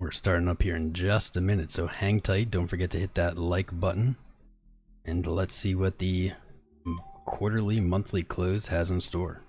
We're starting up here in just a minute, so hang tight. Don't forget to hit that like button. And let's see what the quarterly monthly close has in store.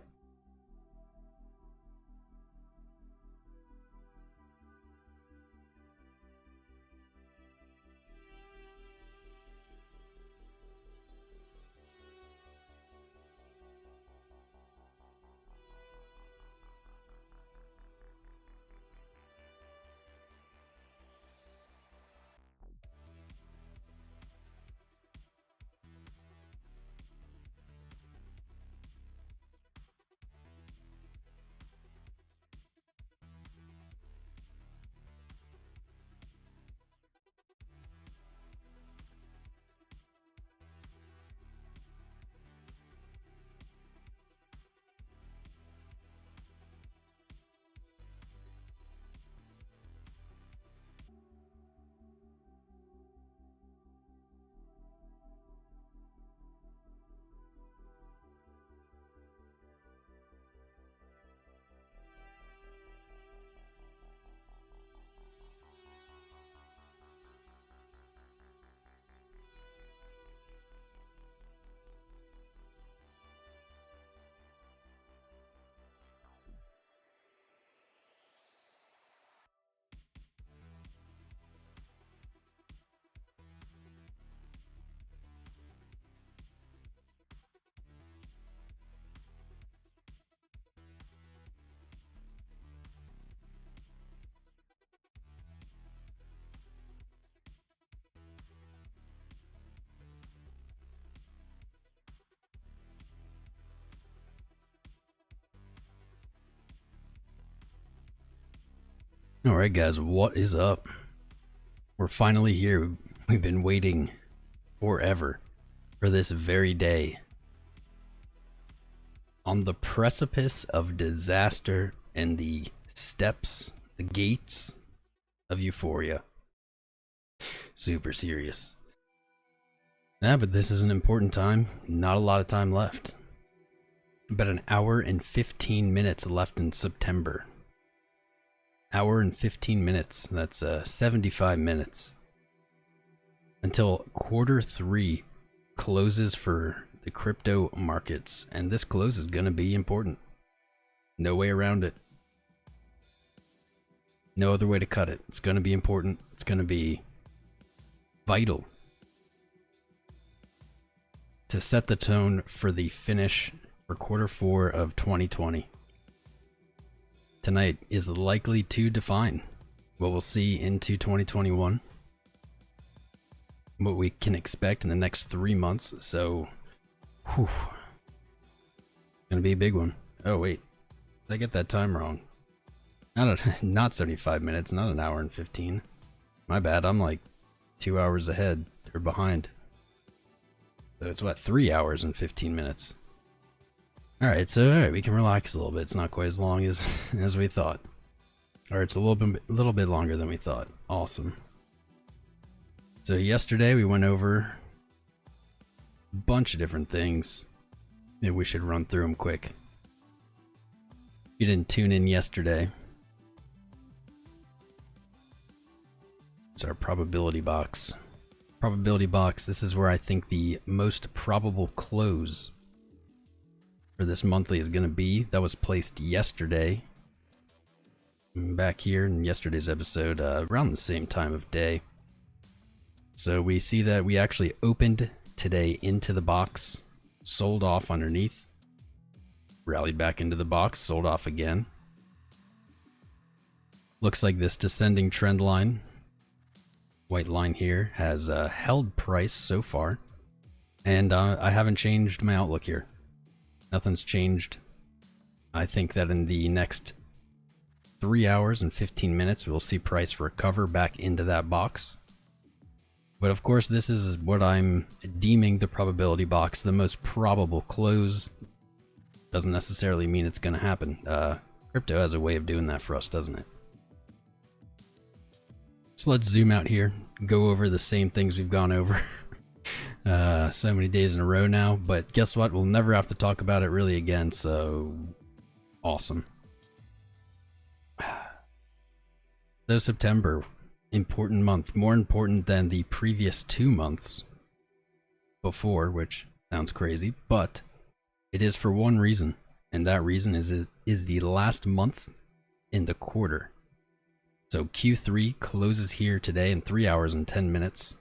Alright guys, what is up? We're finally here. We've been waiting forever for this very day. On the precipice of disaster and the steps, the gates of euphoria. Super serious. Yeah, but this is an important time. Not a lot of time left. About an hour and 15 minutes left in September. Hour and 15 minutes. That's 75 minutes until Q3 closes for the crypto markets, and this close is going to be important. No way around it. No other way to cut it. It's going to be important. It's going to be vital to set the tone for the finish for Q4 of 2020. Tonight is likely to define what we'll see into 2021, what we can expect in the next 3 months. So, whew, gonna be a big one. Oh wait, did I get that time wrong? Not 75 minutes, not an hour and 15. My bad. I'm like 2 hours ahead or behind. So it's what, 3 hours and 15 minutes. Alright, so we can relax a little bit. It's not quite as long as we thought. Or it's a little bit longer than we thought. Awesome. So yesterday we went over a bunch of different things. Maybe we should run through them quick. If you didn't tune in yesterday, it's our probability box. Probability box, this is where I think the most probable close for this monthly is going to be. That was placed yesterday, back here in yesterday's episode, around the same time of day. So we see that we actually opened today into the box, sold off underneath, rallied back into the box, sold off again. Looks like this descending trend line, white line here, has held price so far, and I haven't changed my outlook here. Nothing's changed. I think that in the next 3 hours and 15 minutes, we'll see price recover back into that box. But of course, this is what I'm deeming the probability box, the most probable close. Doesn't necessarily mean it's going to happen. Crypto has a way of doing that for us, doesn't it? So let's zoom out here, go over the same things we've gone over so many days in a row now, but guess what? We'll never have to talk about it really again, so awesome. So September, important month, more important than the previous 2 months before, which sounds crazy, but it is for one reason, and that reason is it is the last month in the quarter. So Q3 closes here today in 3 hours and 10 minutes.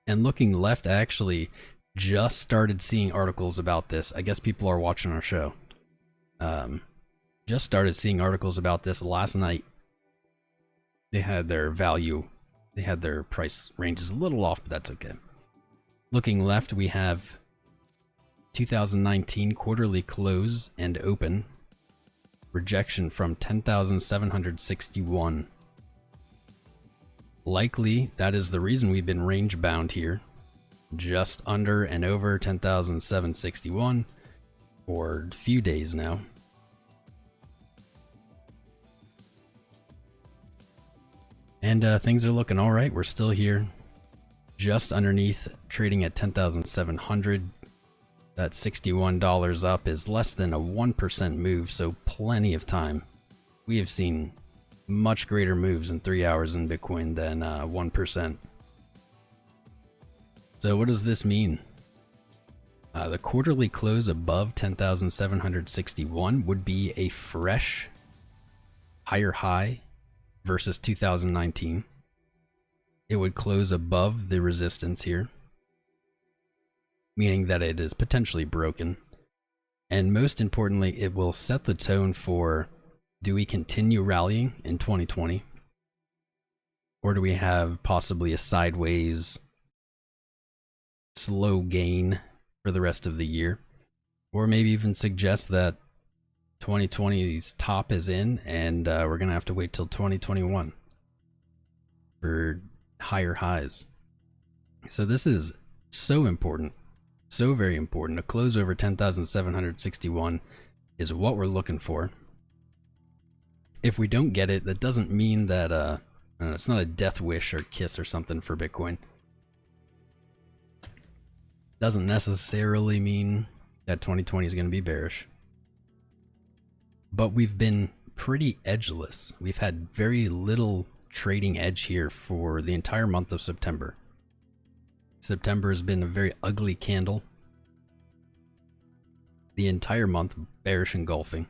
And looking left, I actually just started seeing articles about this. I guess people are watching our show. Just started seeing articles about this last night. They had their price ranges a little off, but that's okay. Looking left, we have 2019 quarterly close and open. Rejection from 10,761. Likely, that is the reason we've been range bound here. Just under and over 10,761 for a few days now. And things are looking all right. We're still here, just underneath, trading at 10,700. That $61 up is less than a 1% move, so plenty of time. We have seen much greater moves in 3 hours in Bitcoin than 1%. So what does this mean? The quarterly close above 10,761 would be a fresh higher high versus 2019. It would close above the resistance here, meaning that it is potentially broken. And most importantly, it will set the tone for, do we continue rallying in 2020? Or do we have possibly a sideways slow gain for the rest of the year? Or maybe even suggest that 2020's top is in and we're going to have to wait till 2021 for higher highs. So this is so important. So very important. A close over 10,761 is what we're looking for. If we don't get it, that doesn't mean that it's not a death wish or kiss or something for Bitcoin. Doesn't necessarily mean that 2020 is going to be bearish. But we've been pretty edgeless. We've had very little trading edge here for the entire month of September. September has been a very ugly candle. The entire month bearish engulfing.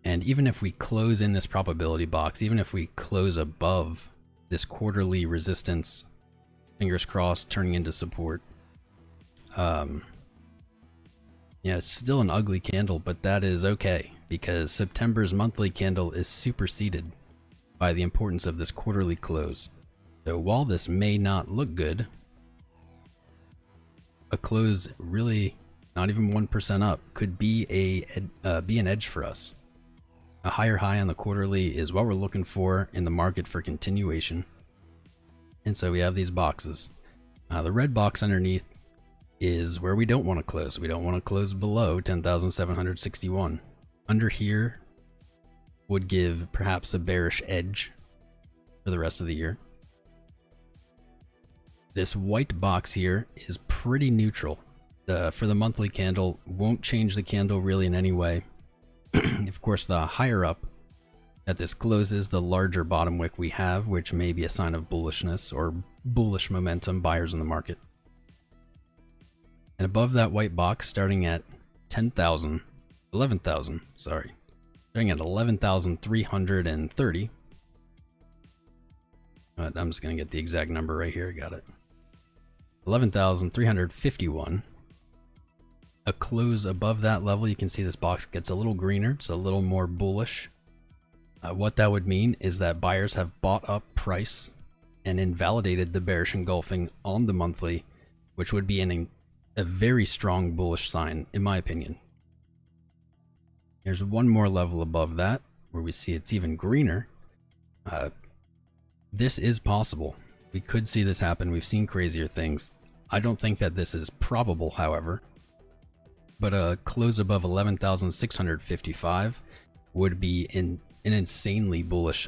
And even if we close in this probability box, even if we close above this quarterly resistance, fingers crossed, turning into support. Yeah, it's still an ugly candle, but that is okay because September's monthly candle is superseded by the importance of this quarterly close. So while this may not look good, a close really not even 1% up could be an edge for us. A higher high on the quarterly is what we're looking for in the market for continuation. And so we have these boxes. The red box underneath is where we don't want to close. We don't want to close below 10,761. Under here would give perhaps a bearish edge for the rest of the year. This white box here is pretty neutral. For the monthly candle, won't change the candle really in any way. Of course, the higher up that this closes, the larger bottom wick we have, which may be a sign of bullishness or bullish momentum, buyers in the market. And above that white box, starting at 11,000, sorry, starting at 11,330. I'm just going to get the exact number right here. I got it. 11,351. A close above that level, you can see this box gets a little greener. It's a little more bullish. What that would mean is that buyers have bought up price and invalidated the bearish engulfing on the monthly, which would be a very strong bullish sign, in my opinion. There's one more level above that where we see it's even greener. This is possible. We could see this happen. We've seen crazier things. I don't think that this is probable, however. But a close above 11,655 would be an insanely bullish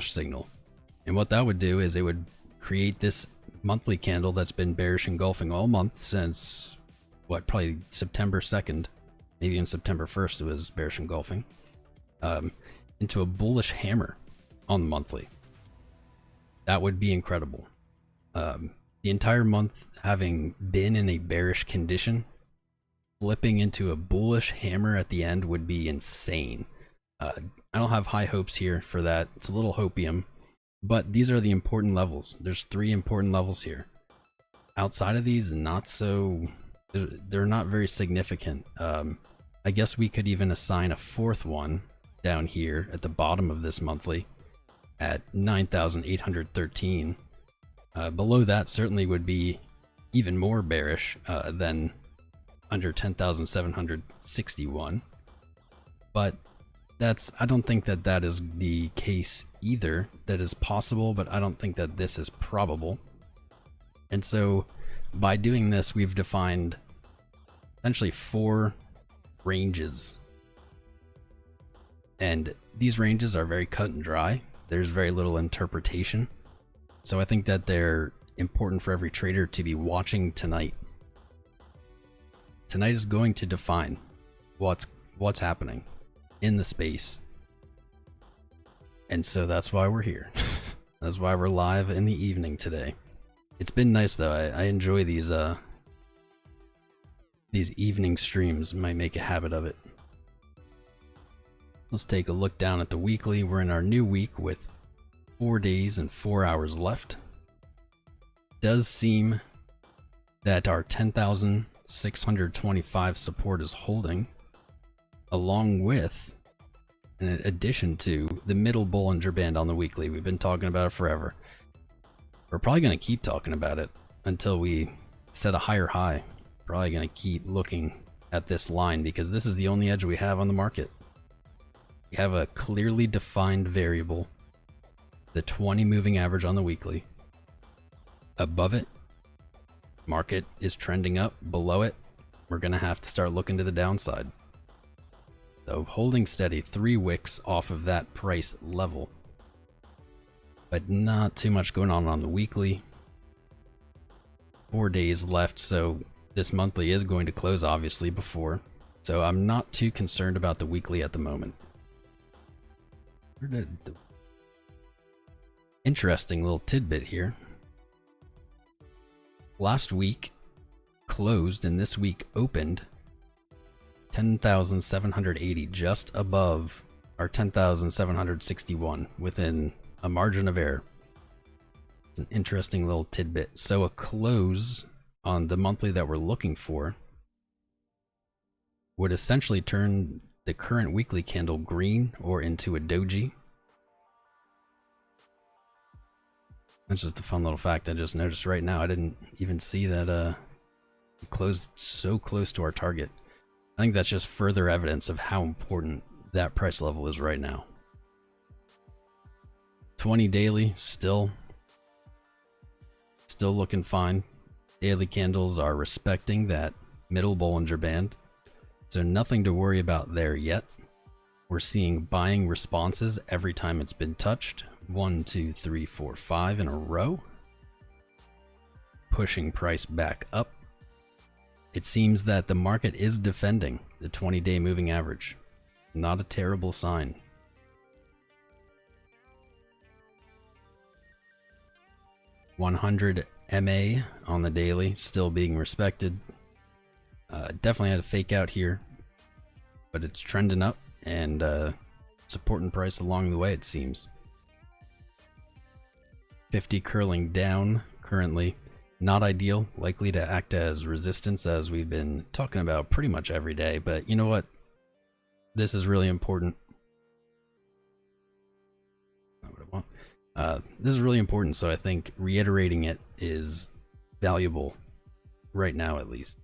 signal. And what that would do is it would create this monthly candle that's been bearish engulfing all month since, what, probably September 2nd, maybe even September 1st it was bearish engulfing. into a bullish hammer on the monthly. That would be incredible. The entire month having been in a bearish condition, flipping into a bullish hammer at the end would be insane. I don't have high hopes here for that. It's a little hopium, but these are the important levels. There's 3 important levels here. Outside of these, not so, they're not very significant. I guess we could even assign a 4th one down here at the bottom of this monthly at 9,813. Below that certainly would be even more bearish than under 10,761. But I don't think that that is the case either. That is possible, but I don't think that this is probable. And so by doing this, we've defined essentially 4 ranges. And these ranges are very cut and dry. There's very little interpretation. So I think that they're important for every trader to be watching tonight. Tonight is going to define what's happening in the space. And so that's why we're here. That's why we're live in the evening today. It's been nice though. I enjoy these evening streams. Might make a habit of it. Let's take a look down at the weekly. We're in our new week with 4 days and 4 hours left. Does seem that our 10,625 support is holding, along with, in addition to, the middle Bollinger Band on the weekly. We've been talking about it forever. We're probably going to keep talking about it until we set a higher high. Probably going to keep looking at this line because this is the only edge we have on the market. We have a clearly defined variable, the 20 moving average on the weekly. Above it, market is trending up. Below it, we're going to have to start looking to the downside. So holding steady, 3 wicks off of that price level. But not too much going on the weekly. 4 days left, so this monthly is going to close obviously before. So I'm not too concerned about the weekly at the moment. Interesting little tidbit here. Last week closed and this week opened 10,780, just above our 10,761, within a margin of error. It's an interesting little tidbit. So a close on the monthly that we're looking for would essentially turn the current weekly candle green or into a doji. That's just a fun little fact I just noticed right now. I didn't even see that it closed so close to our target. I think that's just further evidence of how important that price level is right now. 20 daily, still looking fine. Daily candles are respecting that middle Bollinger Band. So nothing to worry about there yet. We're seeing buying responses every time it's been touched. 1, 2, 3, 4, 5 in a row. Pushing price back up. It seems that the market is defending the 20-day moving average. Not a terrible sign. $100 MA on the daily, still being respected. Definitely had a fake out here, but it's trending up and supporting price along the way, it seems. 50 curling down currently. Not ideal, likely to act as resistance, as we've been talking about pretty much every day. But you know what? This is really important. Not what I want. This is really important, so I think reiterating it is valuable right now, at least.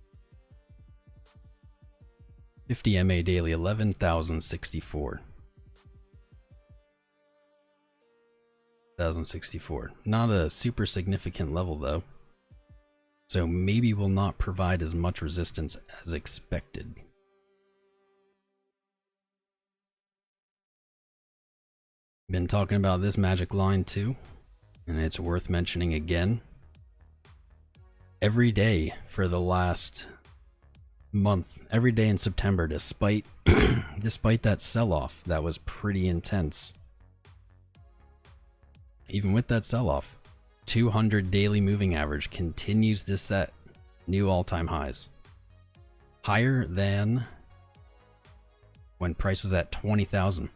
50 MA daily, 11,064. 1,064. Not a super significant level though. So maybe will not provide as much resistance as expected. Been talking about this magic line too, and it's worth mentioning again. Every day for the last month, every day in September, despite despite that sell-off that was pretty intense. Even with that sell-off, 200 daily moving average continues to set new all-time highs. Higher than when price was at 20,000.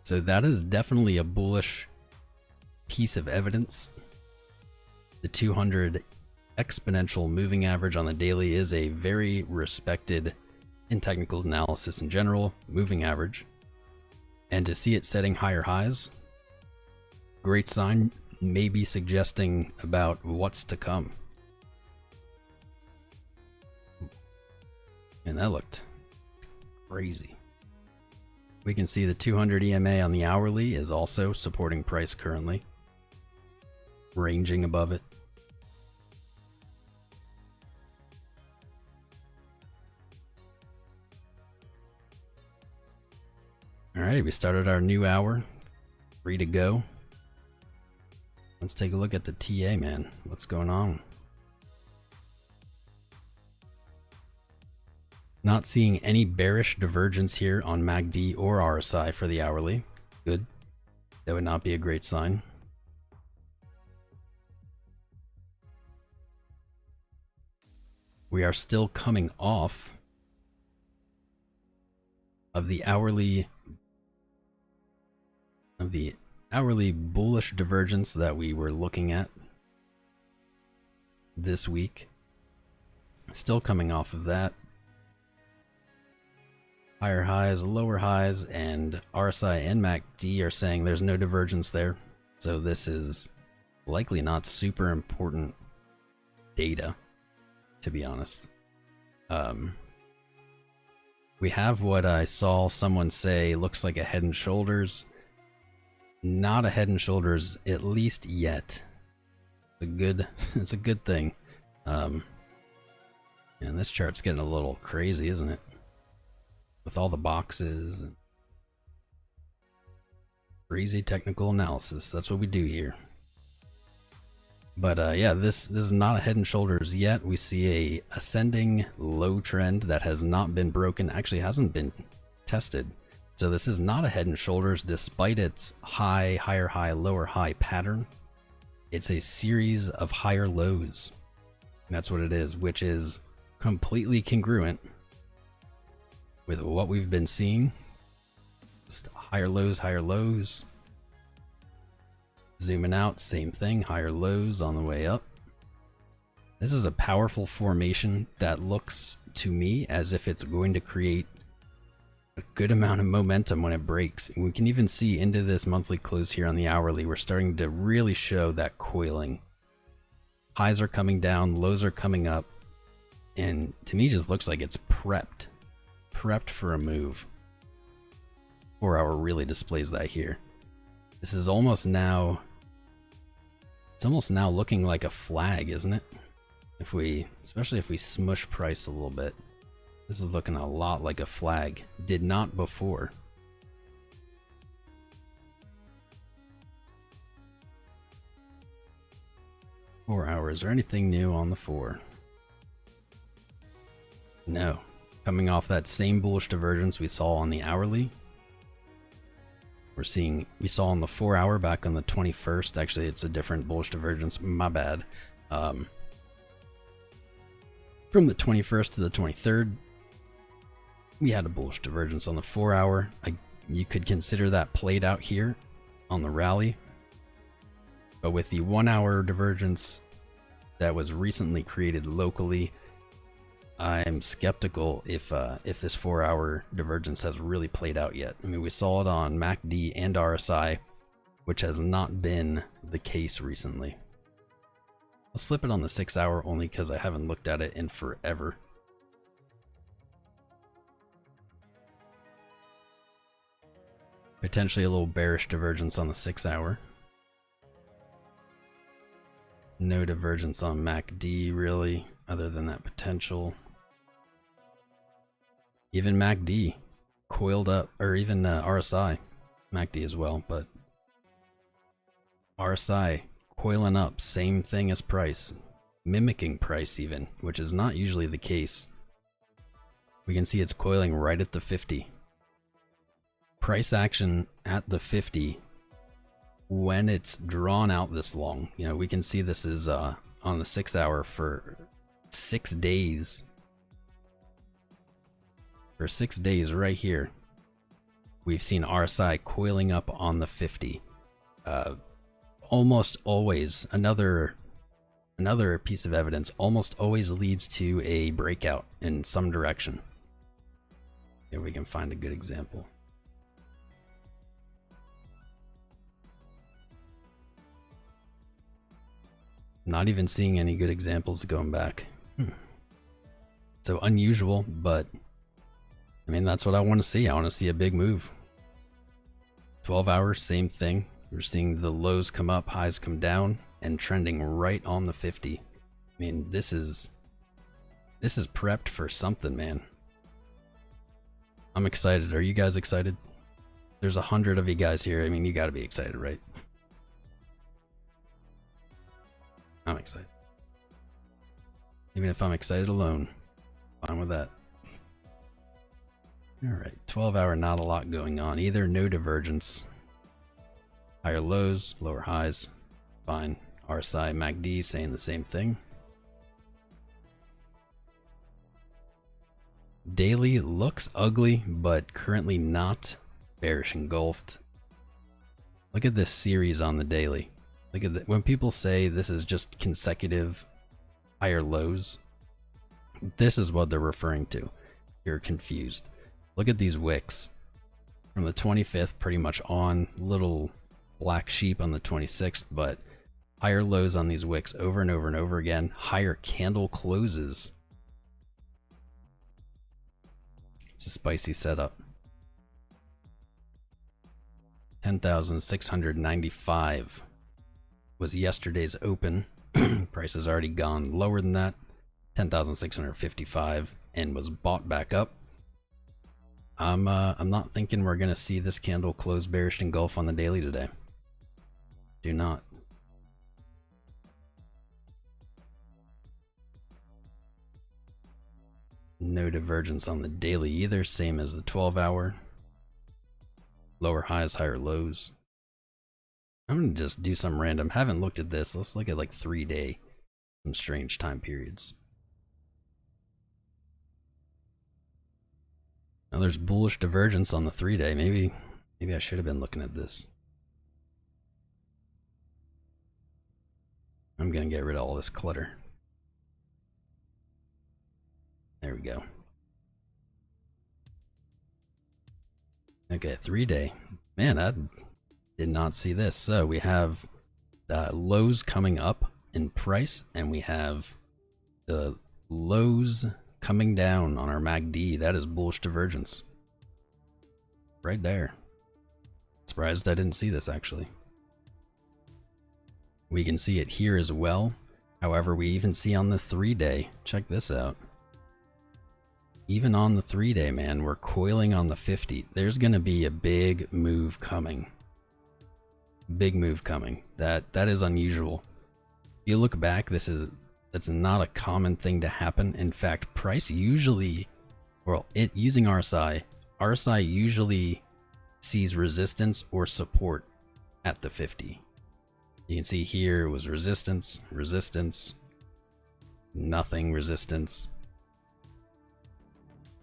So that is definitely a bullish piece of evidence. The 200 exponential moving average on the daily is a very respected, in technical analysis in general, moving average. And to see it setting higher highs, great sign, maybe suggesting about what's to come. And that looked crazy. We can see the 200 EMA on the hourly is also supporting price currently, ranging above it. All right, we started our new hour, free to go. Let's take a look at the TA, man. What's going on? Not seeing any bearish divergence here on MACD or RSI for the hourly. Good. That would not be a great sign. We are still coming off of the hourly bullish divergence that we were looking at this week. Still coming off of that. Higher highs, lower highs, and RSI and MACD are saying there's no divergence there. So this is likely not super important data, to be honest. We have what I saw someone say looks like a Head and Shoulders. Not a Head and Shoulders, at least yet. It's a good thing. And this chart's getting a little crazy, isn't it? With all the boxes and crazy technical analysis. That's what we do here. But yeah, this is not a Head and Shoulders yet. We see a ascending low trend that has not been broken, actually hasn't been tested. So this is not a Head and Shoulders despite its high, higher high, lower high pattern. It's a series of higher lows. That's what it is, which is completely congruent with what we've been seeing. Just higher lows, higher lows. Zooming out, same thing, higher lows on the way up. This is a powerful formation that looks to me as if it's going to create a good amount of momentum when it breaks. And we can even see into this monthly close here on the hourly, we're starting to really show that coiling. Highs are coming down, lows are coming up, and to me just looks like it's prepped for a move. 4 hour really displays that here. This is almost now, it's almost now looking like a flag, isn't it? Especially if we smush price a little bit. This is looking a lot like a flag. Did not before. Four hours, or anything new on the 4? No. Coming off that same bullish divergence we saw on the hourly. We saw on the 4 hour back on the 21st. Actually, it's a different bullish divergence. My bad. From the 21st to the 23rd, we had a bullish divergence on the 4 hour. You could consider that played out here on the rally. But with the 1 hour divergence that was recently created locally, I'm skeptical if this 4 hour divergence has really played out yet. I mean, we saw it on MACD and RSI, which has not been the case recently. Let's flip it on the 6 hour only because I haven't looked at it in forever. Potentially a little bearish divergence on the 6 hour. No divergence on MACD really, other than that potential. Even MACD coiled up, or even RSI, MACD as well, but RSI coiling up, same thing as price, mimicking price even, which is not usually the case. We can see it's coiling right at the 50. Price action at the 50 when it's drawn out this long. You know, we can see this is on the 6 hour for 6 days. For 6 days right here, we've seen RSI coiling up on the 50. Almost always, another piece of evidence, almost always leads to a breakout in some direction. If we can find a good example. Not even seeing any good examples going back. So unusual, but I mean, that's what I want to see. I want to see a big move. 12 hours, same thing. We're seeing the lows come up, highs come down, and trending right on the 50. I mean, this is prepped for something, man. I'm excited. Are you guys excited? There's 100 of you guys here. I mean, you gotta be excited, right? I'm excited. Even if I'm excited alone, fine with that. Alright, 12 hour, not a lot going on either. No divergence. Higher lows, lower highs. Fine. RSI, MACD saying the same thing. Daily looks ugly, but currently not. Bearish engulfed. Look at this series on the daily. Look at that. When people say this is just consecutive higher lows, this is what they're referring to. You're confused. Look at these wicks. From the 25th, pretty much on. Little black sheep on the 26th, but higher lows on these wicks over and over and over again. Higher candle closes. It's a spicy setup. 10,695 was yesterday's open. Price has already gone lower than that. 10,655 and was bought back up. I'm not thinking we're gonna see this candle close bearish engulf on the daily today. Do not. No divergence on the daily either, same as the 12 hour. Lower highs, higher lows. I'm gonna just do some random. Haven't looked at this. Let's look at like 3-day. Some strange time periods. Now there's bullish divergence on the 3-day. Maybe I should have been looking at this. I'm gonna get rid of all this clutter. There we go. Okay, 3-day. Man, I did not see this. So we have lows coming up in price, and we have the lows coming down on our MACD. That is bullish divergence. Right there. Surprised I didn't see this, actually. We can see it here as well. However, we even see on the 3-day. Check this out. Even on the 3-day, man, we're coiling on the 50. There's going to be a big move coming. Big move coming. That is unusual. If you look back, that's not a common thing to happen. In fact, price usually, well, using RSI usually sees resistance or support at the 50. You can see here it was resistance, resistance, nothing, resistance.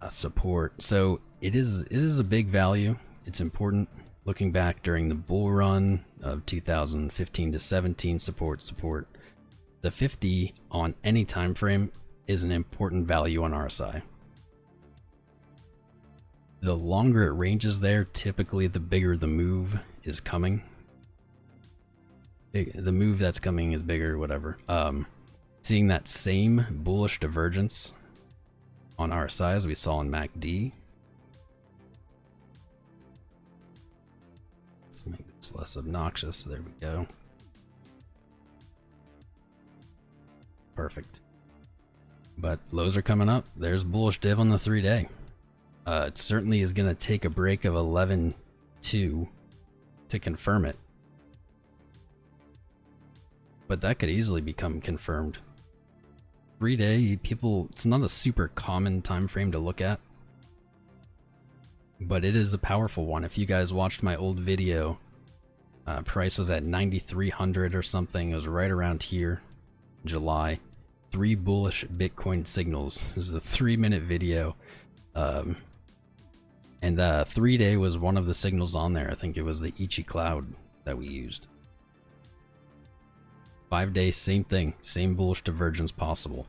Support. So it is a big value. It's important. Looking back during the bull run of 2015 to 17, support. The 50 on any time frame is an important value on RSI. The longer it ranges there, typically the bigger the move is coming. The move that's coming is bigger, whatever. Seeing that same bullish divergence on RSI as we saw in MACD. Let's make this less obnoxious. There we go. Perfect. But lows are coming up. There's bullish div on the 3-day. It certainly is going to take a break of 11.2 to confirm it. But that could easily become confirmed. 3-day, people, it's not a super common time frame to look at, but it is a powerful one. If you guys watched my old video, price was at 9,300 or something. It was right around here, July. 3 bullish Bitcoin signals. This is a 3-minute video. And 3-day was one of the signals on there. I think it was the Ichimoku that we used. 5-day, same thing. Same bullish divergence possible.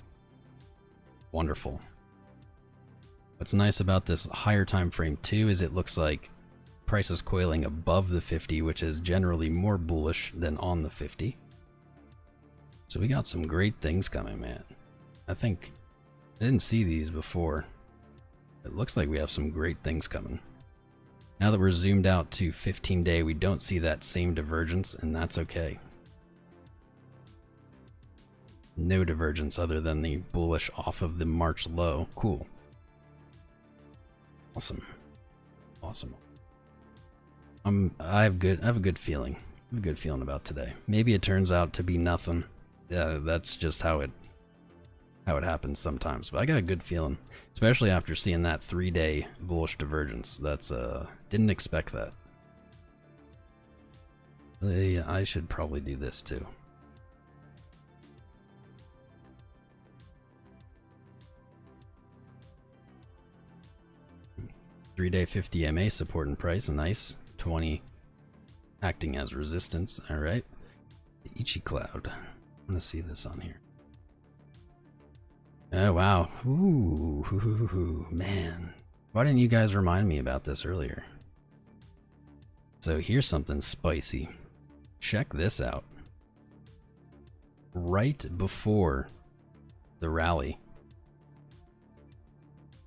Wonderful. What's nice about this higher time frame too is it looks like price is coiling above the 50, which is generally more bullish than on the 50. So we got some great things coming, man. I think I didn't see these before. It looks like we have some great things coming. Now that we're zoomed out to 15-day, we don't see that same divergence, and that's okay. No divergence other than the bullish off of the March low. Cool. Awesome. Awesome. I have a good feeling. I have a good feeling about today. Maybe it turns out to be nothing. Yeah, that's just how it happens sometimes. But I got a good feeling, especially after seeing that 3-day bullish divergence. That's didn't expect that. I should probably do this too. Three-day 50 MA support and price, nice. 20 acting as resistance. All right. The Ichimoku. I want to see this on here. Oh wow. Ooh, man. Why didn't you guys remind me about this earlier? So here's something spicy. Check this out. Right before the rally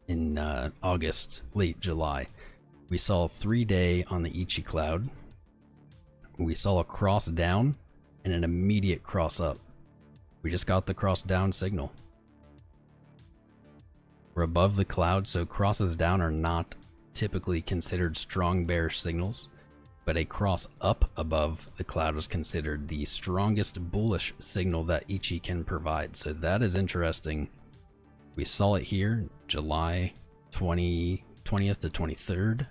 in August, late July, we saw a 3-day on the Ichimoku. We saw a cross down and an immediate cross up. We just got the cross down signal. We're above the cloud, so crosses down are not typically considered strong bearish signals, but a cross up above the cloud was considered the strongest bullish signal that Ichi can provide. So that is interesting. We saw it here, July 20th to 23rd,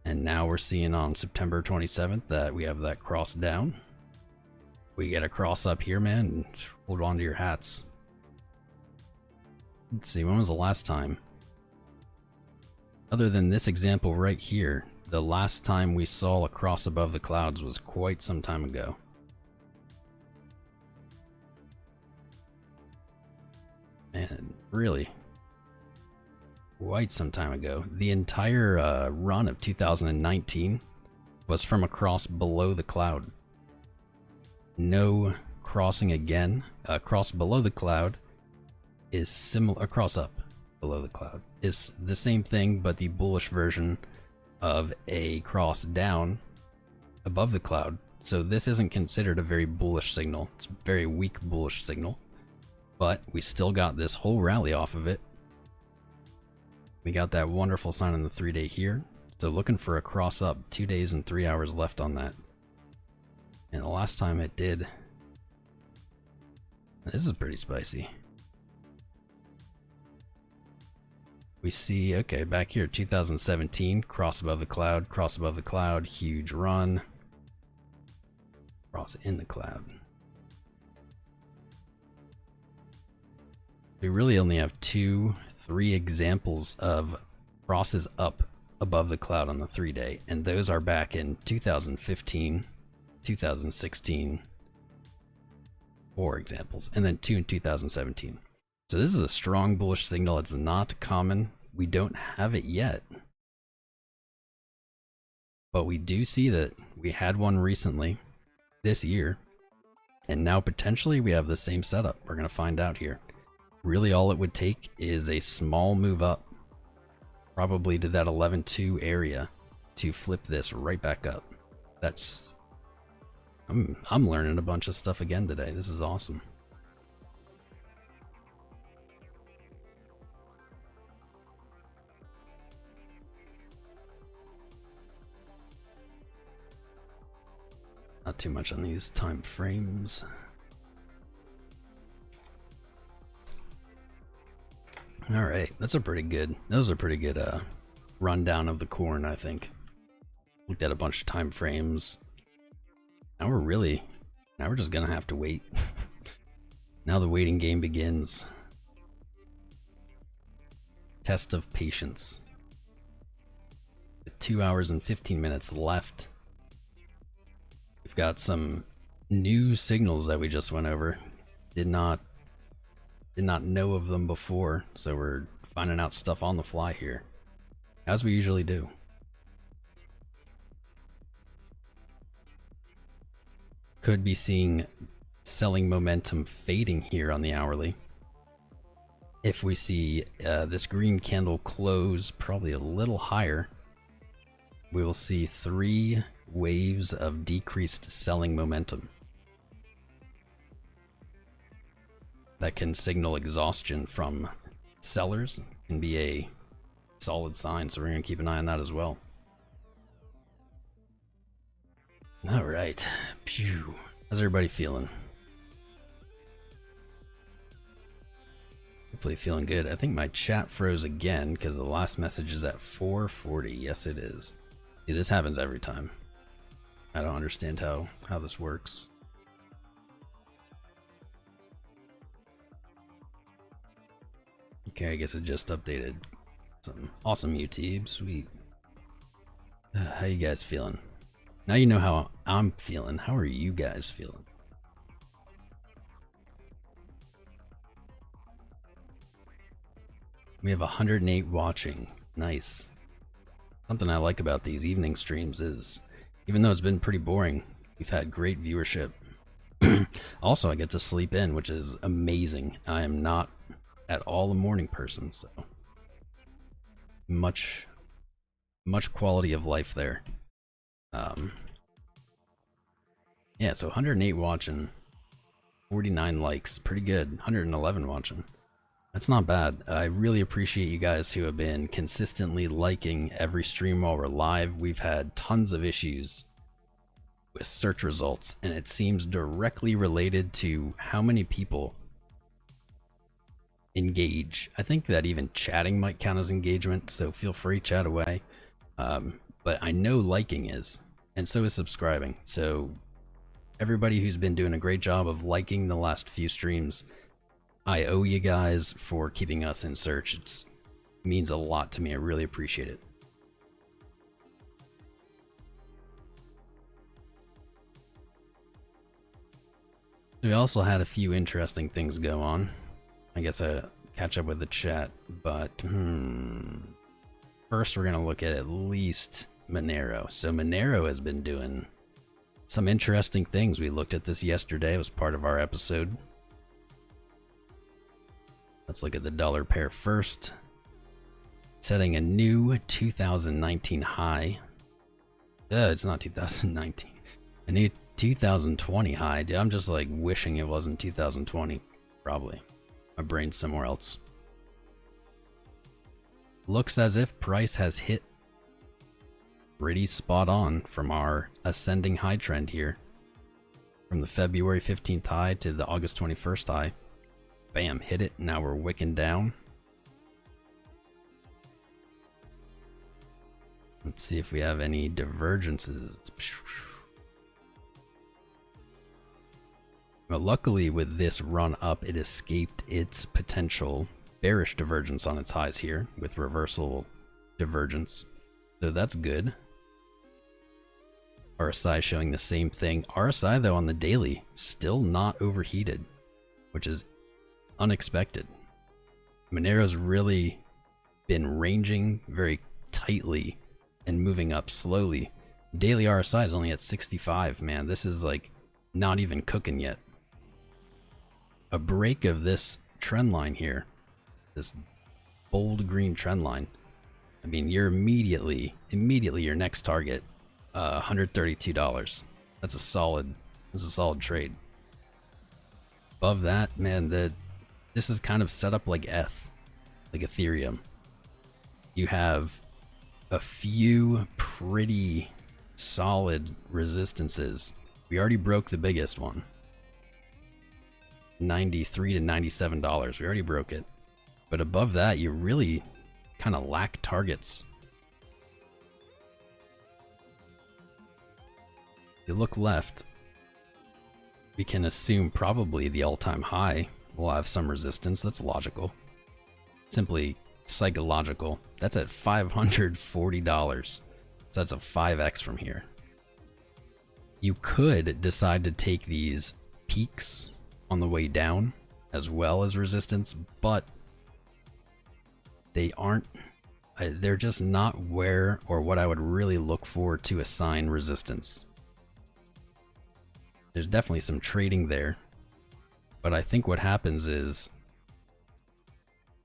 and now we're seeing on September 27th that we have that cross down. We get a cross up here, man, and hold on to your hats. Let's see, when was the last time? Other than this example right here, the last time we saw a cross above the clouds was quite some time ago. Man, really, quite some time ago. The entire run of 2019 was from a cross below the cloud. No crossing again. A cross below the cloud is similar. A cross up below the cloud is the same thing, but the bullish version of a cross down above the cloud. So this isn't considered a very bullish signal. It's a very weak bullish signal, but we still got this whole rally off of it. We got that wonderful sign on the 3-day here. So looking for a cross up, 2 days and 3 hours left on that. And the last time it did, this is pretty spicy. We see, okay, back here, 2017, cross above the cloud, huge run, cross in the cloud. We really only have 2-3 examples of crosses up above the cloud on the 3-day, and those are back in 2015, 2016, 4 examples, and then 2 in 2017. So this is a strong bullish signal. It's not common. We don't have it yet, but we do see that we had one recently this year, and now potentially we have the same setup. We're going to find out here. Really all it would take is a small move up, probably to that 11.2 area, to flip this right back up. That's I'm learning a bunch of stuff again today. This is awesome. Not too much on these time frames. All right, that was a pretty good rundown of the corn, I think. Looked at a bunch of time frames. Now we're just gonna have to wait. Now the waiting game begins. Test of patience. With 2 hours and 15 minutes left. We've got some new signals that we just went over. Did not know of them before, so we're finding out stuff on the fly here, as we usually do. Could be seeing selling momentum fading here on the hourly. If we see this green candle close probably a little higher, we will see 3 waves of decreased selling momentum. That can signal exhaustion from sellers and be a solid sign, so we're going to keep an eye on that as well. All right. Phew. How's everybody feeling? Hopefully feeling good. I think my chat froze again because the last message is at 4:40. Yes, it is. See, this happens every time. I don't understand how this works. Okay, I guess it just updated. Some awesome YouTube. Sweet. How you guys feeling? Now you know how I'm feeling. How are you guys feeling? We have 108 watching. Nice. Something I like about these evening streams is, even though it's been pretty boring, we've had great viewership. Also, I get to sleep in, which is amazing. I am not at all a morning person, so much quality of life there. Yeah, so 108 watching, 49 likes, pretty good. 111 watching. That's not bad. I really appreciate you guys who have been consistently liking every stream while we're live. We've had tons of issues with search results, and it seems directly related to how many people engage. I think that even chatting might count as engagement, so feel free, chat away. But I know liking is, and so is subscribing. So everybody who's been doing a great job of liking the last few streams, I owe you guys for keeping us in search. It means a lot to me. I really appreciate it. We also had a few interesting things go on. I guess I catch up with the chat, but first we're gonna look at least Monero. So Monero has been doing some interesting things. We looked at this yesterday. It was part of our episode. Let's look at the dollar pair first. Setting a new 2019 high. It's not 2019. A new 2020 high. Dude, I'm just like wishing it wasn't 2020. Probably. My brain's somewhere else. Looks as if price has hit pretty spot on from our ascending high trend here. From the February 15th high to the August 21st high. Bam, hit it. Now we're wicking down. Let's see if we have any divergences. Well, luckily with this run up, it escaped its potential bearish divergence on its highs here with reversal divergence. So that's good. RSI showing the same thing. RSI though on the daily, still not overheated, which is unexpected. Monero's really been ranging very tightly and moving up slowly. Daily RSI is only at 65, man. This is like not even cooking yet. A break of this trend line here, this bold green trend line. I mean, you're immediately your next target, $132. That's a solid trade. Above that, man, this is kind of set up like like Ethereum. You have a few pretty solid resistances. We already broke the biggest one. $93 to $97. We already broke it. But above that, you really kind of lack targets. If you look left, we can assume probably the all-time high will have some resistance. That's logical. Simply psychological. That's at $540. So that's a 5x from here. You could decide to take these peaks on the way down as well as resistance, but they aren't, they're just not where or what I would really look for to assign resistance. There's definitely some trading there, but I think what happens is,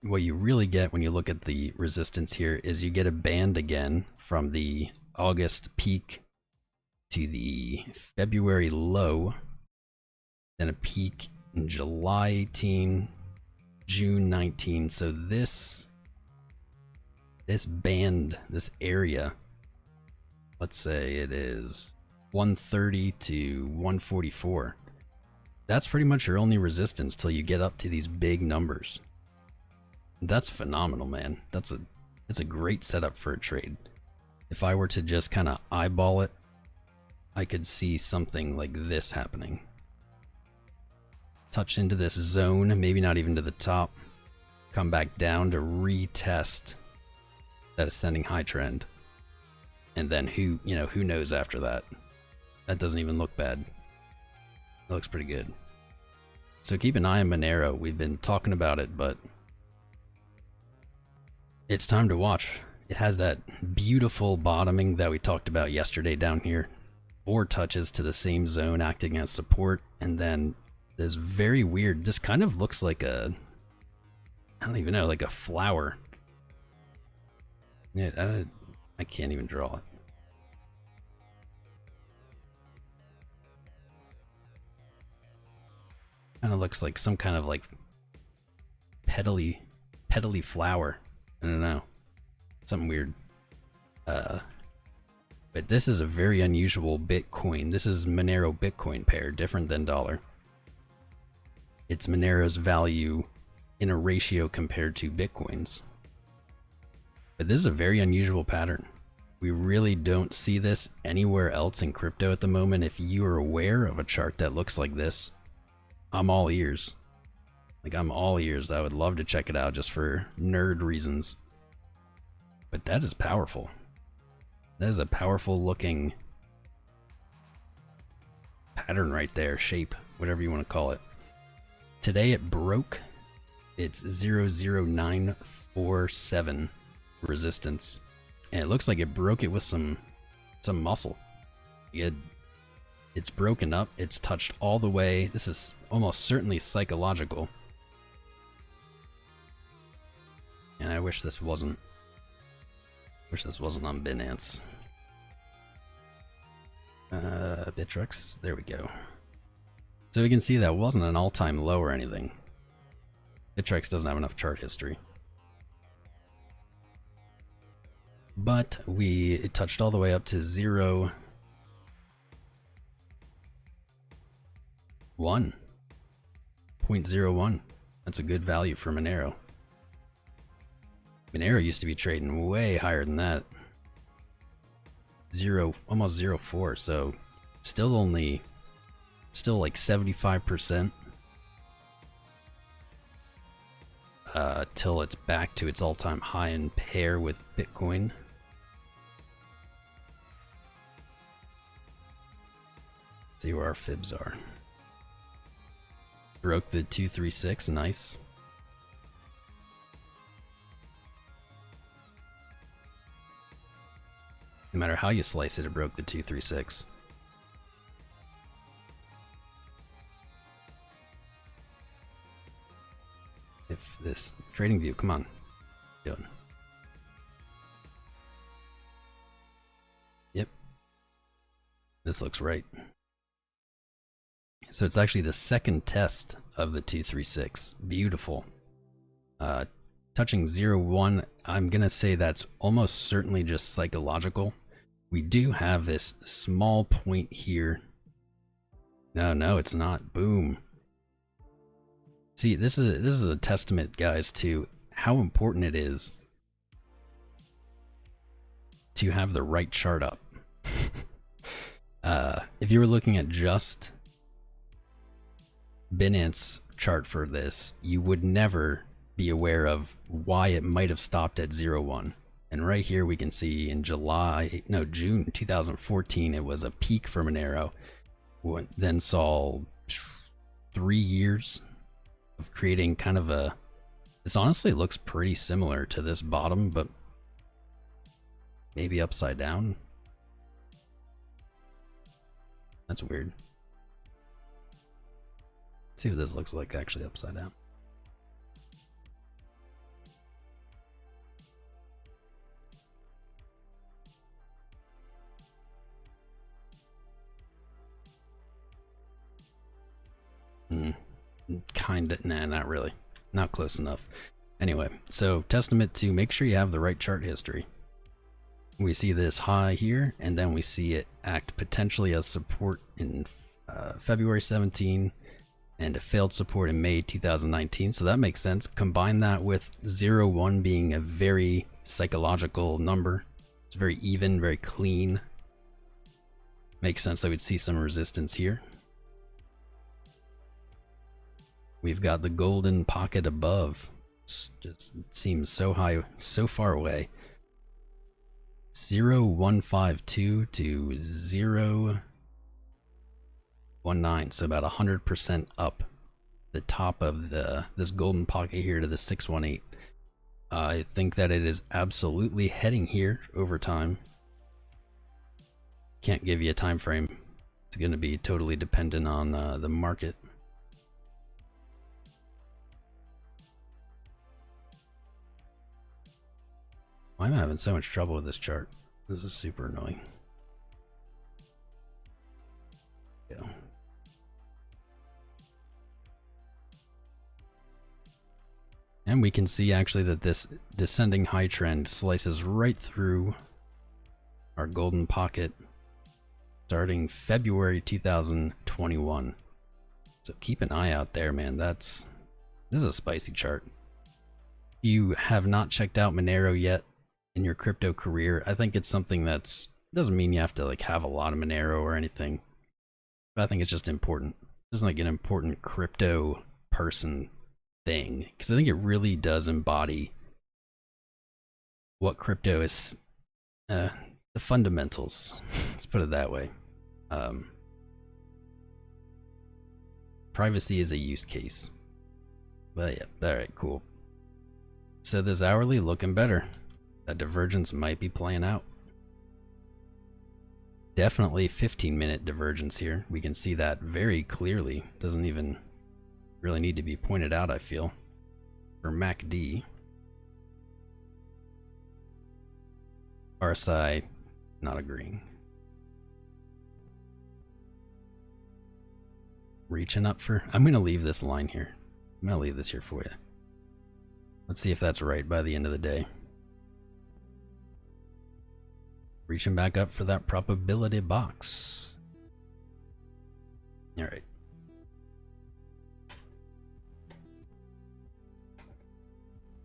what you really get when you look at the resistance here is you get a band again from the August peak to the February low, then a peak in July 18, June 19. So this band, this area, let's say it is 130 to 144. That's pretty much your only resistance till you get up to these big numbers. That's phenomenal, man. It's a great setup for a trade. If I were to just kind of eyeball it, I could see something like this happening. Touch into this zone, maybe not even to the top. Come back down to retest that ascending high trend. And then who knows after that. That doesn't even look bad. It looks pretty good. So keep an eye on Monero. We've been talking about it, but it's time to watch. It has that beautiful bottoming that we talked about yesterday down here. 4 touches to the same zone acting as support, and then this very weird, just kind of looks like a, I don't even know, like a flower. Yeah, I can't even draw it. Kind of looks like some kind of like petally flower. I don't know. Something weird. But this is a very unusual Bitcoin. This is Monero Bitcoin pair, different than dollar. It's Monero's value in a ratio compared to Bitcoin's. But this is a very unusual pattern. We really don't see this anywhere else in crypto at the moment. If you are aware of a chart that looks like this, I'm all ears. Like, I'm all ears. I would love to check it out just for nerd reasons. But that is powerful. That is a powerful looking pattern right there, shape, whatever you want to call it. Today it broke its 00947 resistance, and it looks like it broke it with some muscle. It's broken up, it's touched all the way. This is almost certainly psychological. And I wish this wasn't on Binance. Bittrex, there we go. So we can see that wasn't an all-time low or anything. Bittrex doesn't have enough chart history. But it touched all the way up to 0.01. That's a good value for Monero. Monero used to be trading way higher than that. Almost 0.04, so still like 75% till it's back to its all-time high in pair with Bitcoin. See where our fibs are. Broke the 236, nice. No matter how you slice it, it broke the 236. If this trading view, come on. Doing. Yep. This looks right. So it's actually the second test of the 236. Beautiful. Touching 0.1, I'm gonna say that's almost certainly just psychological. We do have this small point here. No, it's not. Boom. See, this is a testament, guys, to how important it is to have the right chart up. If you were looking at just Binance chart for this, you would never be aware of why it might have stopped at 0.1. And right here we can see in June 2014, it was a peak for Monero. Then saw 3 years of creating kind of a, this honestly looks pretty similar to this bottom, but maybe upside down. That's weird. Let's see what this looks like actually upside down. Kinda, nah, not really. Not close enough. Anyway, so testament to make sure you have the right chart history. We see this high here, and then we see it act potentially as support in February 17, and a failed support in May 2019. So that makes sense. Combine that with 0.1 being a very psychological number. It's very even, very clean. Makes sense that we'd see some resistance here. We've got the golden pocket above. Just seems so high, so far away. 0.152 to 0.19, so about 100% up the top of this golden pocket here to the 618. I think that it is absolutely heading here over time. Can't give you a time frame. It's going to be totally dependent on the market. Why am I having so much trouble with this chart? This is super annoying. Yeah. And we can see actually that this descending high trend slices right through our golden pocket starting February 2021. So keep an eye out there, man. This is a spicy chart. If you have not checked out Monero yet in your crypto career, I think it's something doesn't mean you have to like have a lot of Monero or anything, but I think it's just important. It's like an important crypto person thing, because I think it really does embody what crypto is, the fundamentals. Let's put it that way. Privacy is a use case, but yeah, all right, cool. So this hourly looking better. That divergence might be playing out. Definitely 15-minute divergence here. We can see that very clearly. Doesn't even really need to be pointed out, I feel. For MACD. RSI, not agreeing. Reaching up for... I'm going to leave this line here. I'm going to leave this here for you. Let's see if that's right by the end of the day. Reaching back up for that probability box. All right.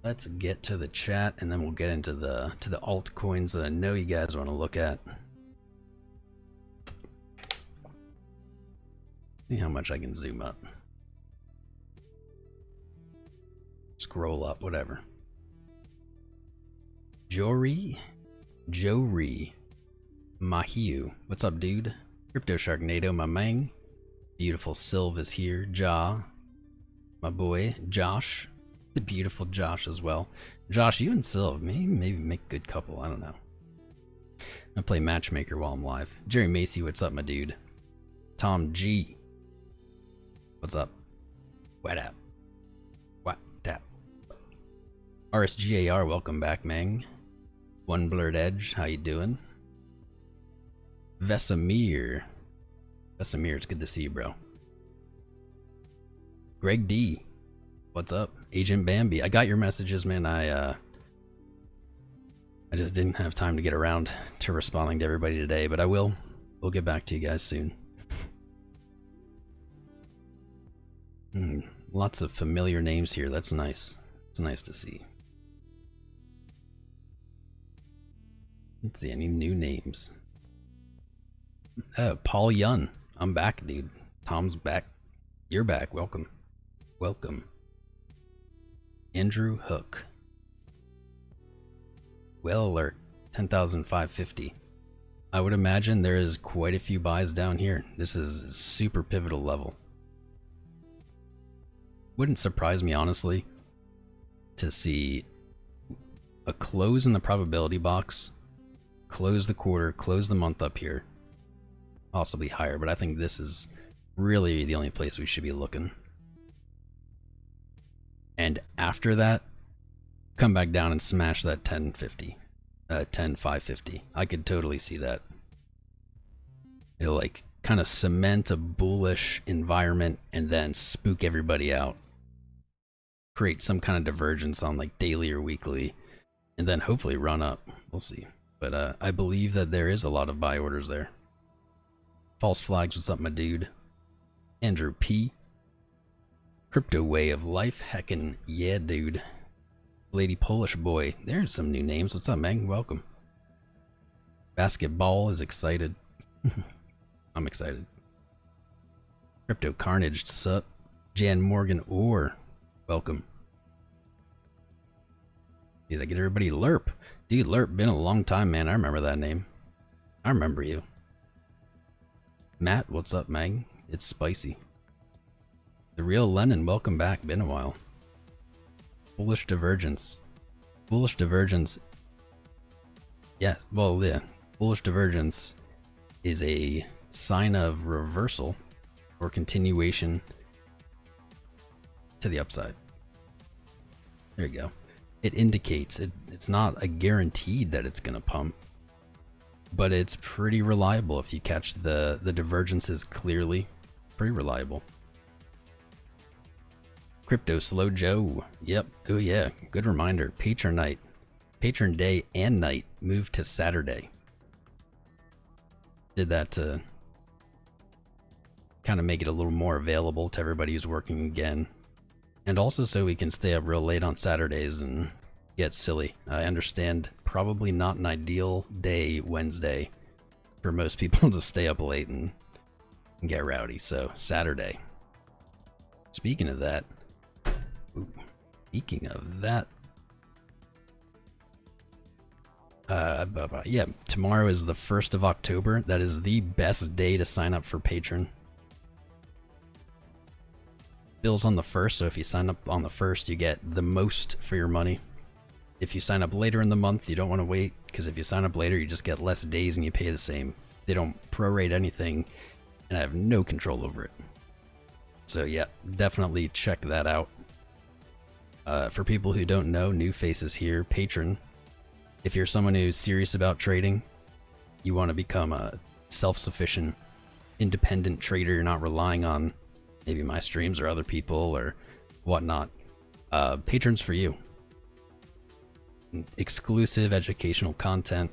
Let's get to the chat, and then we'll get into the altcoins that I know you guys want to look at. See how much I can zoom up. Scroll up, whatever. Jory Mahiu, what's up, dude? Crypto Sharknado, my man. Beautiful Sylv is here. Ja, my boy. Josh, the beautiful Josh as well. Josh, you and Sylv, maybe make a good couple. I don't know. I play matchmaker while I'm live. Jerry Macy, what's up, my dude? Tom G, what's up? What up? What up? RSGAR, welcome back, man. One Blurred Edge, how you doing? Vesemir, it's good to see you, bro. Greg D, what's up? Agent Bambi, I got your messages, man. I just didn't have time to get around to responding to everybody today, but I will. We'll get back to you guys soon. Lots of familiar names here. That's nice. It's nice to see. Let's see, any new names. Paul Yun. I'm back, dude. Tom's back. You're back. Welcome. Welcome. Andrew Hook. Whale alert. 10,550. I would imagine there is quite a few buys down here. This is a super pivotal level. Wouldn't surprise me, honestly, to see a close in the probability box, close the quarter, close the month up here, possibly higher, but I think this is really the only place we should be looking. And after that, come back down and smash that 10,550. I could totally see that. It'll like kind of cement a bullish environment and then spook everybody out. Create some kind of divergence on like daily or weekly, and then hopefully run up. We'll see. But I believe that there is a lot of buy orders there. False flags, what's up, my dude? Andrew P. Crypto Way of Life, heckin' yeah, dude. Lady Polish Boy, there's some new names. What's up, Meg? Welcome. Basketball is excited. I'm excited. Crypto Carnage, sup? Jan Morgan Orr, welcome. Did I get everybody? Lerp. Dude, Lerp, been a long time, man. I remember that name. I remember you. Matt, what's up, Meg? It's spicy. The Real Lennon, welcome back. Been a while. Bullish divergence. Bullish divergence. Yeah, well, yeah. Bullish divergence is a sign of reversal or continuation to the upside. There you go. It indicates it's not a guaranteed that it's going to pump, but it's pretty reliable if you catch the divergences clearly. Pretty reliable. Crypto Slow Joe. Yep. Oh yeah. Good reminder. Patron night. Patron day and night moved to Saturday. Did that to kind of make it a little more available to everybody who's working again. And also so we can stay up real late on Saturdays and get silly. I understand probably not an ideal day, Wednesday, for most people to stay up late and get rowdy. So Saturday. Speaking of that, yeah, tomorrow is the 1st of October. That is the best day to sign up for Patron. Bill's on the 1st, so if you sign up on the 1st, you get the most for your money. If you sign up later in the month, you don't want to wait, because if you sign up later, you just get less days and you pay the same. They don't prorate anything, and I have no control over it. So yeah, definitely check that out. For people who don't know, new faces here, Patron. If you're someone who's serious about trading, you want to become a self-sufficient, independent trader, you're not relying on maybe my streams or other people or whatnot, Patron's for you. Exclusive educational content,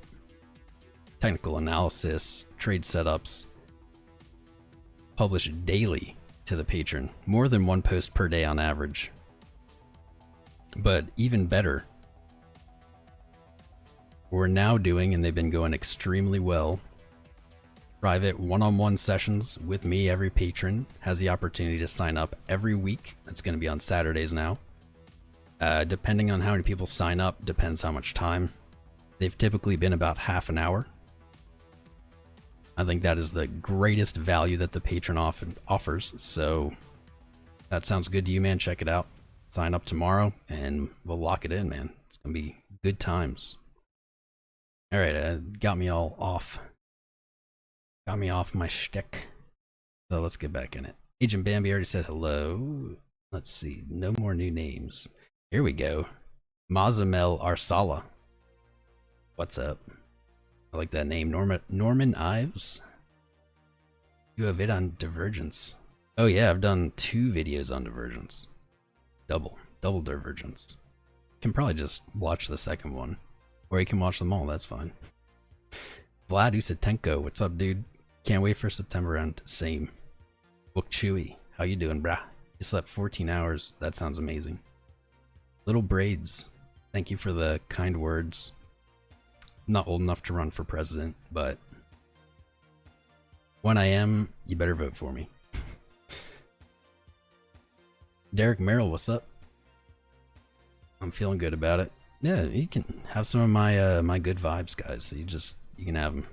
technical analysis, trade setups, published daily to the Patron. More than one post per day on average. But even better, we're now doing, and they've been going extremely well, private one-on-one sessions with me. Every patron has the opportunity to sign up every week. That's going to be on Saturdays now. Depending on how many people sign up, depends how much time. They've typically been about half an hour. I think that is the greatest value that the patron often offers. So that sounds good to you, man. Check it out. Sign up tomorrow and we'll lock it in, man. It's going to be good times. All right, got me all off. Got me off my shtick. So let's get back in it. Agent Bambi already said hello. Let's see. No more new names. Here we go. Mazamel Arsala. What's up? I like that name. Norman Ives. You have it on divergence. Oh yeah, I've done 2 videos on divergence. Double divergence. Can probably just watch the second one. Or you can watch them all, that's fine. Vlad Usatenko, what's up, dude? Can't wait for September end. Same. Book Chewy, how you doing, brah? You slept 14 hours. That sounds amazing. Little Braids, thank you for the kind words. not old enough to run for president, but when I am, you better vote for me. Derek Merrill, what's up? I'm feeling good about it. Yeah, you can have some of my my good vibes, guys. So you can have them.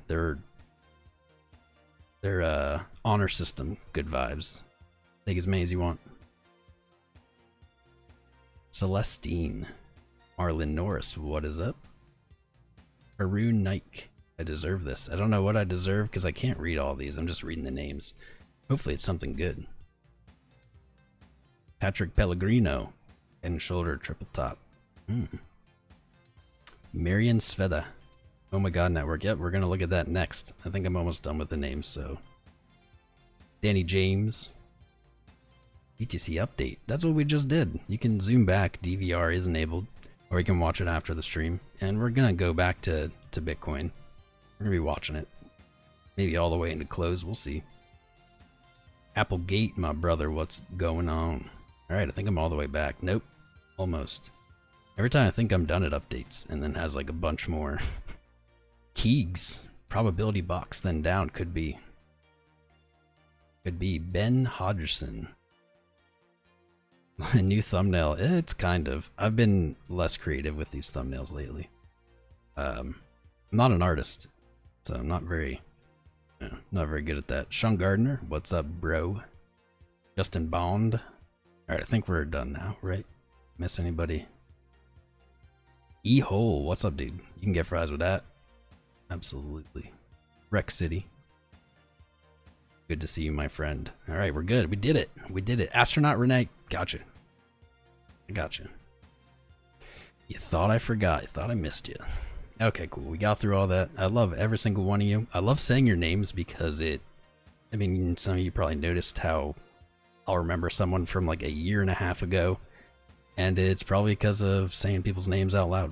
They're honor system good vibes. Take as many as you want. Celestine, Marlon Norris, what is up? Haroon Nike, I deserve this. I don't know what I deserve because I can't read all these. I'm just reading the names. Hopefully it's something good. Patrick Pellegrino, head and shoulder triple top. Marian Sveda, OMG Network. Yep, we're gonna look at that next. I think I'm almost done with the names, so. Danny James. BTC update. That's what we just did. You can zoom back. DVR is enabled, or you can watch it after the stream. And we're gonna go back to Bitcoin. We're gonna be watching it. Maybe all the way into close. We'll see. Applegate, my brother. What's going on? All right, I think I'm all the way back. Nope, almost. Every time I think I'm done, it updates and then has like a bunch more. Keegs, probability box, then down. Could be Ben Hodgson. A new thumbnail. It's kind of. I've been less creative with these thumbnails lately. I'm not an artist, so I'm not very good at that. Sean Gardner, what's up, bro? Justin Bond. All right, I think we're done now, right? Miss anybody? E-Hole, what's up, dude? You can get fries with that. Absolutely. Rex City. Good to see you, my friend. All right, we're good. We did it. We did it. Astronaut Renee, gotcha. I gotcha. You thought I forgot. You thought I missed you. Okay, cool. We got through all that. I love every single one of you. I love saying your names because I mean, some of you probably noticed how I'll remember someone from like a year and a half ago. And it's probably because of saying people's names out loud.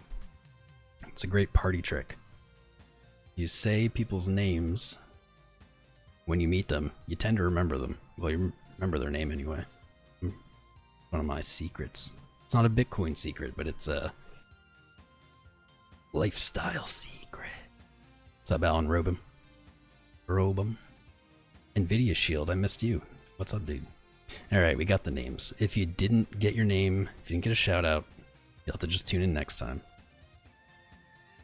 It's a great party trick. You say people's names when you meet them, you tend to remember them. Well, you remember their name anyway. One of my secrets. It's not a Bitcoin secret, but it's a lifestyle secret. What's up, Alan Robum? Nvidia Shield, I missed you. What's up, dude? Alright, we got the names. If you didn't get your name, if you didn't get a shout out, you'll have to just tune in next time.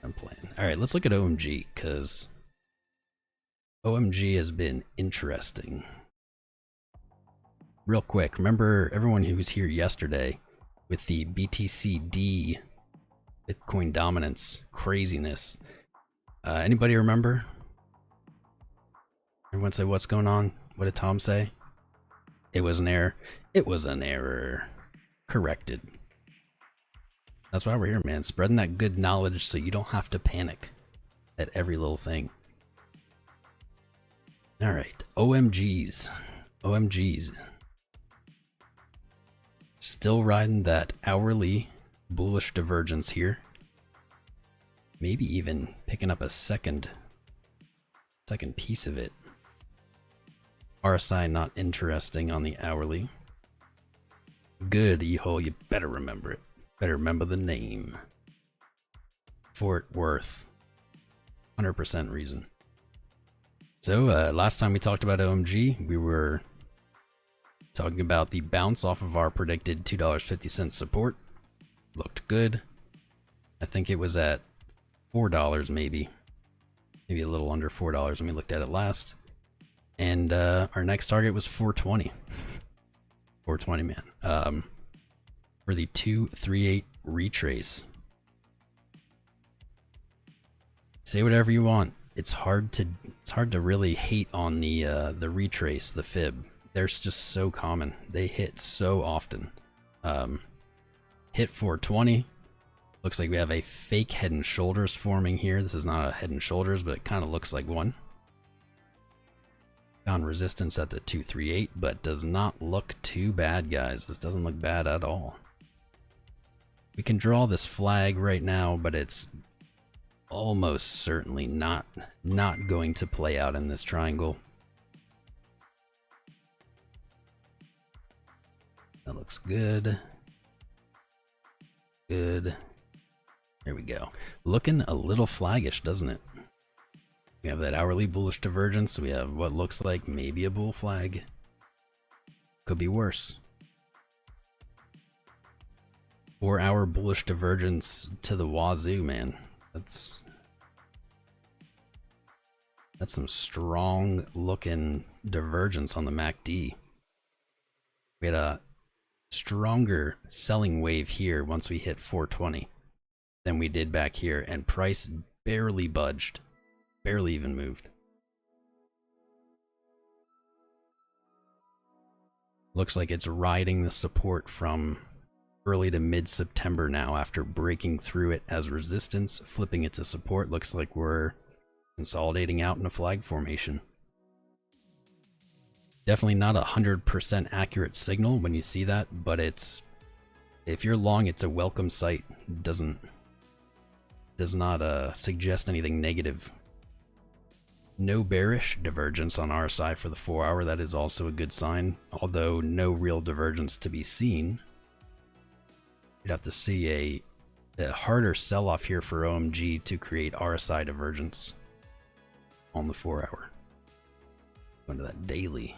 I'm playing. Alright, let's look at OMG, because OMG has been interesting. Real quick, remember everyone who was here yesterday with the BTCD Bitcoin dominance craziness? Anybody remember? Everyone say, what's going on? What did Tom say? It was an error. It was an error. Corrected. That's why we're here, man. Spreading that good knowledge so you don't have to panic at every little thing. Alright. OMGs. OMGs. Still riding that hourly bullish divergence here. Maybe even picking up a second piece of it. RSI not interesting on the hourly. Good, E-Hole, you better remember it. Better remember the name. Fort Worth. 100% reason. So, last time we talked about OMG, we were talking about the bounce off of our predicted $2.50 support. Looked good. I think it was at $4 maybe. Maybe a little under $4 when we looked at it last. And our next target was 420. 420, man. For the 238 retrace. Say whatever you want. It's hard to really hate on the retrace, the fib. They're just so common. They hit so often. Hit 420. Looks like we have a fake head and shoulders forming here. This is not a head and shoulders, but it kind of looks like one. Found resistance at the 238, but does not look too bad, guys. This doesn't look bad at all. We can draw this flag right now, but it's almost certainly not going to play out in this triangle. That looks good. Good. There we go. Looking a little flaggish, doesn't it? We have that hourly bullish divergence. We have what looks like maybe a bull flag. Could be worse. 4-hour bullish divergence to the wazoo, man. That's some strong looking divergence on the MACD. We had a stronger selling wave here once we hit 420 than we did back here, and price barely budged, barely even moved. Looks like it's riding the support from early to mid-September now after breaking through it as resistance, flipping it to support. Looks like we're consolidating out in a flag formation. Definitely not 100% accurate signal when you see that, but it's, if you're long, it's a welcome sight. It does not suggest anything negative. No bearish divergence on RSI for the 4-hour. That is also a good sign, although no real divergence to be seen. You'd have to see a harder sell-off here for OMG to create RSI divergence on the 4-hour. Going to that daily.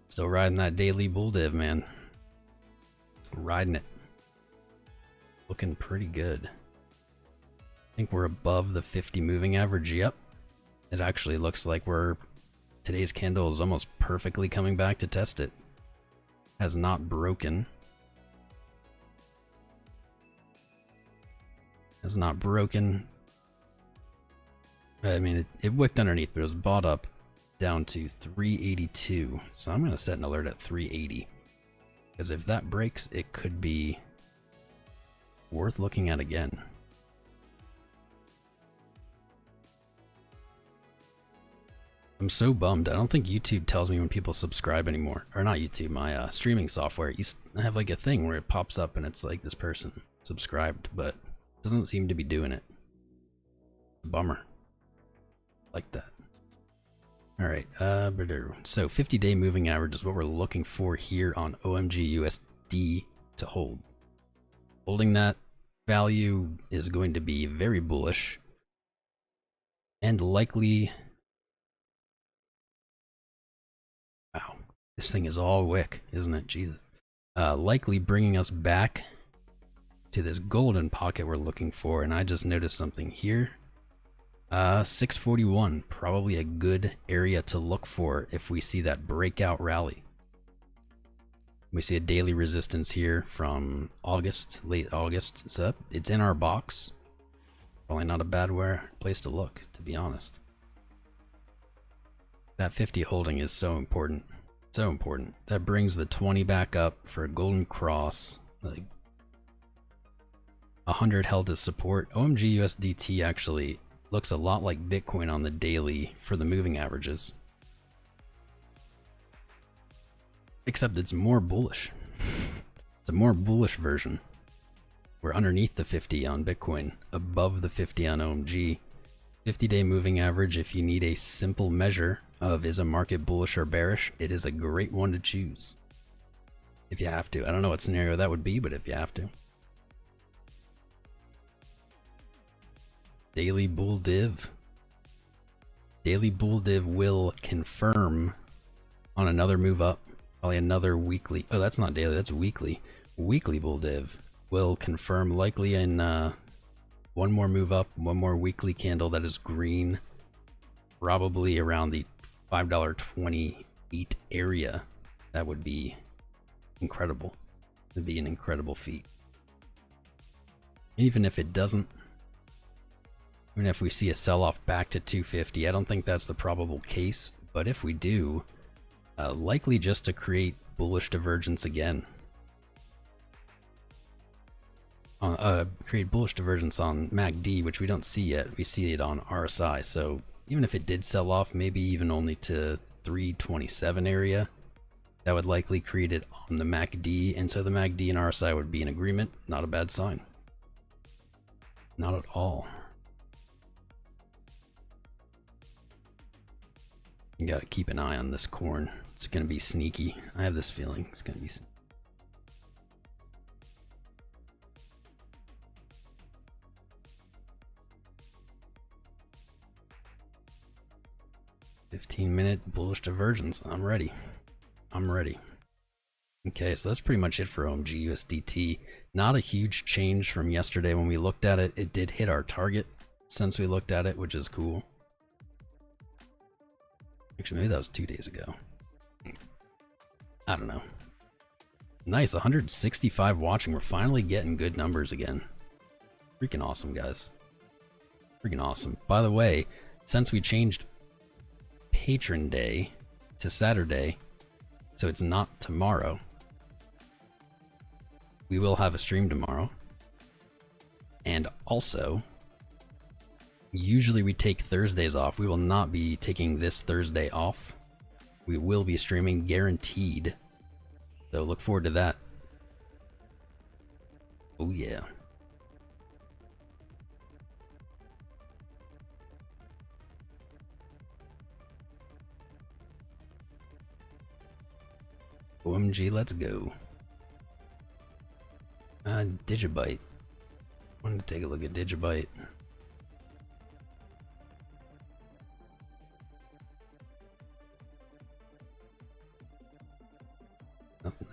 Still riding that daily bull div, man. Riding it. Looking pretty good. I think we're above the 50 moving average. Yep. It actually looks like today's candle is almost perfectly coming back to test it. Has not broken. Has not broken. I mean, it wicked underneath, but it was bought up down to 382. So I'm going to set an alert at 380. Because if that breaks, it could be worth looking at again. I'm so bummed. I don't think YouTube tells me when people subscribe anymore. Or not YouTube, my streaming software. It used to have like a thing where it pops up and it's like this person subscribed, but doesn't seem to be doing it. Bummer. Like that. Alright, so 50-day moving average is what we're looking for here on OMG USD to hold. Holding that value is going to be very bullish and likely. Wow, this thing is all wick, isn't it? Jesus. Likely bringing us back to this golden pocket we're looking for, and I just noticed something here. 641, probably a good area to look for if we see that breakout rally. We see a daily resistance here from August, late August, so it's in our box. Probably not a bad place to look, to be honest. That 50 holding is so important. So important. That brings the 20 back up for a golden cross. Like 100 held as support. OMG USDT actually looks a lot like Bitcoin on the daily for the moving averages. Except it's more bullish. It's a more bullish version. We're underneath the 50 on Bitcoin, above the 50 on OMG. 50-day moving average, if you need a simple measure of is a market bullish or bearish, it is a great one to choose. If you have to. I don't know what scenario that would be, but if you have to. Daily bull div. Daily bull div will confirm on another move up. Probably another weekly. Oh, that's not daily, that's weekly. Weekly bull div will confirm likely in one more move up, one more weekly candle that is green. Probably around the $5.28 area. That would be incredible. It'd be an incredible feat. Even if it doesn't, even if we see a sell-off back to 250, I don't think that's the probable case, but if we do, likely just to create bullish divergence again. Create bullish divergence on MACD, which we don't see yet. We see it on RSI, so even if it did sell off, maybe even only to 327 area, that would likely create it on the MACD, and so the MACD and RSI would be in agreement. Not a bad sign. Not at all. You gotta keep an eye on this corn. It's gonna be sneaky. I have this feeling it's gonna be sneaky. 15-minute bullish divergence. I'm ready. I'm ready. Okay, so that's pretty much it for OMG USDT. Not a huge change from yesterday when we looked at it. It did hit our target since we looked at it, which is cool. Actually, maybe that was 2 days ago. I don't know. Nice, 165 watching. We're finally getting good numbers again. Freaking awesome, guys. Freaking awesome. By the way, since we changed Patron Day to Saturday, so it's not tomorrow, we will have a stream tomorrow. And also, usually we take Thursdays off. We will not be taking this Thursday off. We will be streaming, guaranteed. So look forward to that. Oh yeah. OMG, let's go. Digibyte. Wanted to take a look at Digibyte. Nothing.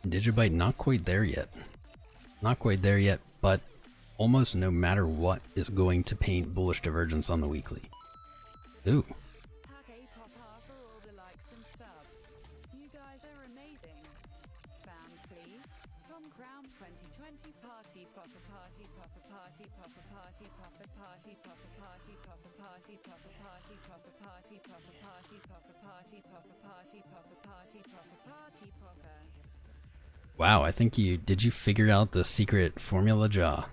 Digibyte not quite there yet. Not quite there yet, but almost no matter what is going to paint bullish divergence on the weekly. Ooh. Wow, I think did you figure out the secret formula, Ja?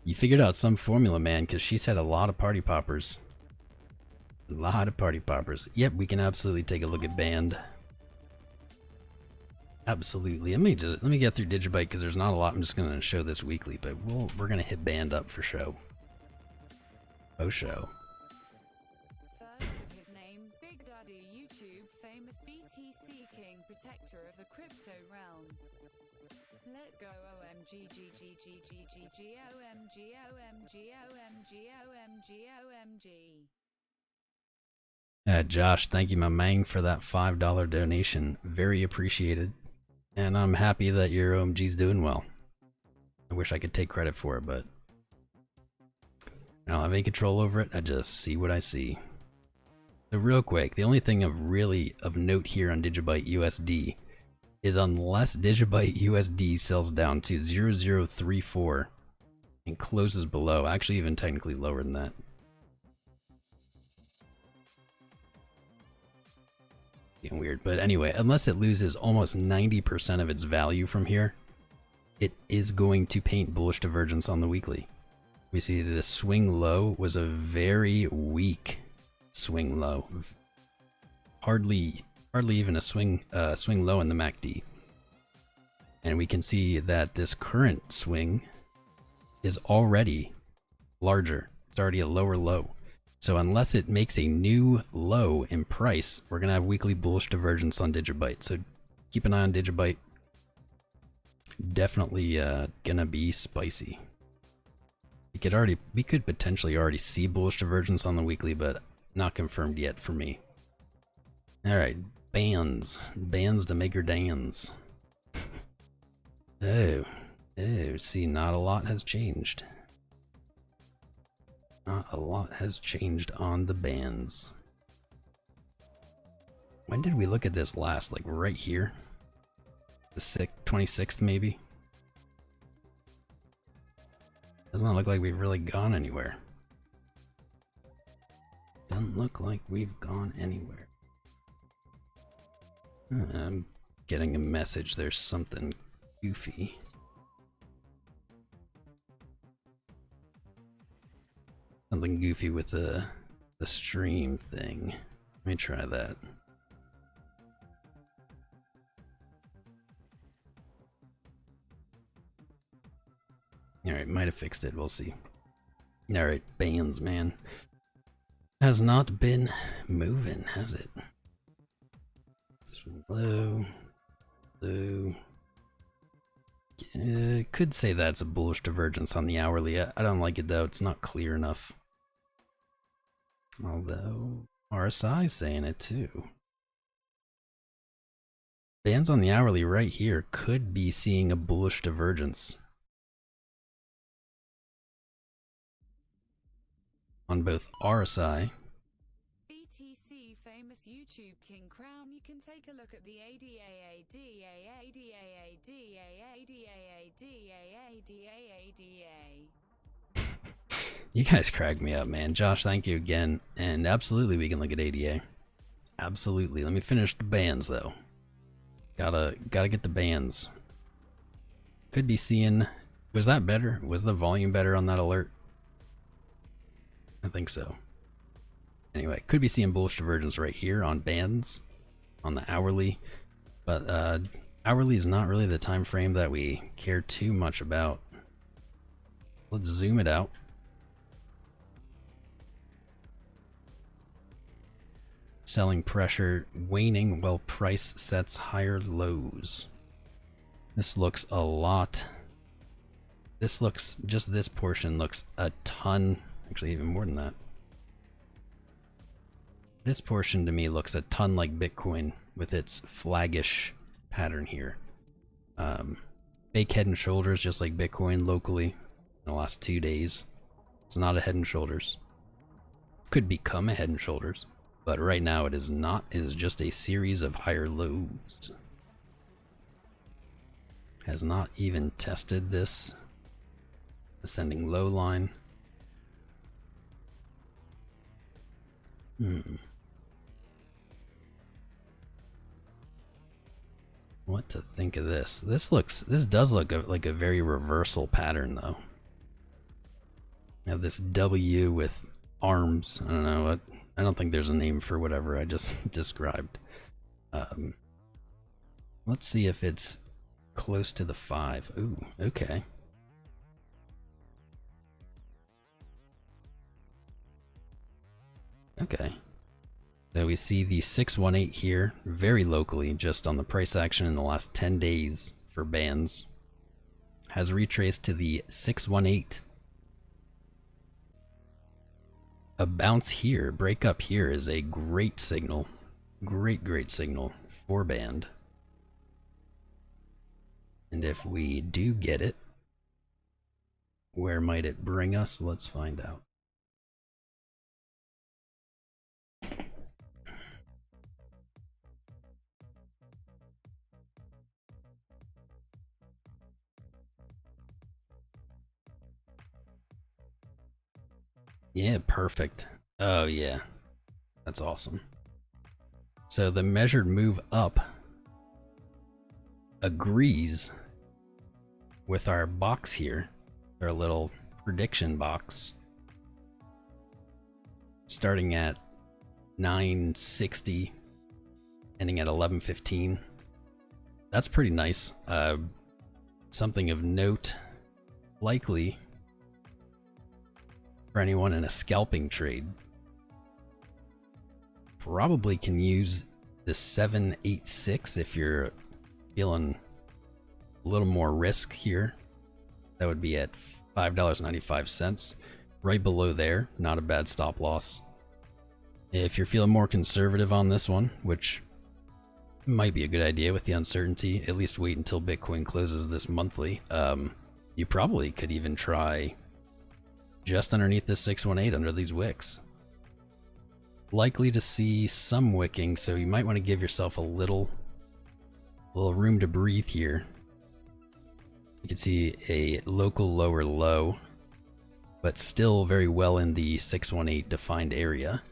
You figured out some formula, man, because she's had a lot of party poppers. A lot of party poppers. Yep, we can absolutely take a look at Band. Absolutely. Let me get through Digibyte because there's not a lot I'm just gonna show this weekly, but we're gonna hit Band up for show. Oh show. First of his name, Big Daddy YouTube, famous BTC king, protector of the crypto realm. Let's go OMG GGGGGG OMG OMG OMG OMG OMG. Josh, thank you, my man, for that $5 donation. Very appreciated. And I'm happy that your OMG's doing well. I wish I could take credit for it, but I don't have any control over it. I just see what I see. So real quick, the only thing of note here on Digibyte USD is unless Digibyte USD sells down to 0034 and closes below, actually even technically lower than that. Getting weird, but anyway, unless it loses almost 90% of its value from here, it is going to paint bullish divergence on the weekly. We see the swing low was a very weak swing low, hardly even a swing low in the MACD, and we can see that this current swing is already larger. It's already a lower low. So unless it makes a new low in price, we're gonna have weekly bullish divergence on Digibyte. So keep an eye on Digibyte. Definitely gonna be spicy. We could potentially already see bullish divergence on the weekly, but not confirmed yet for me. All right, bands to make her dance. Oh, see, not a lot has changed. Not a lot has changed on the bands. When did we look at this last? Like right here? The 26th maybe? Doesn't look like we've really gone anywhere. Doesn't look like we've gone anywhere. I'm getting a message. There's something goofy. Something goofy with the stream thing. Let me try that. Alright, might have fixed it. We'll see. Alright, bands, man. Has not been moving, has it? Low, low. Could say that's a bullish divergence on the hourly. I don't like it though, it's not clear enough. Although RSI is saying it too. Bands on the hourly right here could be seeing a bullish divergence on both RSI. BTC famous YouTube King Crown. You can take a look at the You guys crack me up, man. Josh, thank you again. And absolutely we can look at ADA. Absolutely. Let me finish the bands though. Gotta get the bands. Could be seeing, was that better? Was the volume better on that alert? I think so. Anyway, could be seeing bullish divergence right here on bands on the hourly, but hourly is not really the time frame that we care too much about. Let's zoom it out. Selling pressure waning while price sets higher lows. This looks a lot. This looks, just this portion looks a ton, actually even more than that. This portion to me looks a ton like Bitcoin with its flaggish pattern here. Fake head and shoulders just like Bitcoin locally in the last 2 days. It's not a head and shoulders. Could become a head and shoulders, but right now it is not. It is just a series of higher lows. Has not even tested this ascending low line. What to think of this? This does look like a very reversal pattern though. You have this W with arms. I don't know what. I don't think there's a name for whatever I just described. Let's see if it's close to the 5. Ooh, okay. Okay. So we see the 618 here, very locally, just on the price action in the last 10 days for bands. Has retraced to the 618. A bounce here, break up here is a great signal. Great signal for band. And if we do get it, where might it bring us? Let's find out. Yeah, perfect. Oh yeah, that's awesome. So the measured move up agrees with our box here, our little prediction box, starting at 960, ending at 1115. That's pretty nice. Something of note, likely for anyone in a scalping trade, probably can use the 786 if you're feeling a little more risk here. That would be at $5.95, right below there. Not a bad stop loss. If you're feeling more conservative on this one, which might be a good idea with the uncertainty, at least wait until Bitcoin closes this monthly. You probably could even try just underneath this 618 under these wicks. Likely to see some wicking, so you might want to give yourself a little room to breathe here. You can see a local lower low, but still very well in the 618 defined area.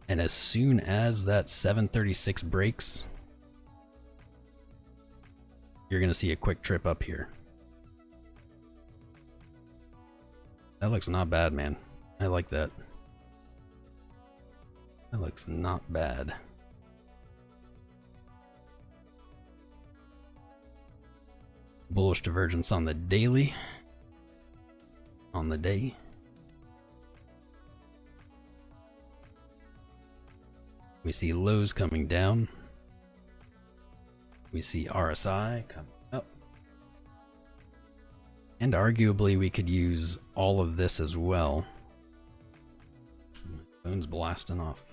And as soon as that 736 breaks, you're going to see a quick trip up here. That looks not bad, man. I like that. That looks not bad. Bullish divergence on the daily. On the day. We see lows coming down. We see RSI coming up. And arguably we could use all of this as well. My phone's blasting off.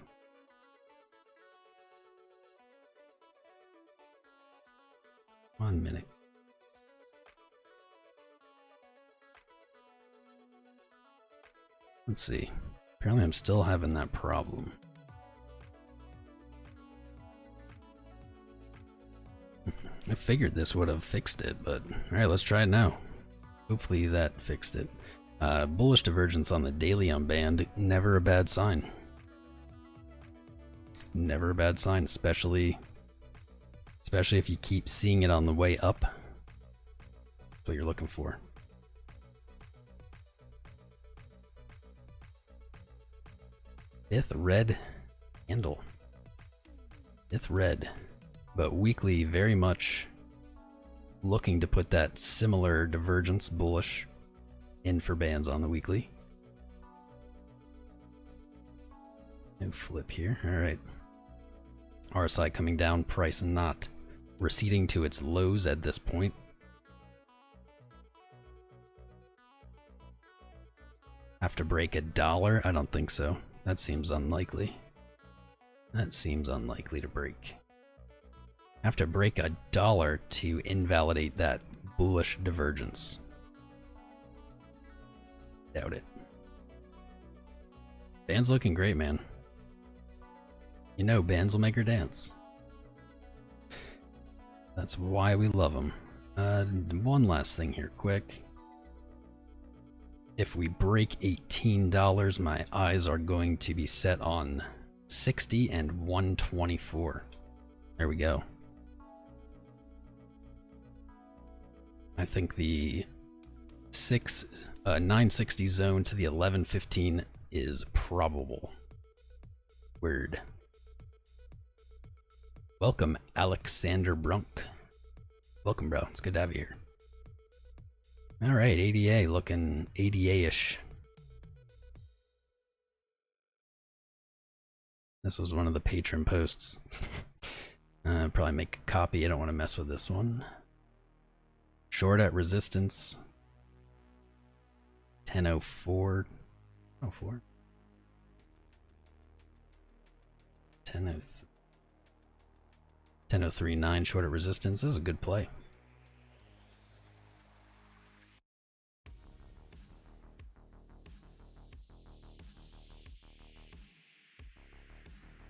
1 minute. Let's see. Apparently I'm still having that problem. I figured this would have fixed it, but alright, let's try it now. Hopefully that fixed it. Bullish divergence on the daily unbanned, never a bad sign. Never a bad sign, especially if you keep seeing it on the way up. That's what you're looking for. Fifth red candle. Fifth red. But weekly very much looking to put that similar divergence bullish in for bands on the weekly. No flip here. Alright. RSI coming down, price not receding to its lows at this point. Have to break $1? I don't think so. That seems unlikely. That seems unlikely to break. Have to break $1 to invalidate that bullish divergence. Doubt it. Band's looking great, man. You know, bands will make her dance. That's why we love them. One last thing here, quick. If we break $18, my eyes are going to be set on 60 and 124. There we go. I think the 960 zone to the 1115 is probable. Word. Welcome, Alexander Brunk. Welcome, bro. It's good to have you here. Alright, ADA looking ADA-ish. This was one of the patron posts. Probably make a copy. I don't want to mess with this one. Short at resistance. 1004. 1004. 1039 short at resistance. This is a good play.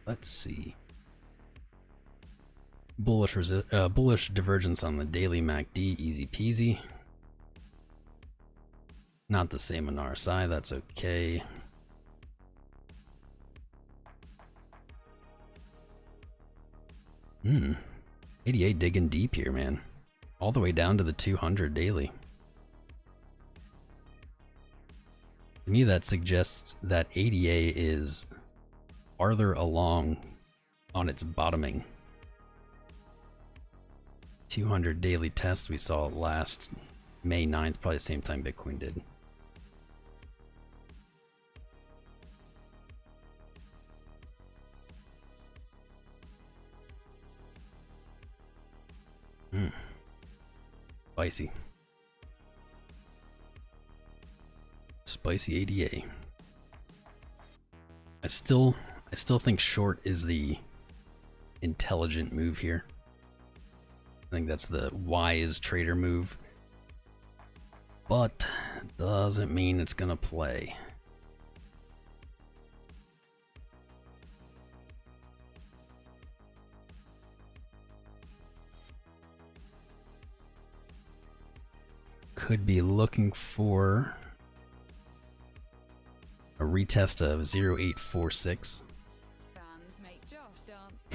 Let's see. Bullish divergence on the daily MACD, easy peasy. Not the same on RSI, that's okay. Hmm. 88 digging deep here, man. All the way down to the 200 daily. To me, that suggests that ADA is farther along on its bottoming. 200 daily test, we saw it last May 9th, probably the same time Bitcoin did. Spicy. Spicy ADA. I still think short is the intelligent move here. I think that's the wise trader move. But doesn't mean it's gonna play. Could be looking for a retest of 0846. Fans make Josh dance.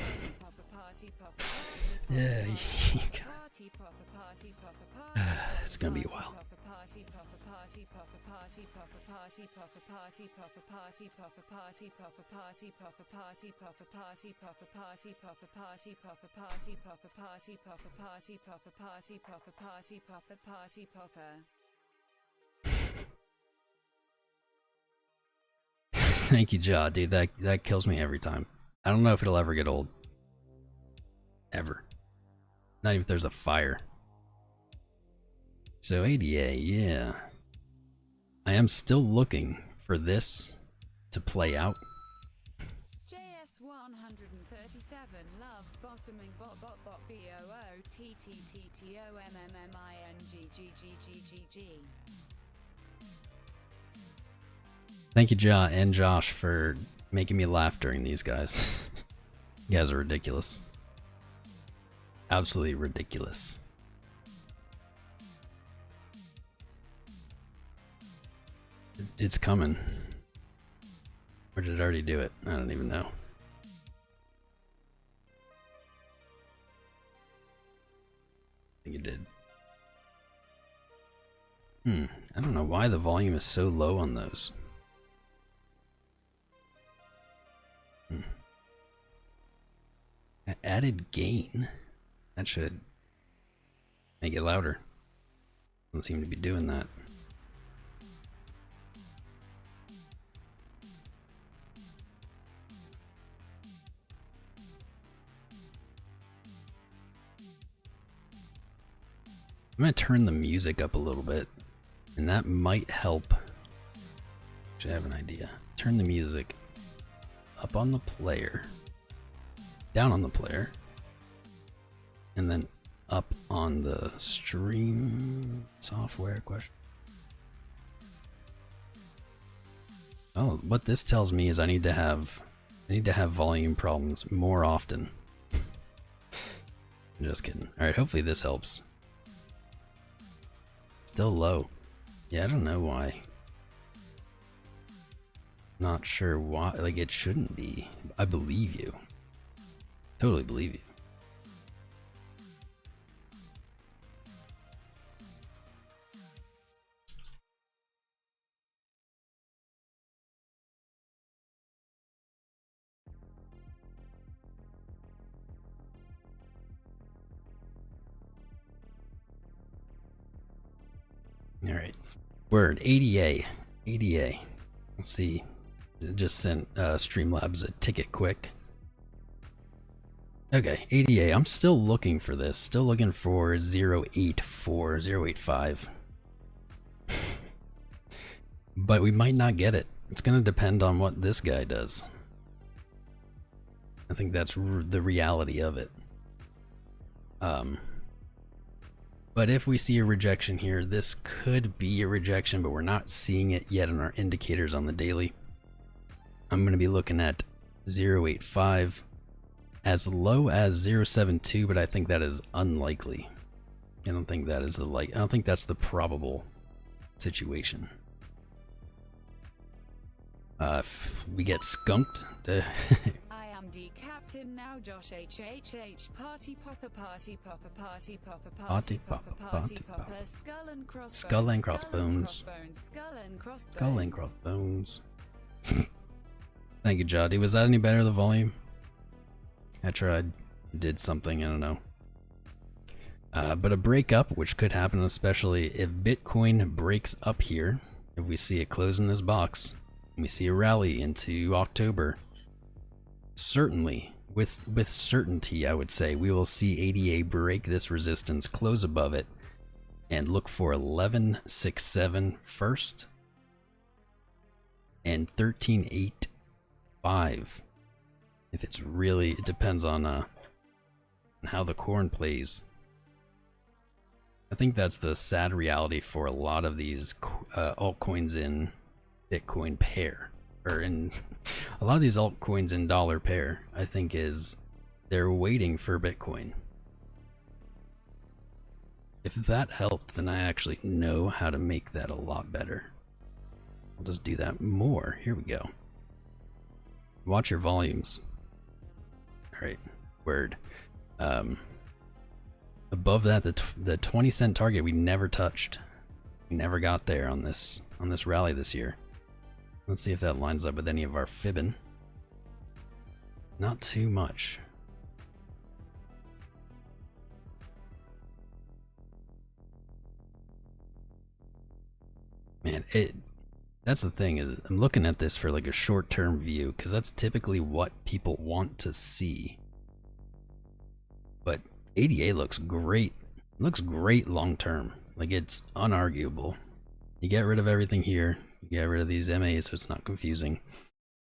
Party, Yeah, you guys. It's gonna be a while. Thank you, Ja, dude. That kills me every time. I don't know if it'll ever get old. Ever. Not even if there's a fire. So ADA, yeah. I am still looking for this to play out. JS137 loves bottoming bot bot bot BOOTTTTOMMMINGGGGGG. Thank you, Ja and Josh, for making me laugh during these guys. You guys are ridiculous. Absolutely ridiculous. It's coming. Or did it already do it? I don't even know. I think it did. I don't know why the volume is so low on those. Added gain. That should make it louder. Doesn't seem to be doing that. I'm gonna turn the music up a little bit, and that might help. Actually, I have an idea. Turn the music up on the player, down on the player, and then up on the stream software question. Oh, what this tells me is I need to have volume problems more often. I'm just kidding. All right, hopefully this helps. Still low. Yeah, I don't know why. Not sure why. Like, it shouldn't be. I believe you. Totally believe you. All right. Word. ADA. ADA. Let's see. Just sent Streamlabs a ticket quick. Okay, ADA. I'm still looking for this. Still looking for 084, 085. But we might not get it. It's going to depend on what this guy does. I think that's the reality of it. But if we see a rejection here, this could be a rejection, but we're not seeing it yet in our indicators on the daily. I'm going to be looking at 085, as low as 072, but I think that is unlikely. I don't think that is I don't think that's the probable situation. If we get skunked, I am D Captain now, Josh HHH, party popper, party popper, party popper, party popper, party popper, skull and crossbones, skull and crossbones, skull and crossbones, skull and crossbones. Thank you, Jody. Was that any better, the volume? I tried, did something, I don't know. But a breakup, which could happen, especially if Bitcoin breaks up here, if we see it close in this box, and we see a rally into October, certainly, with certainty, I would say, we will see ADA break this resistance, close above it, and look for 11.67 first, and 13.85. If it's really, it depends on how the corn plays. I think that's the sad reality for a lot of these altcoins in Bitcoin pair, or in a lot of these altcoins in dollar pair. I think is they're waiting for Bitcoin. If that helped, then I actually know how to make that a lot better. I'll just do that more. Here we go. Watch your volumes. All right, word. Above that, the 20-cent target we never touched. We never got there on this rally this year. Let's see if that lines up with any of our fibbing. Not too much. Man, that's the thing, is I'm looking at this for like a short-term view, because that's typically what people want to see. But ADA looks great. It looks great long-term. Like, it's unarguable. You get rid of everything here. You get rid of these MAs so it's not confusing.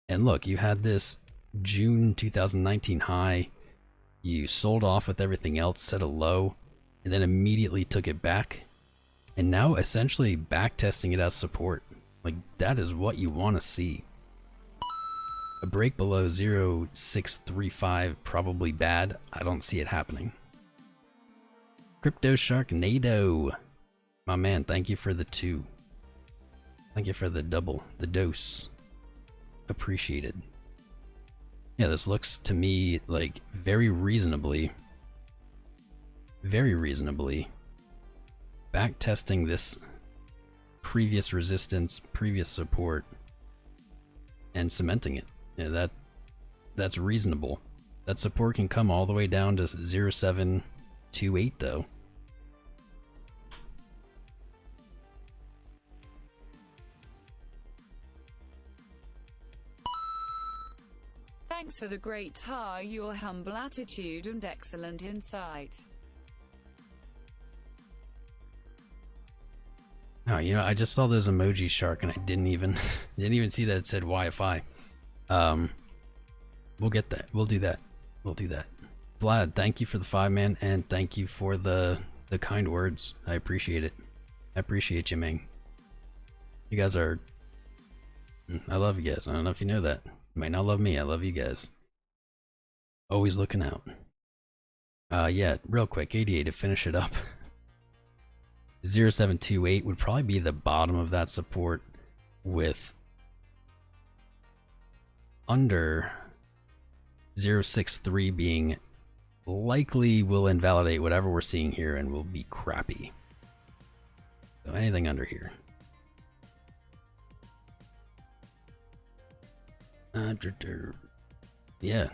And look, you had this June 2019 high. You sold off with everything else, set a low, and then immediately took it back. And now essentially back testing it as support. Like, that is what you want to see. A break below 0.635, probably bad. I don't see it happening. Crypto Sharknado. My man, thank you for the 2. Thank you for the double, the dose. Appreciated. Yeah, this looks to me like very reasonably back testing this previous resistance, previous support, and cementing it. Yeah, that's reasonable. That support can come all the way down to 0.728 though. Thanks for the great tar, your humble attitude and excellent insight. Oh, you know, I just saw those emoji shark and I didn't even see that it said Wi-Fi. We'll get that. We'll do that. We'll do that. Vlad, thank you for the 5, man, and thank you for the kind words. I appreciate it. I appreciate you, man. You guys are... I love you guys. I don't know if you know that. You might not love me. I love you guys. Always looking out. Yeah, real quick, 88 to finish it up. 0.728 would probably be the bottom of that support, with under 0.63 being likely will invalidate whatever we're seeing here and will be crappy. So anything under here. Yeah,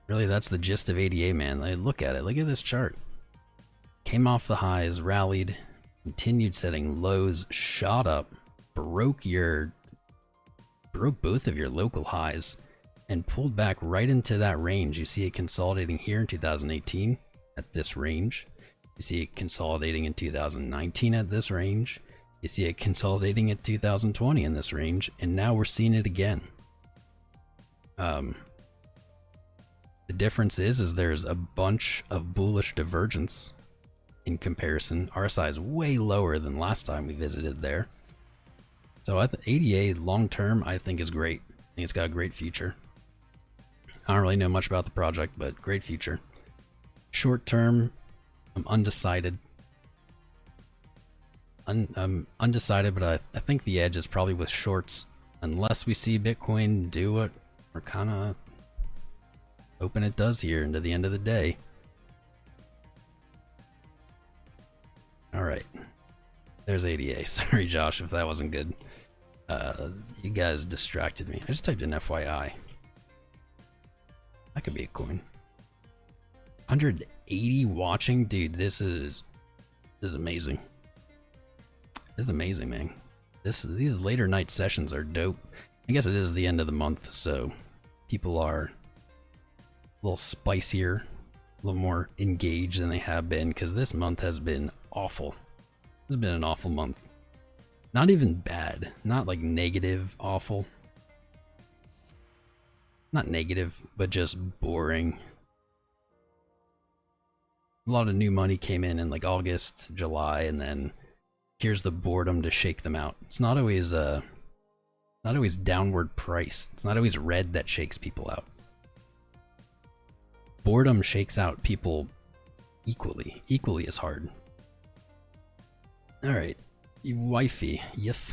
really that's the gist of ADA, man. Like, look at it. Look at this chart. Came off the highs, rallied, continued setting lows, shot up, broke both of your local highs, and pulled back right into that range. You see it consolidating here in 2018 at this range. You see it consolidating in 2019 at this range. You see it consolidating at 2020 in this range, and now we're seeing it again. The difference is there's a bunch of bullish divergence in comparison. RSI is way lower than last time we visited there. So ADA long term I think is great. I think it's got a great future. I don't really know much about the project, but great future. Short term, I'm undecided. I'm undecided, but I think the edge is probably with shorts, unless we see Bitcoin do what we're kind of hoping it does here into the end of the day. Alright, there's ADA. Sorry Josh if that wasn't good. You guys distracted me. I just typed in FYI. That could be a coin. 180 watching? Dude, this is amazing. This is amazing, man. These later night sessions are dope. I guess it is the end of the month, so people are a little spicier, a little more engaged than they have been, because this month has been awful. This has been an awful month. Not even bad. Not like negative awful. Not negative, but just boring. A lot of new money came in like August, July, and then here's the boredom to shake them out. It's not always downward price. It's not always red that shakes people out. Boredom shakes out people equally as hard. All right, wifey, Yiffy,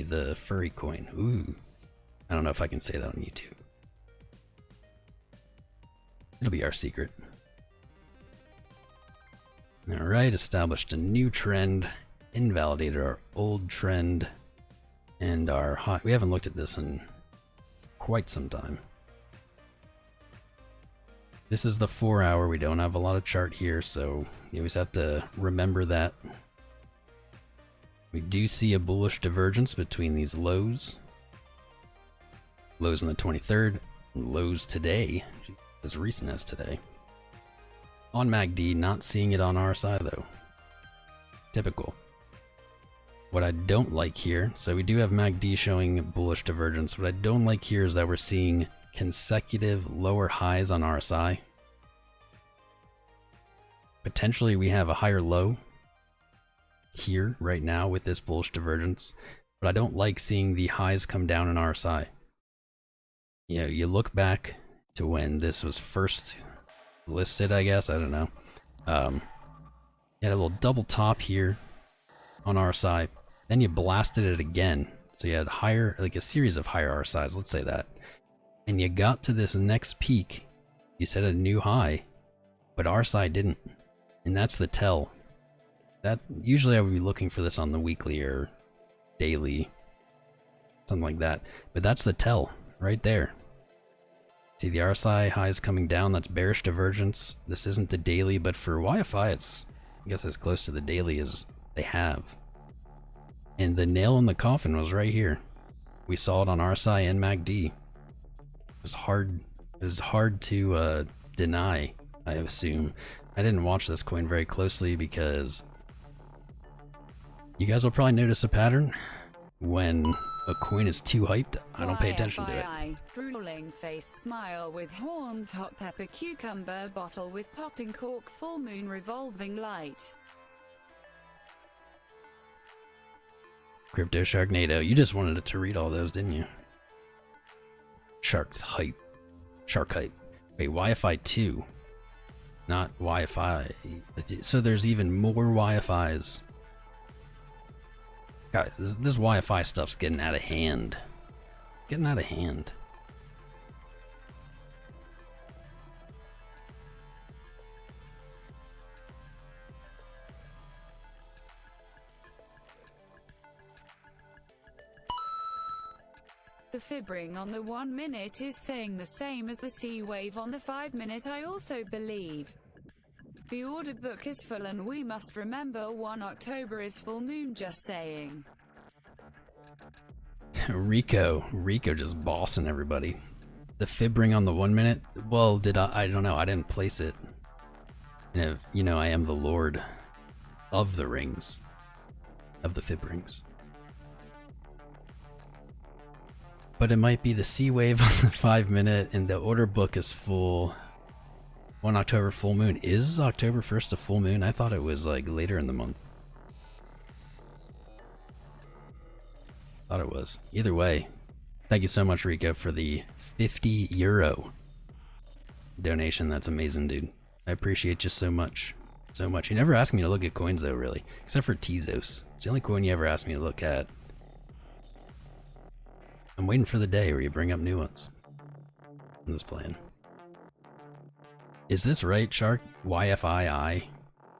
the furry coin. Ooh, I don't know if I can say that on YouTube. It'll be our secret. All right, established a new trend, invalidated our old trend, and our hot. We haven't looked at this in quite some time. This is the 4 hour. We don't have a lot of chart here, so you always have to remember that. We do see a bullish divergence between these lows. Lows on the 23rd, lows today, as recent as today. On MACD, not seeing it on RSI though. Typical. What I don't like here, so we do have MACD showing bullish divergence. What I don't like here is that we're seeing consecutive lower highs on RSI. Potentially we have a higher low here right now with this bullish divergence, but I don't like seeing the highs come down in RSI. You know, you look back to when this was first listed, I guess, I don't know. You had a little double top here on RSI, then you blasted it again. So you had higher, like a series of higher RSIs, let's say that. And you got to this next peak, you set a new high, but RSI didn't. And that's the tell. That usually I would be looking for this on the weekly or daily, something like that. But that's the tell right there. See the RSI highs coming down, that's bearish divergence. This isn't the daily, but for YFI it's, I guess, as close to the daily as they have. And the nail in the coffin was right here. We saw it on RSI and MACD. It was hard to deny, I assume. I didn't watch this coin very closely because you guys will probably notice a pattern. When a coin is too hyped, I don't pay attention to it. Drooling face smile with horns, hot pepper cucumber bottle with popping cork, full moon revolving light. Crypto Sharknado, you just wanted to read all those, didn't you? Shark's hype. Shark hype. Wait, YFI 2. Not YFI. So there's even more YFIs. Guys, this YFI stuff's getting out of hand. Getting out of hand. The fibbing on the 1 minute is saying the same as the C wave on the 5 minute. I also believe the order book is full and we must remember 1 October is full moon, just saying. Rico just bossing everybody. The fibbing on the 1 minute? Well, I don't know, I didn't place it. You know, I am the lord of the rings. Of the fib rings. But it might be the C wave on the 5 minute and the order book is full. 1 October full moon. Is October 1st a full moon? I thought it was like later in the month. Thought it was. Either way, thank you so much, Rico, for the €50 donation. That's amazing, dude. I appreciate you so much. So much. You never ask me to look at coins though, really. Except for Tezos. It's the only coin you ever asked me to look at. I'm waiting for the day where you bring up new ones. I'm just playing. Is this right, Shark? YFII?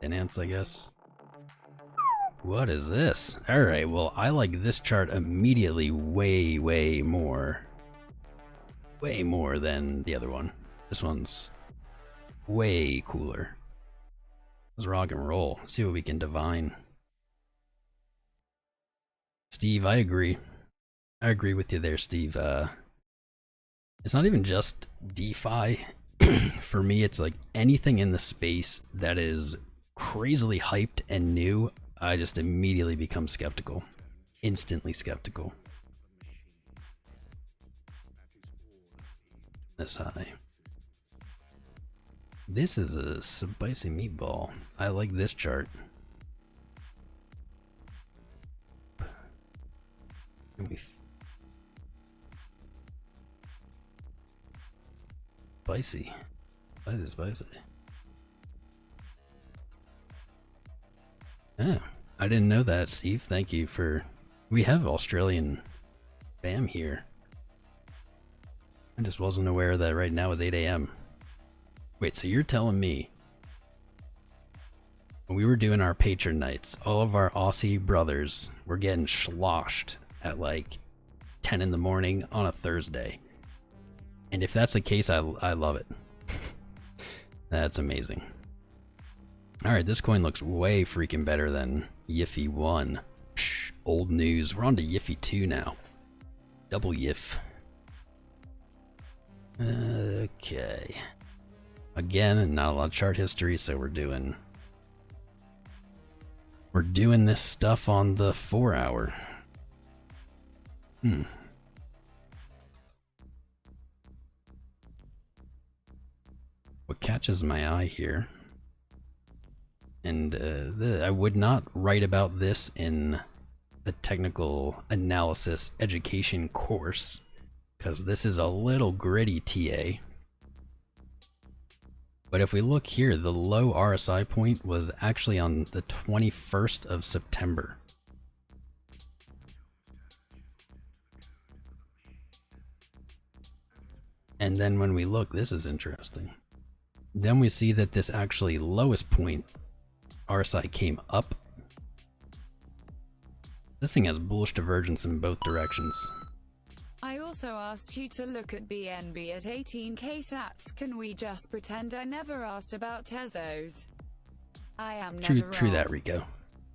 Binance, I guess. What is this? Alright, well, I like this chart immediately way more. Way more than the other one. This one's way cooler. Let's rock and roll. See what we can divine. Steve, I agree. I agree with you there, Steve. It's not even just DeFi. For me, it's like anything in the space that is crazily hyped and new, I just immediately become skeptical. Instantly skeptical. This high. This is a spicy meatball. I like this chart. Spicy. Spicy. Oh, I didn't know that, Steve. Thank you for... We have Australian fam here. I just wasn't aware that right now is 8 a.m. Wait, so you're telling me when we were doing our patron nights, all of our Aussie brothers were getting sloshed at like 10 in the morning on a Thursday? And if that's the case, I love it. That's amazing. Alright, this coin looks way freaking better than Yiffy 1. Psh. old news. We're on to Yiffy 2 now. Double Yiff. Okay. Again, not a lot of chart history, so we're doing this stuff on the 4 hour. What catches my eye here, and I would not write about this in the technical analysis education course, because this is a little gritty TA. But if we look here, the low RSI point was actually on the 21st of September. And then when we look, this is interesting. Then we see that this actually lowest point, RSI came up. This thing has bullish divergence in both directions. I also asked you to look at BNB at 18k sats. Can we just pretend I never asked about Tezos? I am never wrong. True that, Rico.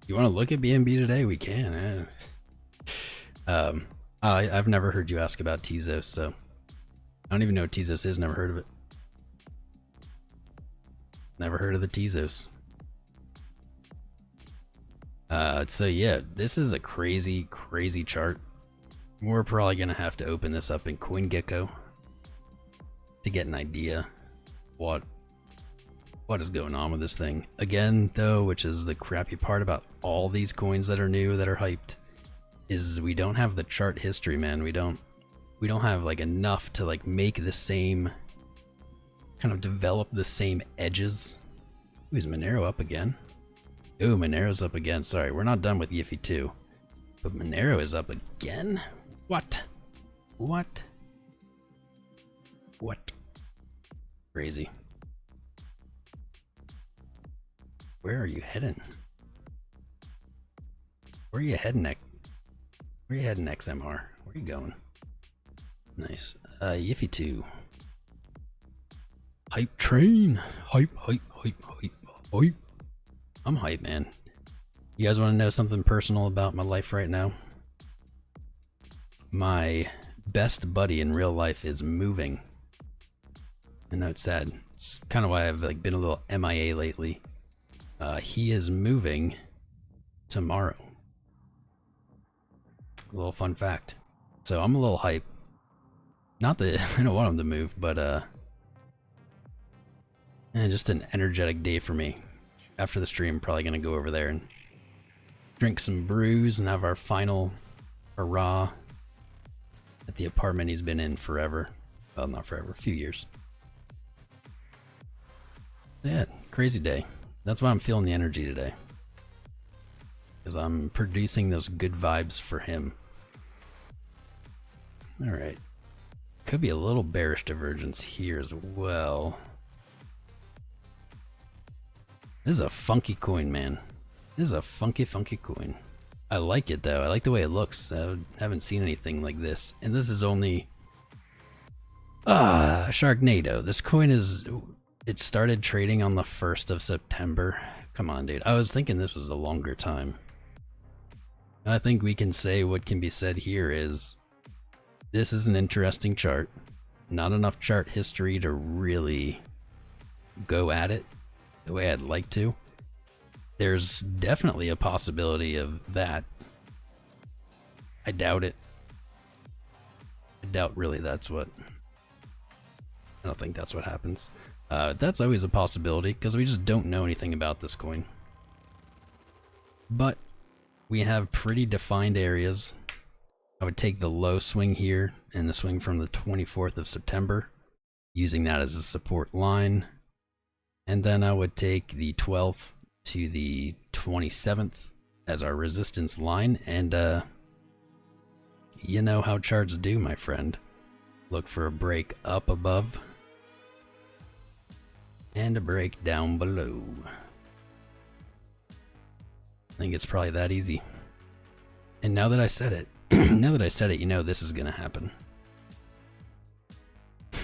You want to look at BNB today? We can. I've never heard you ask about Tezos, so I don't even know what Tezos is. Never heard of it. Never heard of the Tezos. So yeah, this is a crazy chart. We're probably gonna have to open this up in CoinGecko to get an idea what is going on with this thing. Again, though, which is the crappy part about all these coins that are new, that are hyped, is we don't have the chart history, man. We don't have like enough to like make the same kind of develop the same edges. Ooh, is Monero up again? Ooh, Monero's up again. Sorry, we're not done with Yiffy 2. But Monero is up again? What? Crazy. Where are you heading? Where are you heading, XMR? Where are you going? Nice. Yiffy 2. Hype train. Hype. I'm hype, man. You guys want to know something personal about my life right now? My best buddy in real life is moving. I know it's sad. It's kind of why I've like been a little MIA lately. He is moving tomorrow. A little fun fact. So I'm a little hype. Not that I don't want him to move, but just an energetic day for me. After the stream, probably gonna go over there and drink some brews and have our final hurrah at the apartment he's been in forever. Well, not forever, a few years. Yeah, crazy day. That's why I'm feeling the energy today. Because I'm producing those good vibes for him. Alright. Could be a little bearish divergence here as well. This is a funky coin, man. This is a funky coin. I like it though. I like the way it looks. I haven't seen anything like this. And this is only... Sharknado. This coin is... It started trading on the 1st of September. Come on, dude. I was thinking this was a longer time. I think we can say what can be said here is... This is an interesting chart. Not enough chart history to really go at it the way I'd like to. There's definitely a possibility of that. I doubt it. I doubt really that's what... I don't think that's what happens. That's always a possibility because we just don't know anything about this coin. But we have pretty defined areas. I would take the low swing here and the swing from the 24th of September, using that as a support line. And then I would take the 12th to the 27th as our resistance line. And you know how charts do, my friend. Look for a break up above and a break down below. I think it's probably that easy. And now that I said it, you know this is gonna happen.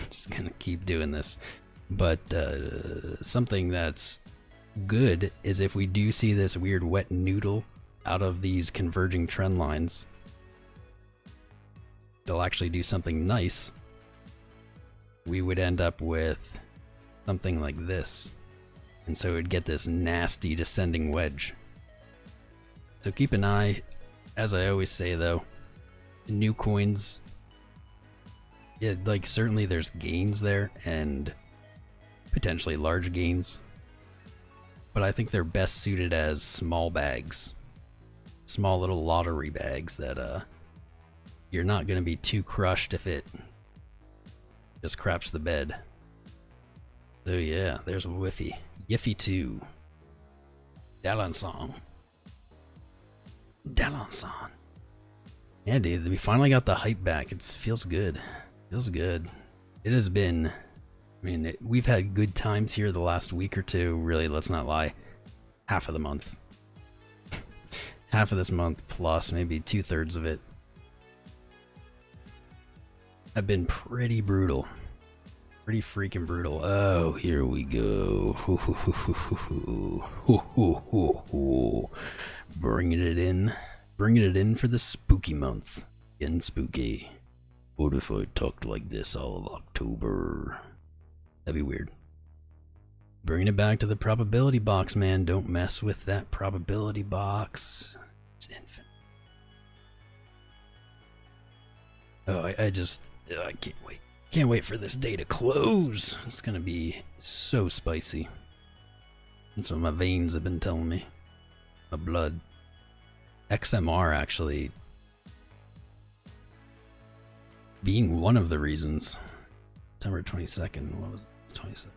Just gonna keep doing this. But something that's good is if we do see this weird wet noodle out of these converging trend lines, they'll actually do something nice, we would end up with something like this. And so it'd get this nasty descending wedge. So keep an eye, as I always say though, new coins, yeah, like certainly there's gains there and potentially large gains, but I think they're best suited as small bags, small little lottery bags that you're not going to be too crushed if it just craps the bed. So yeah, there's a whiffy. Yiffy 2. Dalanson. Yeah, dude, we finally got the hype back. It feels good. Feels good. It has been, I mean, we've had good times here the last week or two. Really, let's not lie. Half of the month. Half of this month plus maybe 2/3 of it have been pretty brutal. Pretty freaking brutal. Oh, here we go. Bringing it in. Bringing it in for the spooky month. Getting spooky. What if I talked like this all of October? That'd be weird. Bringing it back to the probability box, man. Don't mess with that probability box. It's infinite. Oh, I can't wait. Can't wait for this day to close. It's gonna be so spicy. That's what my veins have been telling me. My blood. XMR actually being one of the reasons. September 22nd. What was it? 27th.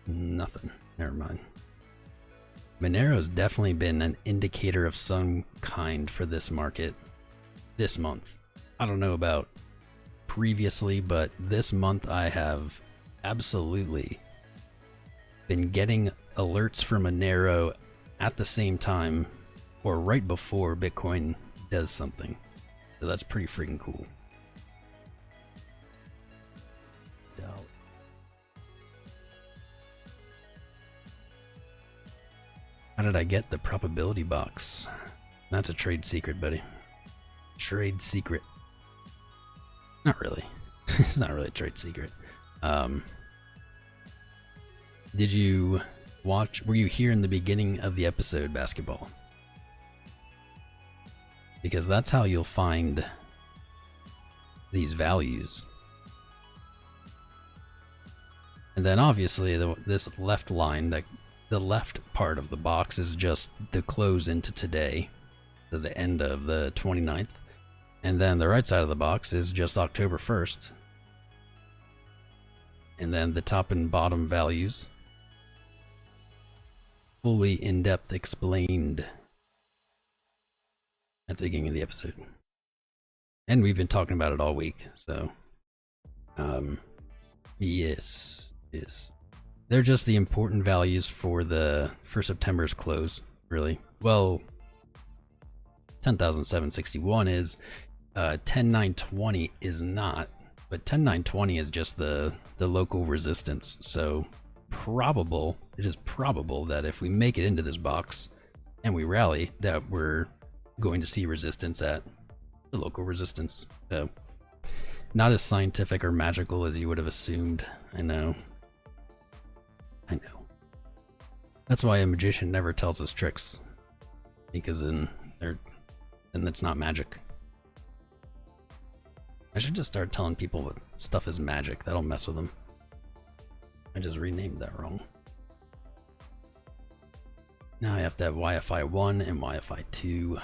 Nothing. Never mind. Monero's definitely been an indicator of some kind for this market this month. I don't know about previously, but this month I have absolutely been getting alerts for Monero at the same time or right before Bitcoin does something. So that's pretty freaking cool. How did I get the probability box? That's a trade secret, buddy. Trade secret. Not really. It's not really a trade secret. Did you watch? Were you here in the beginning of the episode, Basketball? Because that's how you'll find these values. And then obviously this left line, the left part of the box is just the close into today, to the end of the 29th. And then the right side of the box is just October 1st. And then the top and bottom values, fully in-depth explained at the beginning of the episode. And we've been talking about it all week, so yes. They're just the important values for September's close, really. Well, 10,761 is, 10,920 is not, but 10,920 is just the local resistance. So it is probable that if we make it into this box and we rally, that we're going to see resistance at the local resistance. So not as scientific or magical as you would have assumed. I know. That's why a magician never tells us tricks, because then it's not magic. I should just start telling people that stuff is magic. That'll mess with them. I just renamed that wrong. Now I have to have YFI 1 and YFI 2.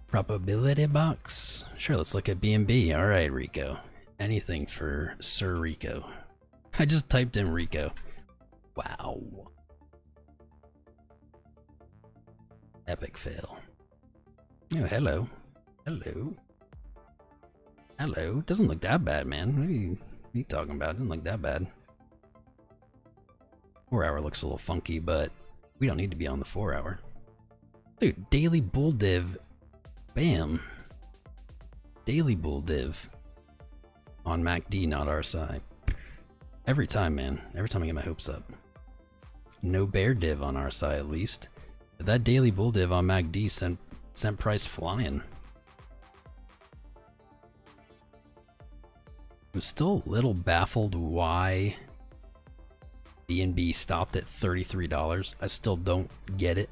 Probability box. Sure, let's look at BNB. All right, Rico. Anything for Sir Rico. I just typed in Rico. Wow. Epic fail. Oh, hello. Hello. Doesn't look that bad, man. What are you talking about? Doesn't look that bad. 4 hour looks a little funky, but we don't need to be on the 4 hour. Dude, daily bull div. Bam. Daily bull div. On MACD, not RSI. Every time, man. Every time I get my hopes up. No bear div on our side, at least. But that daily bull div on MACD sent price flying. I'm still a little baffled why BNB stopped at $33. I still don't get it.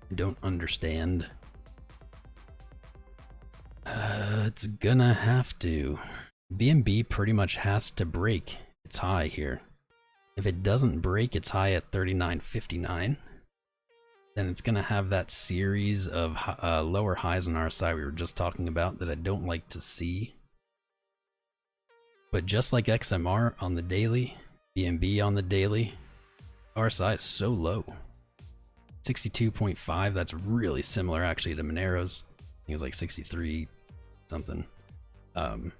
I don't understand. It's gonna have to. BNB pretty much has to break its high here. If it doesn't break its high at 39.59, then it's gonna have that series of lower highs on RSI we were just talking about that I don't like to see. But just like XMR on the daily, BNB on the daily, RSI is so low. 62.5, that's really similar actually to Monero's. I think it was like 63 something. So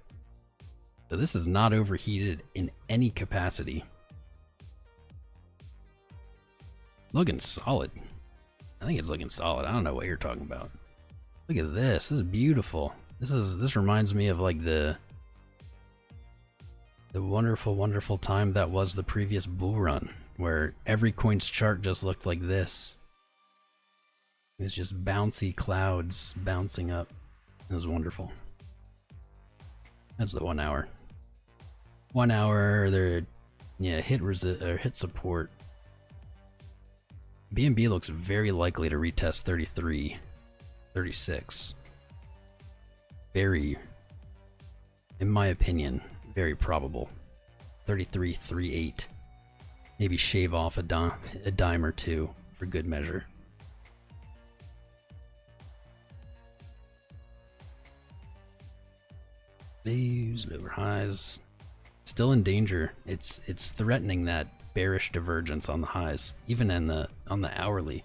this is not overheated in any capacity. Looking solid. I think it's looking solid. I don't know what you're talking about. Look at this. This is beautiful. This reminds me of like the wonderful time that was the previous bull run, where every coin's chart just looked like this. It's just bouncy clouds bouncing up. It was wonderful. That's the 1 hour. 1 hour, they're hit support. BNB looks very likely to retest 33, 36. Very, in my opinion, very probable. 33.38. Maybe shave off a dime or two for good measure. Lows, lower highs. Still in danger. It's threatening that bearish divergence on the highs, even on the hourly.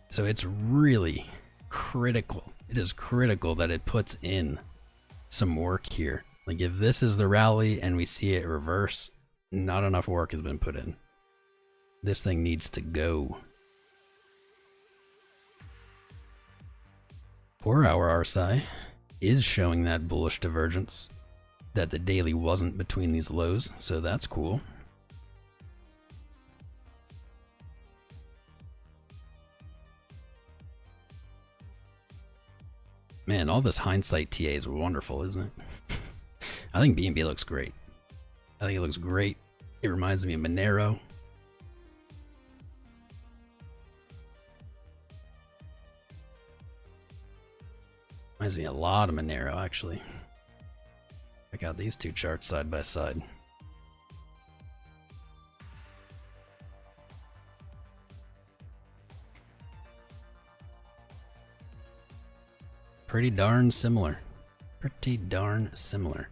So it's really critical. It is critical that it puts in some work here. Like if this is the rally and we see it reverse, not enough work has been put in. This thing needs to go. 4 hour RSI is showing that bullish divergence that the daily wasn't between these lows, so that's cool. Man, all this hindsight TA is wonderful, isn't it? I think BNB looks great. I think it looks great. It reminds me of Monero. Reminds me a lot of Monero, actually. Check out these two charts side by side. Pretty darn similar. Pretty darn similar.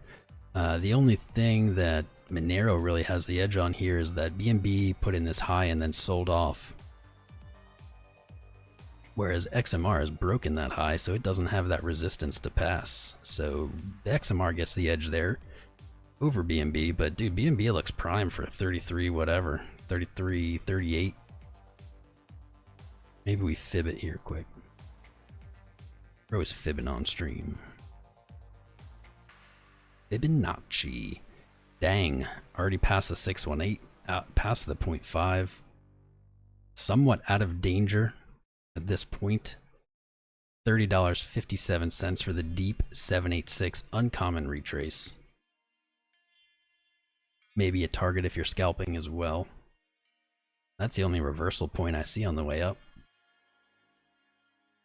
The only thing that Monero really has the edge on here is that BNB put in this high and then sold off. Whereas XMR has broken that high, so it doesn't have that resistance to pass. So XMR gets the edge there over BNB, but dude, BNB looks prime for 33 whatever, 33, 38. Maybe we fib it here quick. We're always fibbing on stream. Fibonacci. Dang, already past the 618, out past the 0.5. Somewhat out of danger at this point. $30.57 for the deep 786 uncommon retrace. Maybe a target if you're scalping as well. That's the only reversal point I see on the way up.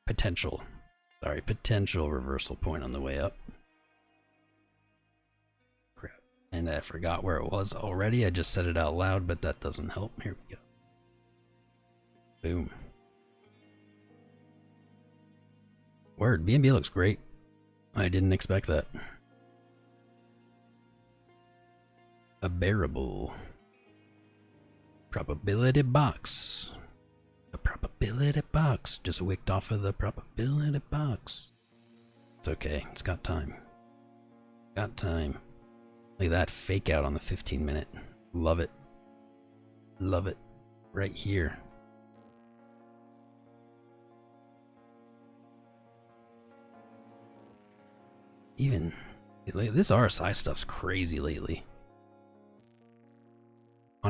Potential reversal point on the way up. Crap. And I forgot where it was already. I just said it out loud, but that doesn't help. Here we go. Boom. Word, BNB looks great. I didn't expect that. A bearable probability box. A probability box. Just wicked off of the probability box. It's okay. It's got time. Got time. Look at that fake out on the 15-minute. Love it. Love it. Right here. Even this RSI stuff's crazy lately.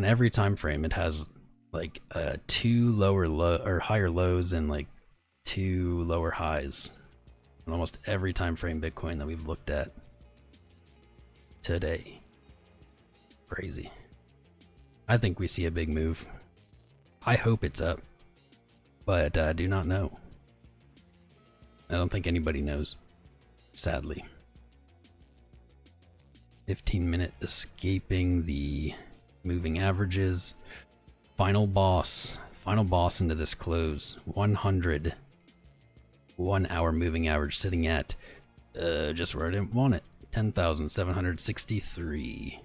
on every time frame, it has like two higher lows and like two lower highs on almost every time frame Bitcoin that we've looked at today. Crazy. I think we see a big move. I hope it's up, but I do not know. I don't think anybody knows, sadly. 15-minute escaping the moving averages. Final boss into this close. 100 1 hour moving average sitting at just where I didn't want it. 10,763.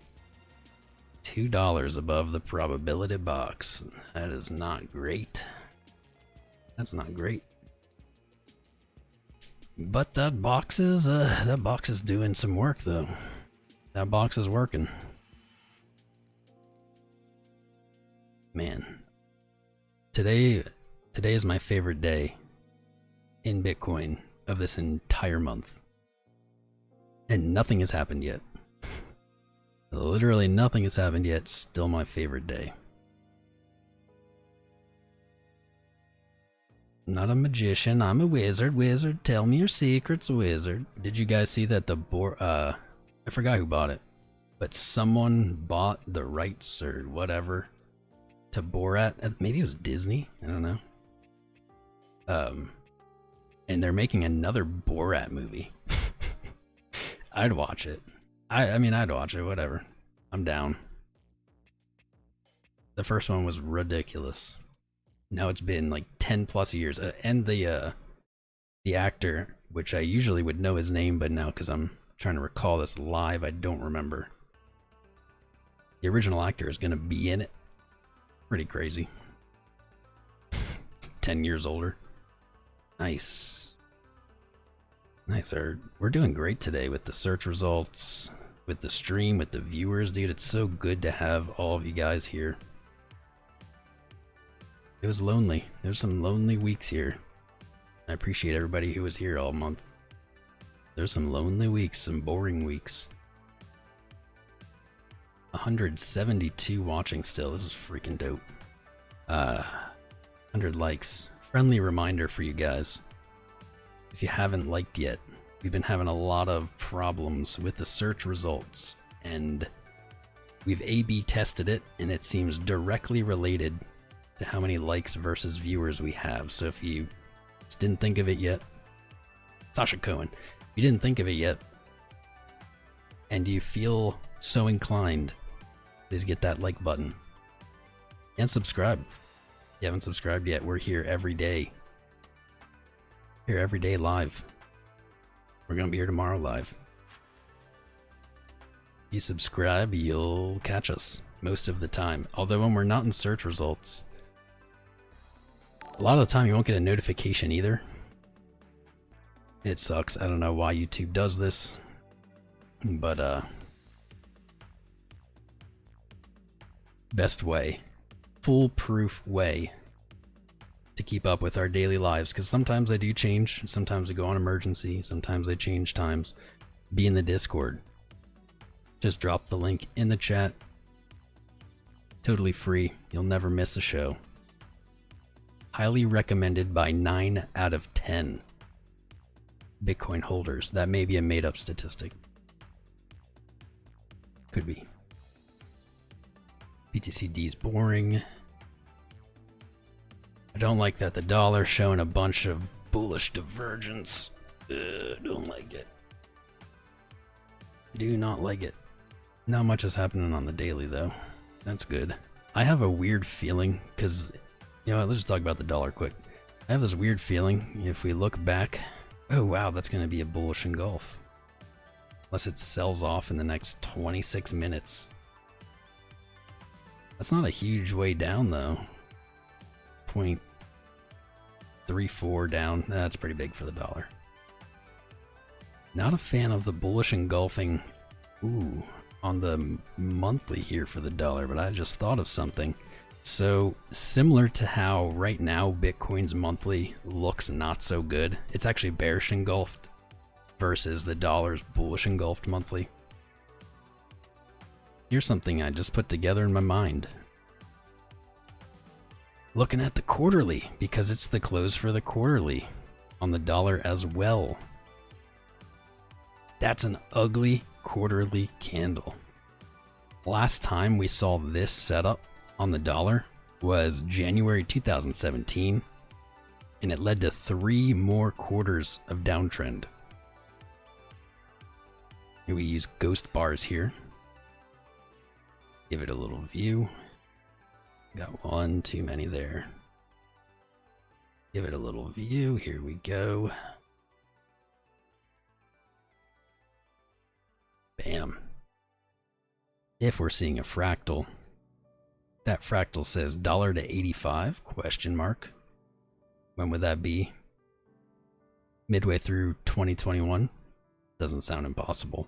$2 above the probability box. That is not great. That's not great. But that box is doing some work though. That box is working. Man. Today is my favorite day in Bitcoin of this entire month. And nothing has happened yet. Literally nothing has happened yet. Still my favorite day. I'm not a magician, I'm a wizard. Wizard, tell me your secrets, wizard. Did you guys see that I forgot who bought it, but someone bought the rights or whatever to Borat. Maybe it was Disney, I don't know. And they're making another Borat movie. I'd watch it. I mean, I'd watch it, whatever. I'm down. The first one was ridiculous. Now it's been like 10 plus years. And the actor, which I usually would know his name, but now because I'm trying to recall this live, I don't remember. The original actor is going to be in it. Pretty crazy. 10 years older. Nice. Nice. We're doing great today with the search results, with the stream, with the viewers, dude. It's so good to have all of you guys here. It was lonely. There's some lonely weeks here. I appreciate everybody who was here all month. There's some lonely weeks, some boring weeks. 172 watching still. This is freaking dope. 100 likes. Friendly reminder for you guys. If you haven't liked yet, we've been having a lot of problems with the search results, and we've A/B tested it, and it seems directly related to how many likes versus viewers we have. So if you just didn't think of it yet, Sasha Cohen, if you didn't think of it yet, and you feel so inclined, please get that like button. And subscribe. If you haven't subscribed yet, we're here every day. Here every day live. We're gonna be here tomorrow live. If you subscribe, you'll catch us most of the time. Although when we're not in search results, a lot of the time you won't get a notification either. It sucks. I don't know why YouTube does this, but best way, foolproof way to keep up with our daily lives, because sometimes they do change. Sometimes we go on emergency, sometimes they change times. Be in the Discord. Just drop the link in the chat. Totally free. You'll never miss a show. Highly recommended by 9 out of 10 Bitcoin holders. That may be a made-up statistic. Could be. BTCD is boring. I don't like that the dollar's showing a bunch of bullish divergence. Don't like it. Do not like it. Not much is happening on the daily though. That's good. I have a weird feeling, because, you know what, let's just talk about the dollar quick. I have this weird feeling, if we look back, oh wow, that's going to be a bullish engulf. Unless it sells off in the next 26 minutes. That's not a huge way down though. 0.34 down. That's pretty big for the dollar. Not a fan of the bullish engulfing on the monthly here for the dollar, but I just thought of something. So similar to how right now Bitcoin's monthly looks not so good, it's actually bearish engulfed versus the dollar's bullish engulfed monthly. Here's something I just put together in my mind. looking at the quarterly because it's the close for the quarterly on the dollar as well. That's an ugly quarterly candle. Last time we saw this setup on the dollar was January 2017, and it led to 3 more quarters of downtrend. We use ghost bars here. Give it a little view. Got one too many there. Give it a little view. Here we go. Bam. If we're seeing a fractal, that fractal says $1 to 85 question mark. When would that be? Midway through 2021? Doesn't sound impossible.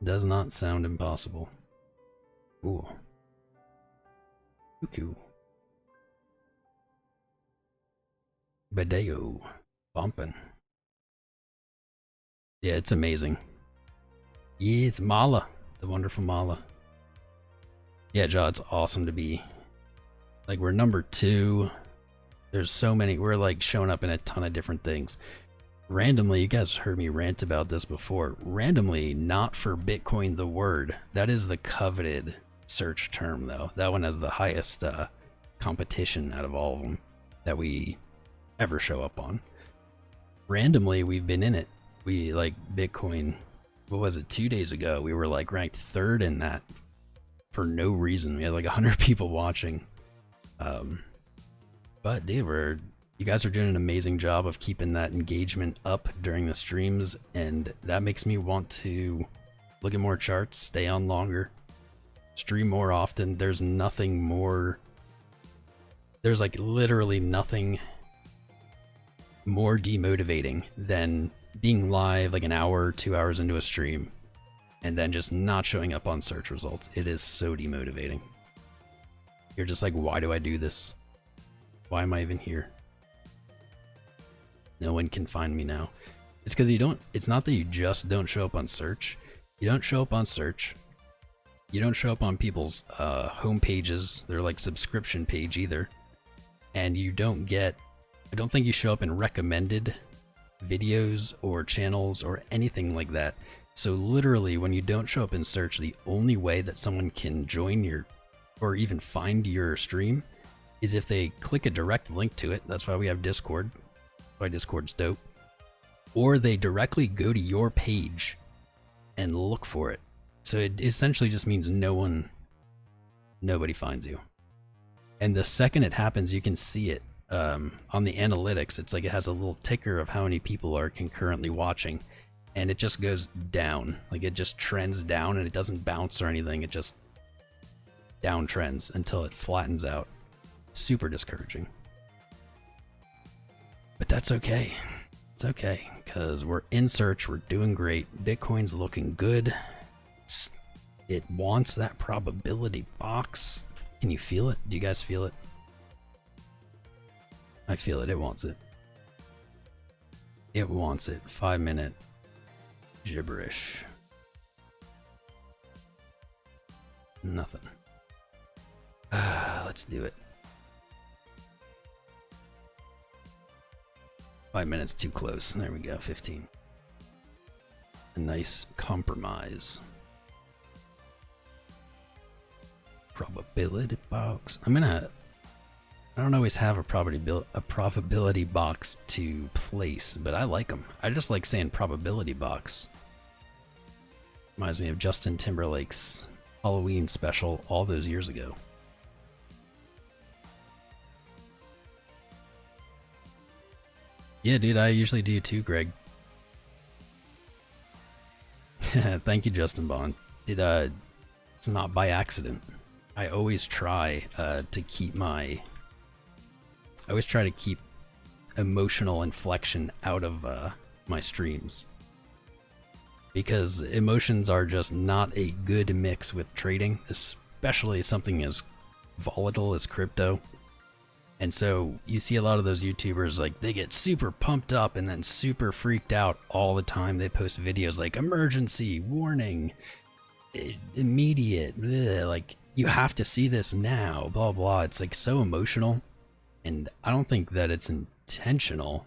Does not sound impossible. Ooh. Cuckoo. Badeo. Bumping. Yeah, it's amazing. Yeah, it's Mala. The wonderful Mala. Yeah, Jaw, it's awesome to be. Like, we're number 2. There's so many. We're like showing up in a ton of different things. Randomly, you guys heard me rant about this before. Randomly, not for Bitcoin the word. That is the coveted search term, though. That one has the highest competition out of all of them that we ever show up on. Randomly, we've been in it. We, like, Bitcoin, what was it, 2 days ago, we were like ranked 3rd in that for no reason. We had like 100 people watching. But dude, you guys are doing an amazing job of keeping that engagement up during the streams, and that makes me want to look at more charts, stay on longer, stream more often. There's nothing more, there's like literally nothing more demotivating than being live like an hour or 2 hours into a stream and then just not showing up on search results. It is so demotivating. You're just like, why do I do this? Why am I even here? No one can find me now. It's because you don't, it's not that you just don't show up on search. You don't show up on search. You don't show up on people's home pages, their like subscription page either. And you don't get, I don't think you show up in recommended videos or channels or anything like that. So literally when you don't show up in search, the only way that someone can join your, or even find your stream, is if they click a direct link to it. That's why we have Discord. That's why Discord's dope. Or they directly go to your page and look for it. So it essentially just means nobody finds you. And the second it happens, you can see it on the analytics. It's like it has a little ticker of how many people are concurrently watching, and it just goes down. Like it just trends down, and it doesn't bounce or anything. It just downtrends until it flattens out. Super discouraging. But that's okay. It's okay, because we're in search, we're doing great. Bitcoin's looking good. It wants that probability box. Can you feel it? Do you guys feel it? I feel it. It wants it. It wants it. 5-minute gibberish. Nothing. Let's do it. 5 minutes too close. There we go. 15. A nice compromise. Probability box. I don't always have a probability box to place, but I like them. I just like saying probability box. Reminds me of Justin Timberlake's Halloween special all those years ago. Yeah, dude, I usually do too, Greg. Thank you, Justin Bond. It's not by accident. I always try to keep emotional inflection out of my streams, because emotions are just not a good mix with trading, especially something as volatile as crypto. And so you see a lot of those YouTubers, like, they get super pumped up and then super freaked out all the time. They post videos like emergency, warning, immediate, bleh, like you have to see this now, blah blah. It's like so emotional, and I don't think that it's intentional,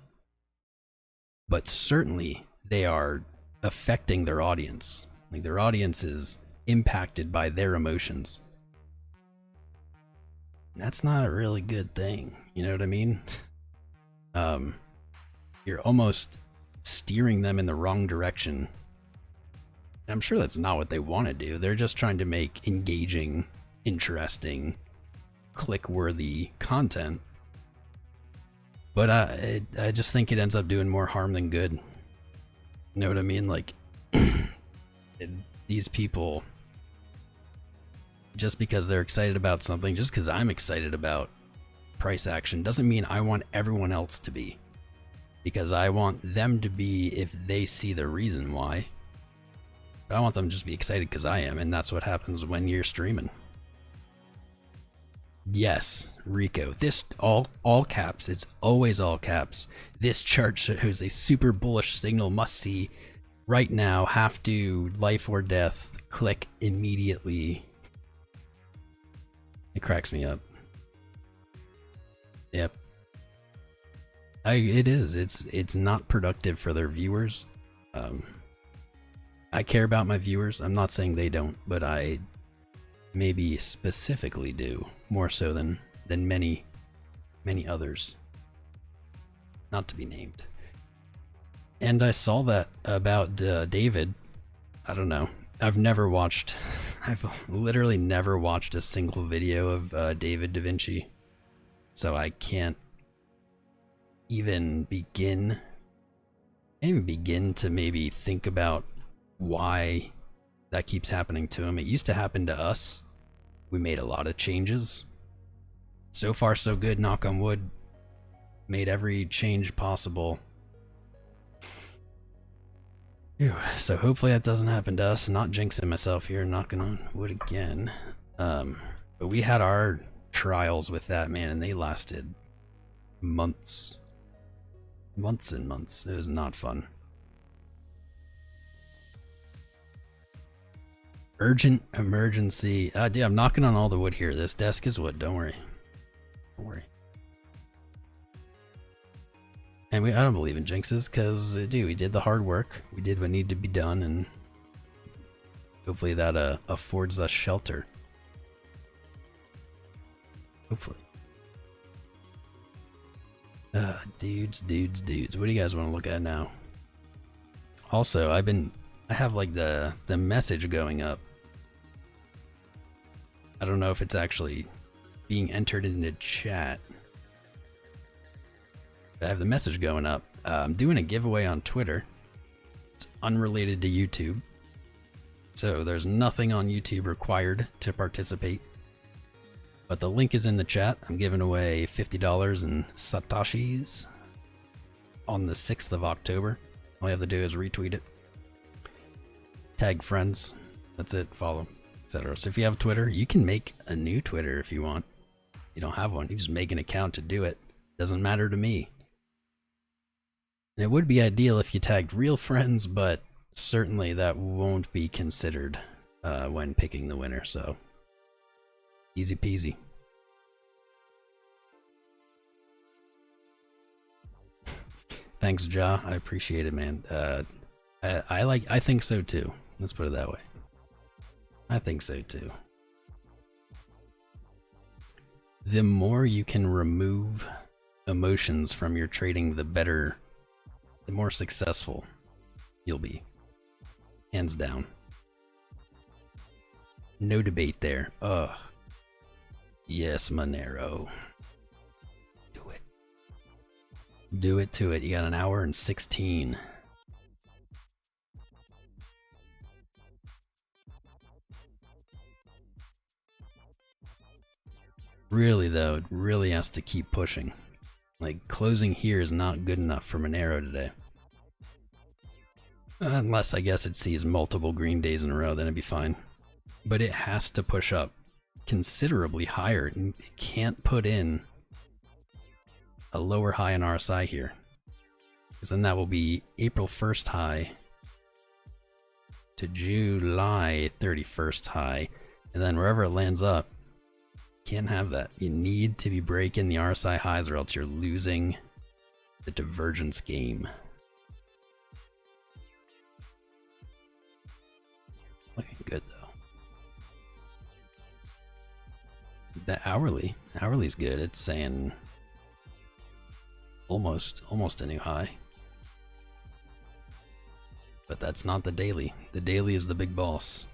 but certainly they are affecting their audience. Like their audience is impacted by their emotions. That's not a really good thing, you know what I mean? You're almost steering them in the wrong direction. I'm sure that's not what they want to do. They're just trying to make engaging, interesting, click-worthy content. But I just think it ends up doing more harm than good. You know what I mean? Like, these people, just because they're excited about something, just because I'm excited about price action, doesn't mean I want everyone else to be. Because I want them to be if they see the reason why. But I want them to just be excited because I am, and that's what happens when you're streaming. Yes, Rico. This all caps. It's always all caps. This chart shows a super bullish signal. Must see right now. Have to life or death. Click immediately. It cracks me up. Yep. It is. It's not productive for their viewers. I care about my viewers. I'm not saying they don't, but I maybe specifically do more so than many others. Not to be named. And I saw that about David. I don't know. I've literally never watched a single video of David Da Vinci, so I can't even begin to maybe think about why that keeps happening to him. It used to happen to us. We made a lot of changes. So far so good, knock on wood. Made every change possible. Phew. So hopefully that doesn't happen to us. Not jinxing myself here, knocking on wood again. But we had our trials with that, man, and they lasted months. Months and months. It was not fun. Urgent emergency. Dude, I'm knocking on all the wood here. This desk is wood. Don't worry. Don't worry. And I don't believe in jinxes because, dude, we did the hard work. We did what needed to be done, and hopefully that affords us shelter. Hopefully. Dudes. What do you guys want to look at now? Also, I have like the message going up. I don't know if it's actually being entered into chat. I have the message going up. I'm doing a giveaway on Twitter. It's unrelated to YouTube. So there's nothing on YouTube required to participate. But the link is in the chat. I'm giving away $50 in Satoshis on the 6th of October. All you have to do is retweet it. Tag friends. That's it. Follow, etc. So if you have Twitter, you can make a new Twitter if you want. You don't have one. You just make an account to do it. Doesn't matter to me. And it would be ideal if you tagged real friends, but certainly that won't be considered when picking the winner. So easy peasy. Thanks, Ja. I appreciate it, man. I think so too. Let's put it that way. I think so too. The more you can remove emotions from your trading, the better, the more successful you'll be. Hands down. No debate there. Ugh. Yes, Monero. Do it. Do it to it. You got an hour and 16. Really though, it really has to keep pushing. Like, closing here is not good enough for Monero today. Unless, I guess, it sees multiple green days in a row, then it'd be fine. But it has to push up considerably higher. It can't put in a lower high in RSI here. Because then that will be April 1st high to July 31st high. And then wherever it lands up, can't have that. You need to be breaking the RSI highs or else you're losing the divergence game. Looking good though. The hourly's good. It's saying almost a new high. But that's not the daily. The daily is the big boss.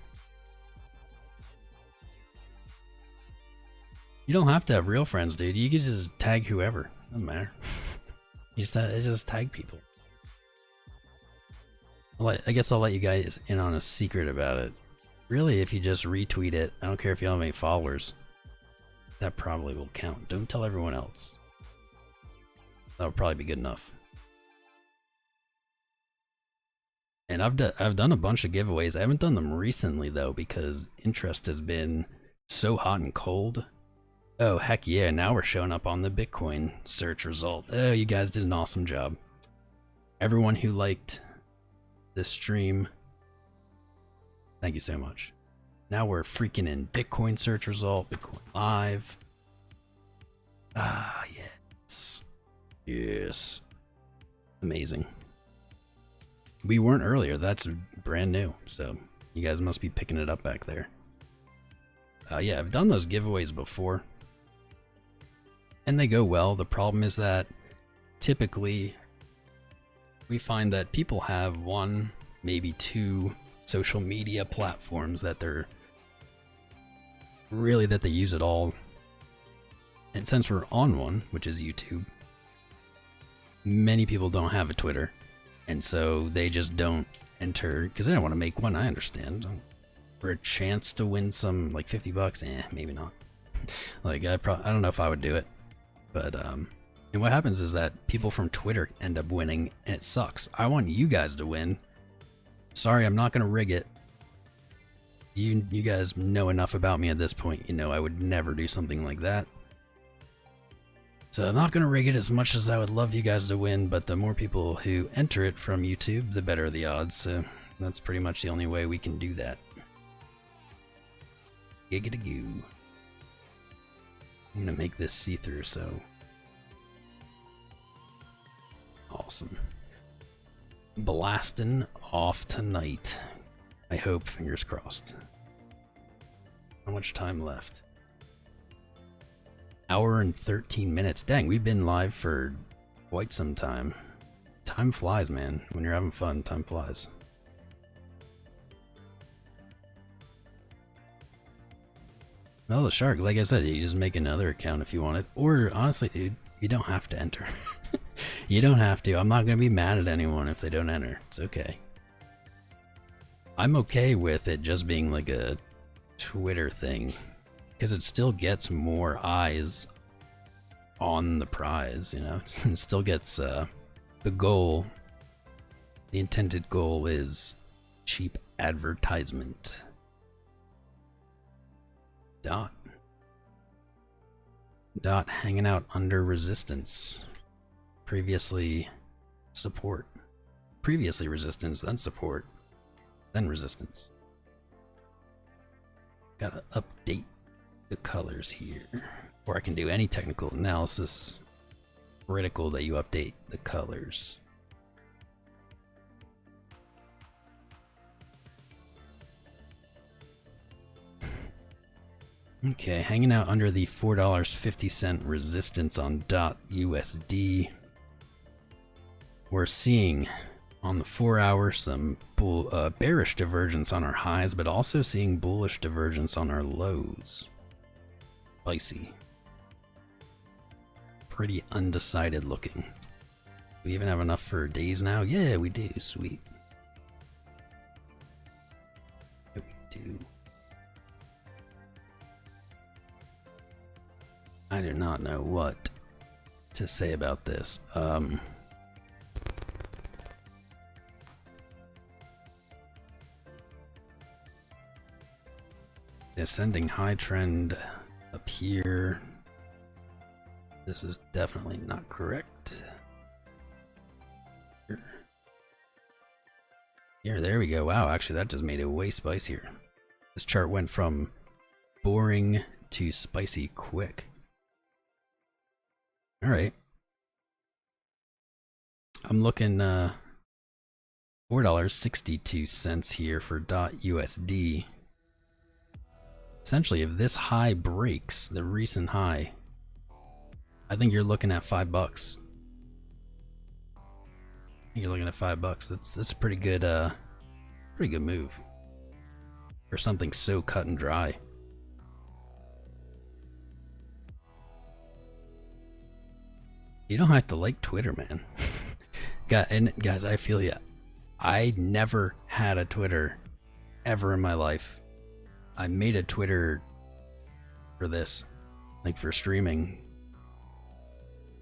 You don't have to have real friends, dude. You can just tag whoever. Doesn't matter. You just tag people. I guess I'll let you guys in on a secret about it. Really, if you just retweet it, I don't care if you don't have any followers. That probably will count. Don't tell everyone else. That would probably be good enough. And I've done a bunch of giveaways. I haven't done them recently though because interest has been so hot and cold. Oh heck yeah, now we're showing up on the Bitcoin search result. Oh, you guys did an awesome job. Everyone who liked this stream, thank you so much. Now we're freaking in Bitcoin search result, Bitcoin live. Ah, yes. Yes. Amazing. We weren't earlier, that's brand new, so you guys must be picking it up back there. Yeah, I've done those giveaways before. And they go well. The problem is that typically we find that people have one, maybe two social media platforms that they use it all. And since we're on one, which is YouTube, many people don't have a Twitter. And so they just don't enter because they don't want to make one. I understand. For a chance to win some like $50, maybe not. Like I don't know if I would do it. But and what happens is that people from Twitter end up winning and it sucks. I want you guys to win. Sorry, I'm not gonna rig it. You guys know enough about me at this point. You know I would never do something like that. So I'm not gonna rig it as much as I would love you guys to win, but the more people who enter it from YouTube, the better the odds. So that's pretty much the only way we can do that. Giggity goo. I'm gonna make this see-through, so awesome. Blasting off tonight. I hope, fingers crossed. How much time left? Hour and 13 minutes. Dang, we've been live for quite some time. Time flies, man. When you're having fun, time flies. Well, the shark, like I said, you just make another account if you want it. Or, honestly, dude, you don't have to enter. You don't have to. I'm not going to be mad at anyone if they don't enter. It's okay. I'm okay with it just being like a Twitter thing. Because it still gets more eyes on the prize, you know? It still gets the goal. The intended goal is cheap advertisement. Dot hanging out under resistance. Previously support. Previously resistance, then support, then resistance. Gotta update the colors here. Or I can do any technical analysis. Critical that you update the colors. Okay, hanging out under the $4.50 resistance on .USD. We're seeing on the 4 hour some bearish divergence on our highs, but also seeing bullish divergence on our lows. Spicy. Pretty undecided looking. We even have enough for days now? Yeah, we do. Sweet. Yeah, we do. I do not know what to say about this. The ascending high trend up here. This is definitely not correct. Here, there we go. Wow, actually that just made it way spicier. This chart went from boring to spicy quick. All right. I'm looking $4.62 here for .USD. Essentially, if this high breaks, the recent high, I think you're looking at $5. You're looking at $5. That's a pretty good move for something so cut and dry. You don't have to like Twitter, man. And guys, I feel ya. I never had a Twitter ever in my life. I made a Twitter for this, like for streaming.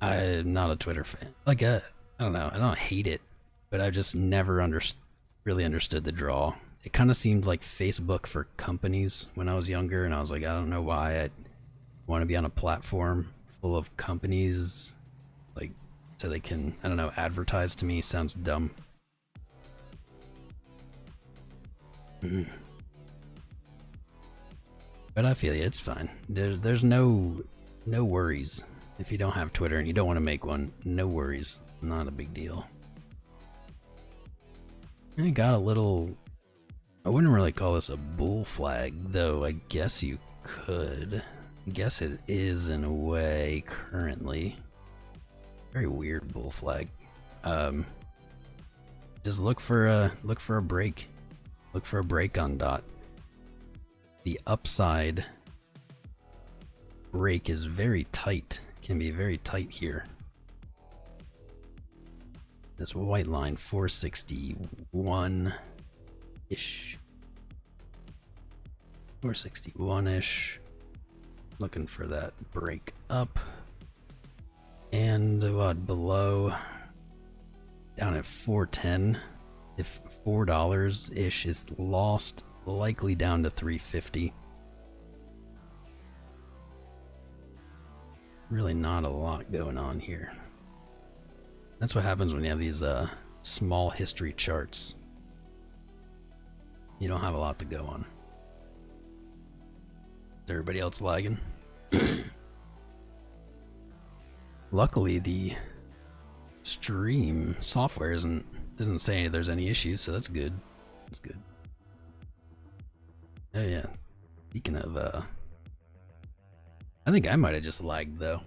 I'm not a Twitter fan. Like, I don't know. I don't hate it, but I just never really understood the draw. It kind of seemed like Facebook for companies when I was younger, and I was like, I don't know why I want to be on a platform full of companies, like, so they can, I don't know, advertise to me. Sounds dumb. But I feel you, it's fine. There's no worries. If you don't have Twitter and you don't want to make one, no worries. Not a big deal. I got a little, I wouldn't really call this a bull flag, though I guess you could. I guess it is in a way currently. Very weird bull flag. Just look for a break. Look for a break on DOT. The upside break is very tight. Can be very tight here. This white line, 461-ish. 461-ish. Looking for that break up. And what, below, down at 410. If $4-ish is lost, likely down to 350. Really not a lot going on here. That's what happens when you have these small history charts. You don't have a lot to go on. Is everybody else lagging? Luckily, the stream software doesn't say there's any issues, so that's good. That's good. Oh yeah. Speaking of, I think I might have just lagged though,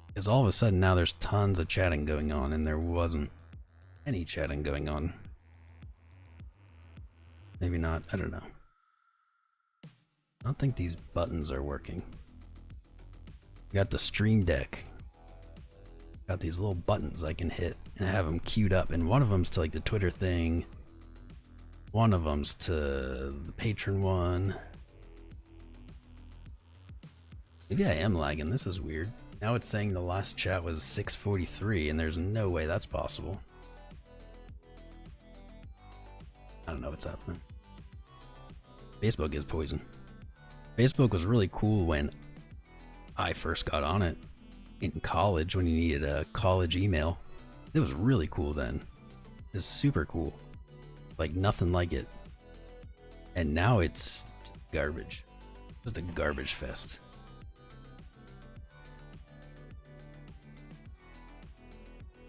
because all of a sudden now there's tons of chatting going on, and there wasn't any chatting going on. Maybe not. I don't know. I don't think these buttons are working. Got the Stream Deck. Got these little buttons I can hit, and I have them queued up, and one of them's to like the Twitter thing. One of them's to the patron one. Maybe I am lagging. This is weird. Now it's saying the last chat was 6:43, and there's no way that's possible. I don't know what's happening. Facebook is poison. Facebook was really cool when I first got on it in college, when you needed a college email. It was really cool then. It's super cool. Like nothing like it. And now it's garbage. Just a garbage fest.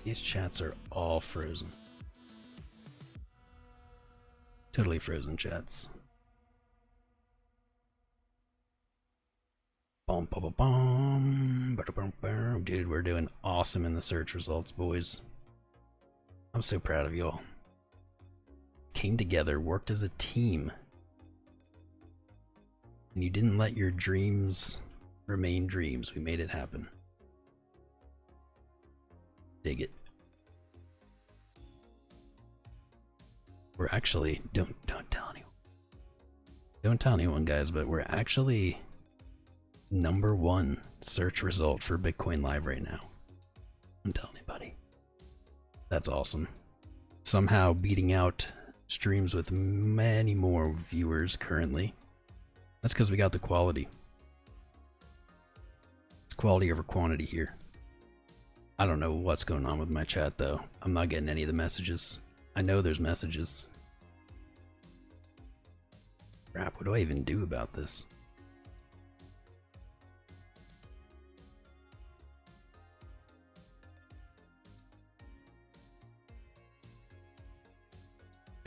These chats are all frozen. Totally frozen chats. Bum, bum, bum, bum. Dude, we're doing awesome in the search results, boys. I'm so proud of y'all. Came together, worked as a team. And you didn't let your dreams remain dreams. We made it happen. Dig it. We're actually, don't tell anyone. Don't tell anyone, guys, but we're actually #1 search result for Bitcoin Live right now. Don't tell anybody. That's awesome. Somehow beating out streams with many more viewers currently. That's because we got the quality. It's quality over quantity here. I don't know what's going on with my chat though. I'm not getting any of the messages. I know there's messages. Crap, what do I even do about this?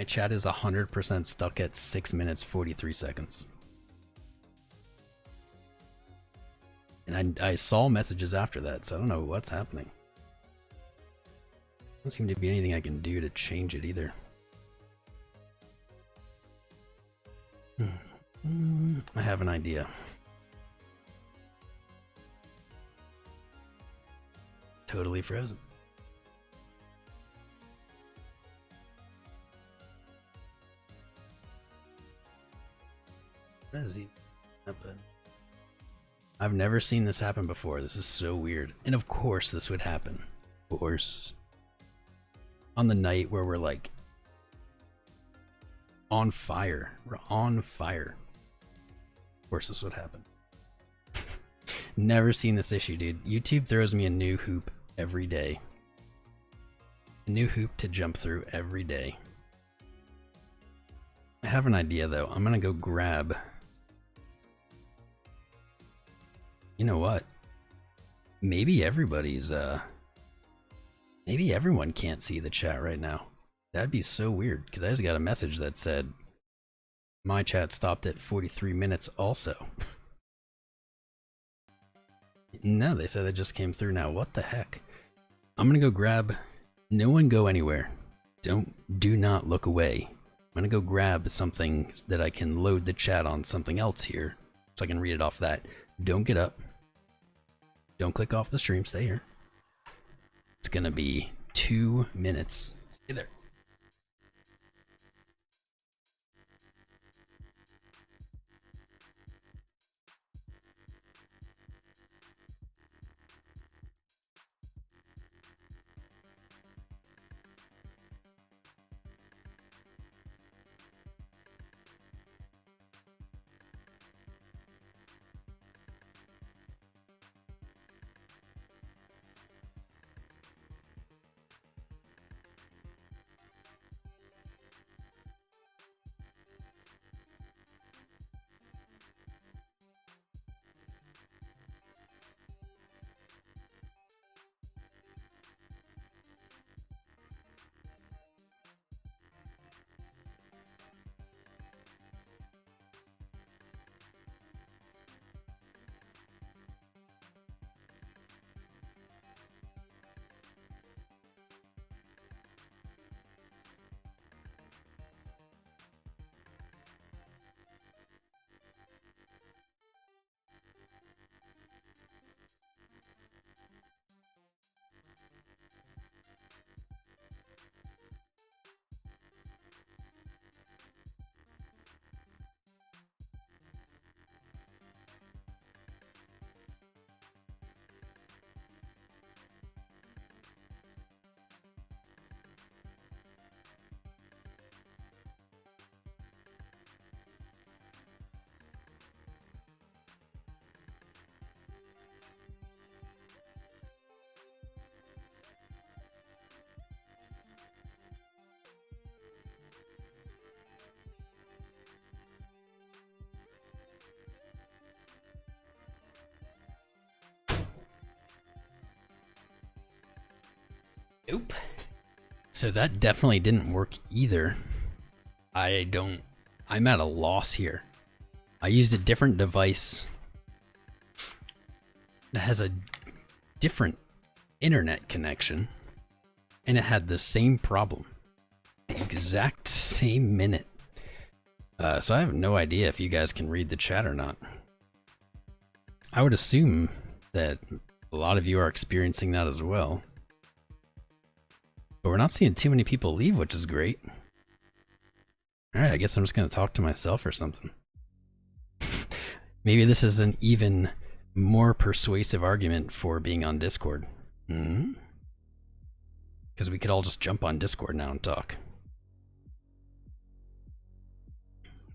My chat is 100% stuck at 6 minutes 43 seconds. And I saw messages after that, so I don't know what's happening. Doesn't seem to be anything I can do to change it either. I have an idea. Totally frozen. What is he? I've never seen this happen before. This is so weird. And of course this would happen. Of course. On the night where we're like on fire. We're on fire. Of course this would happen. Never seen this issue, dude. YouTube throws me a new hoop every day. A new hoop to jump through every day. I have an idea though. I'm gonna go grab... You know what? Maybe everybody's, maybe everyone can't see the chat right now. That'd be so weird, because I just got a message that said, my chat stopped at 43 minutes also. No, they said it just came through now. What the heck? I'm gonna go grab... No one go anywhere. Do not look away. I'm gonna go grab something that I can load the chat on something else here, so I can read it off that. Don't get up. Don't click off the stream. Stay here. It's gonna be 2 minutes. Stay there. Nope. So that definitely didn't work either. I'm at a loss here. I used a different device that has a different internet connection, and it had the same problem. The exact same minute. So I have no idea if you guys can read the chat or not. I would assume that a lot of you are experiencing that as well. But we're not seeing too many people leave, which is great. Alright, I guess I'm just going to talk to myself or something. Maybe this is an even more persuasive argument for being on Discord. Because we could all just jump on Discord now and talk.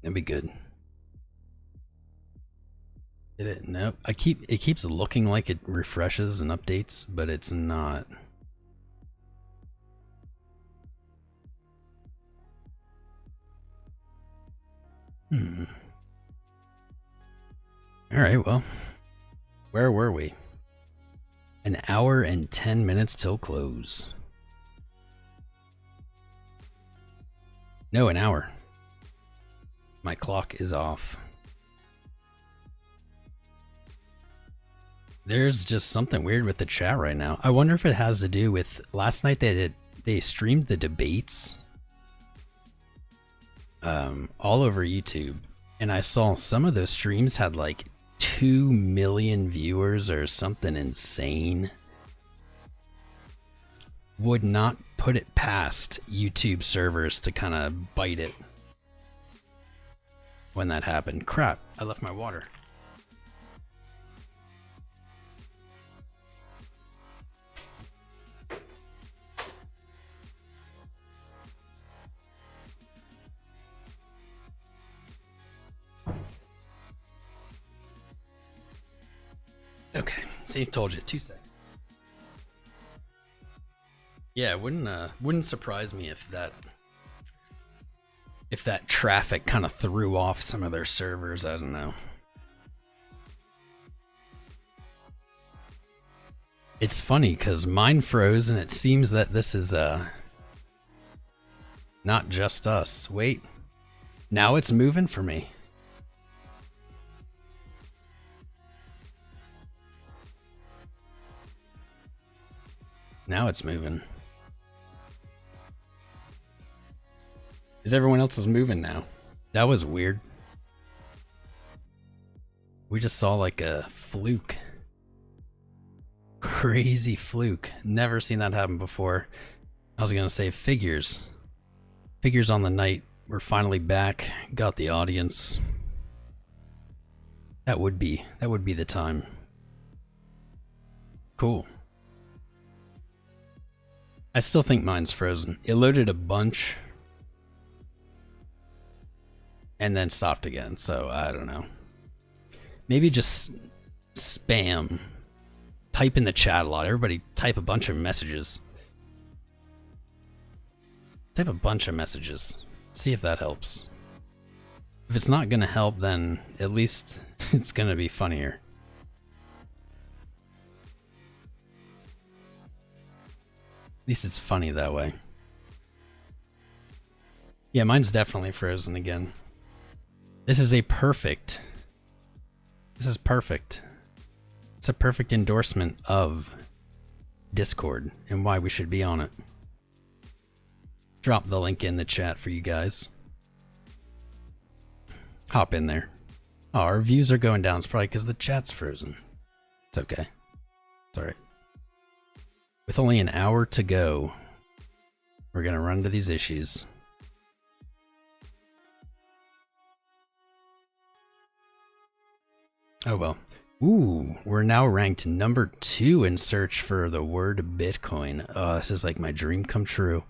That'd be good. Did it? Nope. It keeps looking like it refreshes and updates, but it's not. Alright, well, where were we? An hour and 10 minutes till close. No, an hour. My clock is off. There's just something weird with the chat right now. I wonder if it has to do with last night they streamed the debates all over YouTube, and I saw some of those streams had like 2 million viewers or something insane. Would not put it past YouTube servers to kind of bite it when that happened. Crap, I left my water. Okay, see, told you. 2 seconds. Yeah, it wouldn't surprise me if that traffic kind of threw off some of their servers. I don't know. It's funny because mine froze, and it seems that this is not just us. Wait, now it's moving for me. Now it's moving. Is everyone else's moving now? That was weird. We just saw like a fluke. Crazy fluke. Never seen that happen before. I was gonna say figures. Figures on the night. We're finally back. Got the audience. That would be the time. Cool. I still think mine's frozen. It loaded a bunch and then stopped again, so I don't know. Maybe just spam. Type in the chat a lot. Everybody type a bunch of messages. Type a bunch of messages. See if that helps. If it's not gonna help, then at least it's gonna be funnier. At least it's funny that way. Yeah, mine's definitely frozen again. This is perfect. This is perfect. It's a perfect endorsement of Discord and why we should be on it. Drop the link in the chat for you guys. Hop in there. Oh, our views are going down. It's probably because the chat's frozen. It's okay. It's alright. With only an hour to go, we're gonna run to these issues. Oh well. Ooh, we're now ranked number 2 in search for the word Bitcoin. Oh, this is like my dream come true.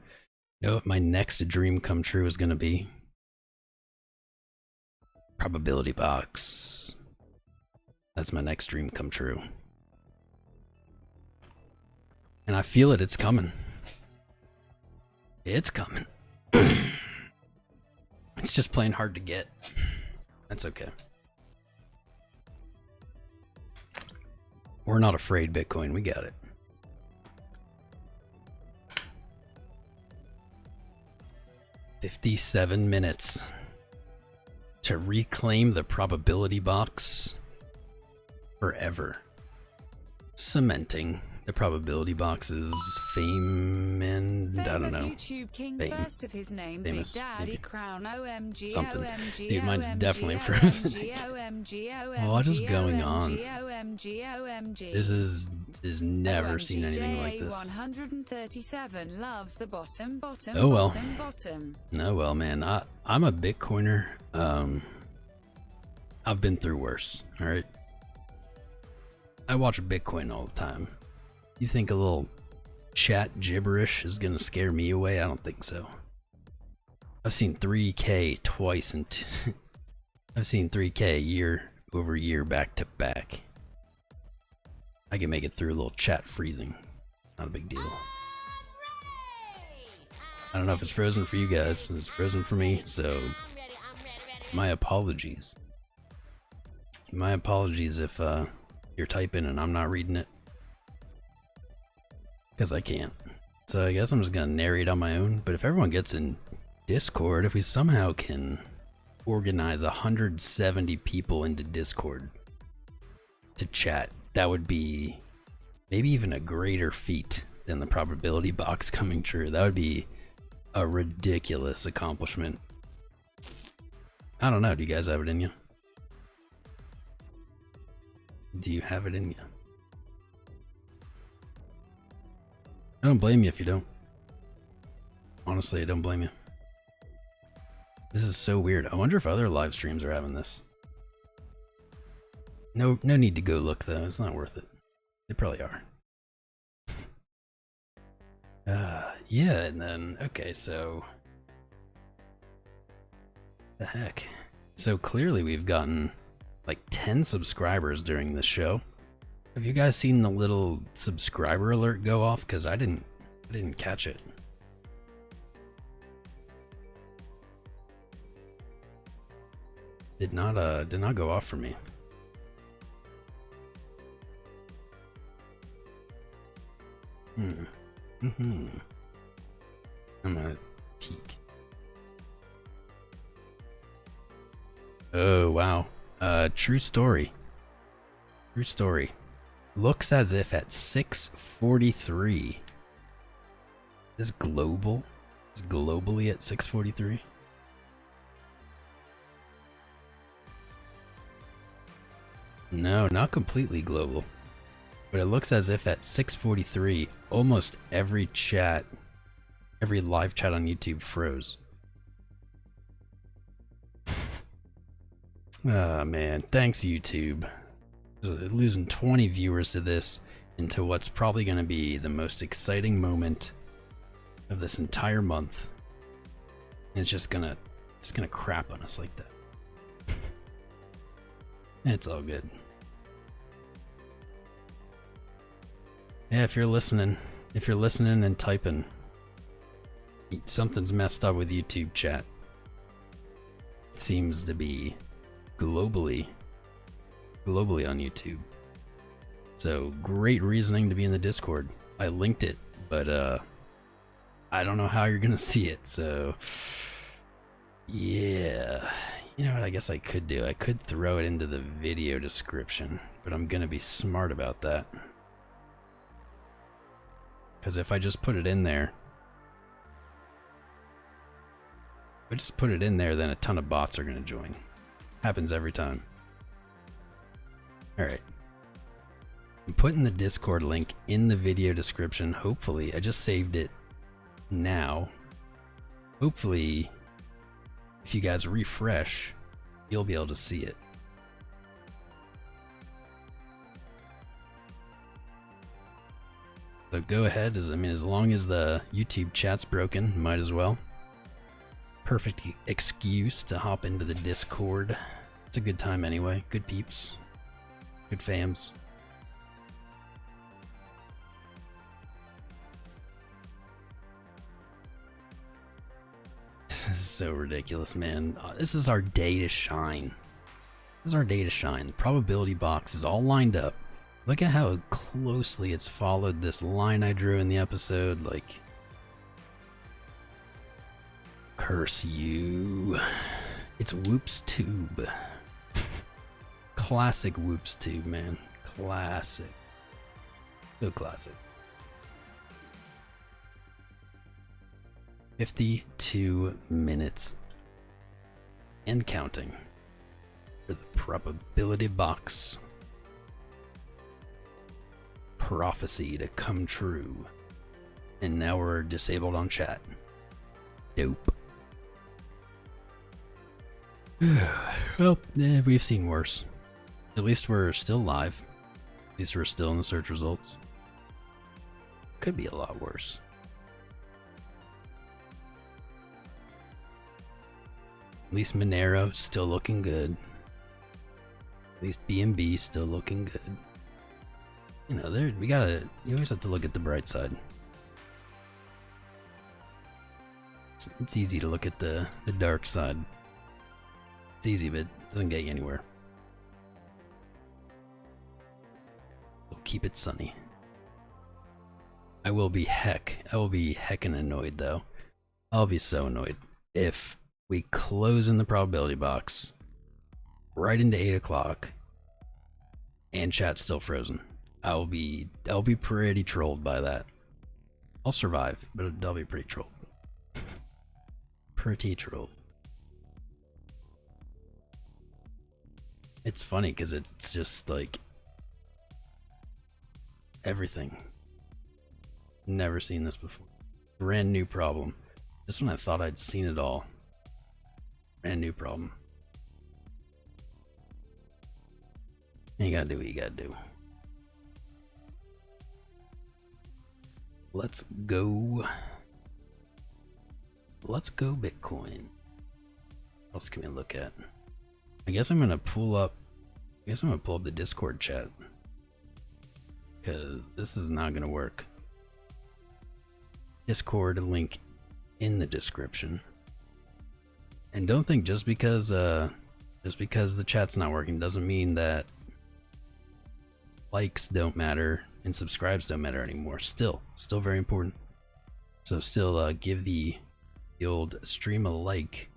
You know what my next dream come true is gonna be? Probability box. That's my next dream come true. And I feel it, it's coming. It's coming. It's just plain hard to get. That's okay. We're not afraid, Bitcoin. We got it. $57 minutes to reclaim the probability box forever. Cementing the probability box's fame and I don't know. YouTube King, fame. first of his name, Famous, Big Daddy maybe. Crown, OMG, Something. OMG, Dude, mine's OMG, definitely frozen. OMG, OMG, What is going OMG, on? OMG, OMG. This is never seen anything like this. 137 loves the bottom, Oh well. bottom. Oh well, man. I'm a Bitcoiner. I've been through worse. All right. I watch Bitcoin all the time. You think a little chat gibberish is gonna scare me away? I don't think so. I've seen 3K twice and I've seen 3K year over year back to back. I can make it through a little chat freezing. Not a big deal. I don't know if it's frozen for you guys. It's frozen for me, so my apologies. My apologies if you're typing and I'm not reading it. Because I can't. So I guess I'm just gonna narrate on my own. But if everyone gets in Discord, if we somehow can organize 170 people into Discord to chat, that would be maybe even a greater feat than the probability box coming true. That would be a ridiculous accomplishment. I don't know, do you guys have it in you? Do you have it in you? I don't blame you if you don't. Honestly, I don't blame you. This is so weird. I wonder if other live streams are having this. No need to go look though. It's not worth it. They probably are. Yeah, and then okay, so the heck. So clearly we've gotten like 10 subscribers during this show. Have you guys seen the little subscriber alert go off? Because I didn't catch it. Did not go off for me. I'm gonna peek. Oh wow. True story. True story. Looks as if at 6:43. Is global? Is globally at 6:43? No, not completely global. But it looks as if at 6:43, almost every chat, every live chat on YouTube froze. Ah, man. Thanks, YouTube. Losing 20 viewers to this into what's probably going to be the most exciting moment of this entire month. And it's just gonna crap on us like that. It's all good. Yeah, if you're listening and typing, something's messed up with YouTube chat. It seems to be globally on YouTube. So great reasoning to be in the Discord. I linked it, but I don't know how you're gonna see it. So yeah, you know what? I guess I could do. I could throw it into the video description, but I'm gonna be smart about that. Because if I just put it in there, then a ton of bots are going to join. Happens every time. Alright. I'm putting the Discord link in the video description. Hopefully, I just saved it now. Hopefully, if you guys refresh, you'll be able to see it. So go ahead, as long as the YouTube chat's broken, might as well. Perfect excuse to hop into the Discord. It's a good time anyway. Good peeps. Good fams. This is so ridiculous, man. This is our day to shine. This is our day to shine. The probability box is all lined up. Look at how closely it's followed this line I drew in the episode, like... Curse you. It's Whoops Tube. Classic Whoops Tube, man. Classic. So classic. 52 minutes. And counting. For the probability box. Prophecy to come true. And now we're disabled on chat. Dope. Well, we've seen worse. At least we're still live. At least we're still in the search results. Could be a lot worse. At least Monero still looking good. At least BNB still looking good. You know, you always have to look at the bright side. It's easy to look at the dark side. It's easy, but it doesn't get you anywhere. So keep it sunny. I will be heckin' annoyed though. I'll be so annoyed if we close in the probability box right into 8 o'clock and chat's still frozen. I'll be pretty trolled by that. I'll survive, but I'll be pretty trolled. Pretty trolled. It's funny because it's just like everything. Never seen this before. Brand new problem. This one I thought I'd seen it all. Brand new problem. You gotta do what you gotta do. Let's go. Let's go Bitcoin. What else can we look at? I guess I'm gonna pull up the Discord chat, because this is not gonna work. Discord link in the description. And don't think just because the chat's not working doesn't mean that likes don't matter and subscribes don't matter anymore. Still very important. So still give the old stream a like,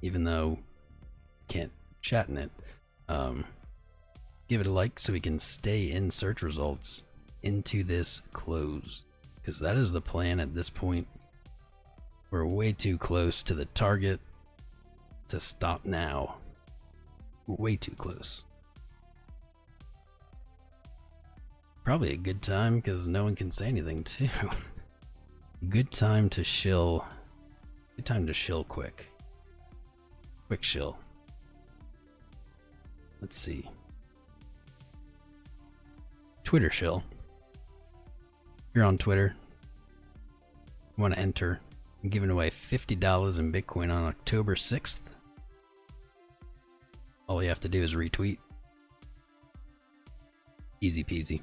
even though you can't chat in it. Give it a like so we can stay in search results into this close, because that is the plan at this point. We're way too close to the target to stop now. Way too close. Probably a good time because no one can say anything too. Good time to shill. Good time to shill quick. Quick shill. Let's see. Twitter shill. If you're on Twitter, you want to enter. I'm giving away $50 in Bitcoin on October 6th. All you have to do is retweet. Easy peasy.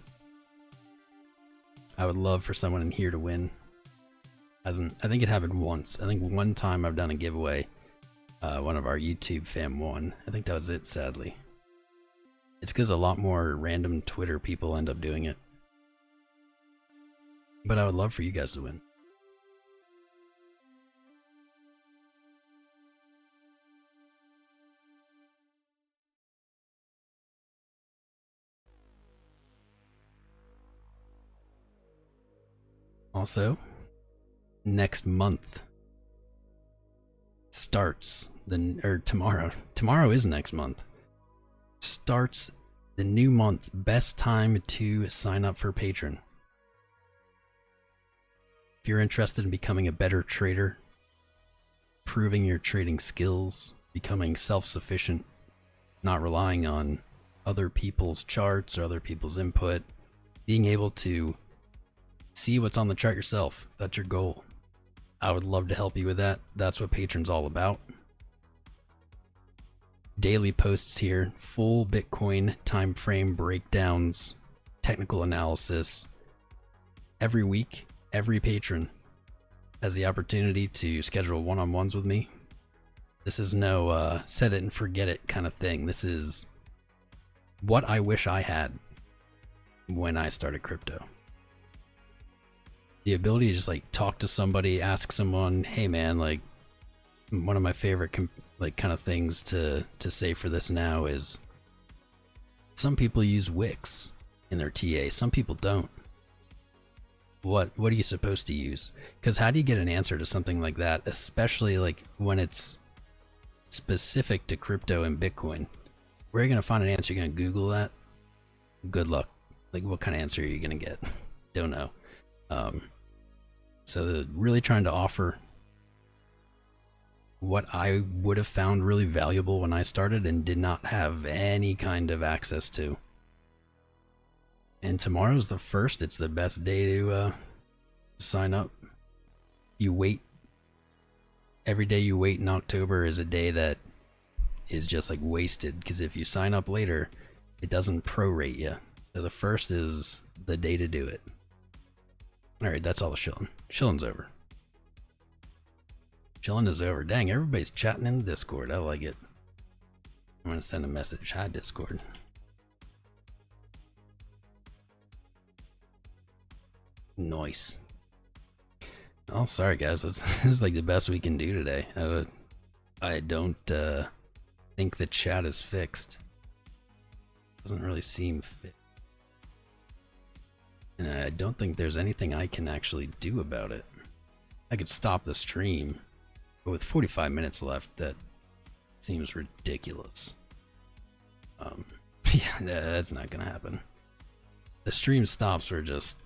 I would love for someone in here to win. I think it happened once. I think one time I've done a giveaway. One of our YouTube fam won. I think that was it, sadly. It's because a lot more random Twitter people end up doing it. But I would love for you guys to win. Also, next month starts tomorrow. Tomorrow is next month. Starts the new month. Best time to sign up for Patreon. If you're interested in becoming a better trader, improving your trading skills, becoming self-sufficient, not relying on other people's charts or other people's input, being able to see what's on the chart yourself, if that's your goal, I would love to help you with that. That's what Patreon's all about. Daily posts here, full Bitcoin time frame breakdowns, technical analysis. Every week, every patron has the opportunity to schedule one-on-ones with me. This is no set it and forget it kind of thing. This is what I wish I had when I started crypto. The ability to just like talk to somebody, ask someone, hey man, like one of my favorite kind of things to say for this now is some people use Wix in their TA, some people don't. What are you supposed to use? Because how do you get an answer to something like that, especially like when it's specific to crypto and Bitcoin? Where are you going to find an answer? You're going to Google that? Good luck. Like what kind of answer are you going to get? Don't know. So really trying to offer what I would have found really valuable when I started and did not have any kind of access to. And tomorrow's the 1st. It's the best day to sign up. You wait. Every day you wait in October is a day that is just like wasted, because if you sign up later, it doesn't prorate you. So the 1st is the day to do it. Alright, that's all the shilling. Shilling's over. Shilling is over. Dang, everybody's chatting in the Discord. I like it. I'm gonna send a message. Hi, Discord. Nice. Oh, sorry guys. This is like the best we can do today. I don't think the chat is fixed. Doesn't really seem fit. And I don't think there's anything I can actually do about it. I could stop the stream, but with 45 minutes left, that seems ridiculous. Yeah, that's not gonna happen. The stream stops, we're just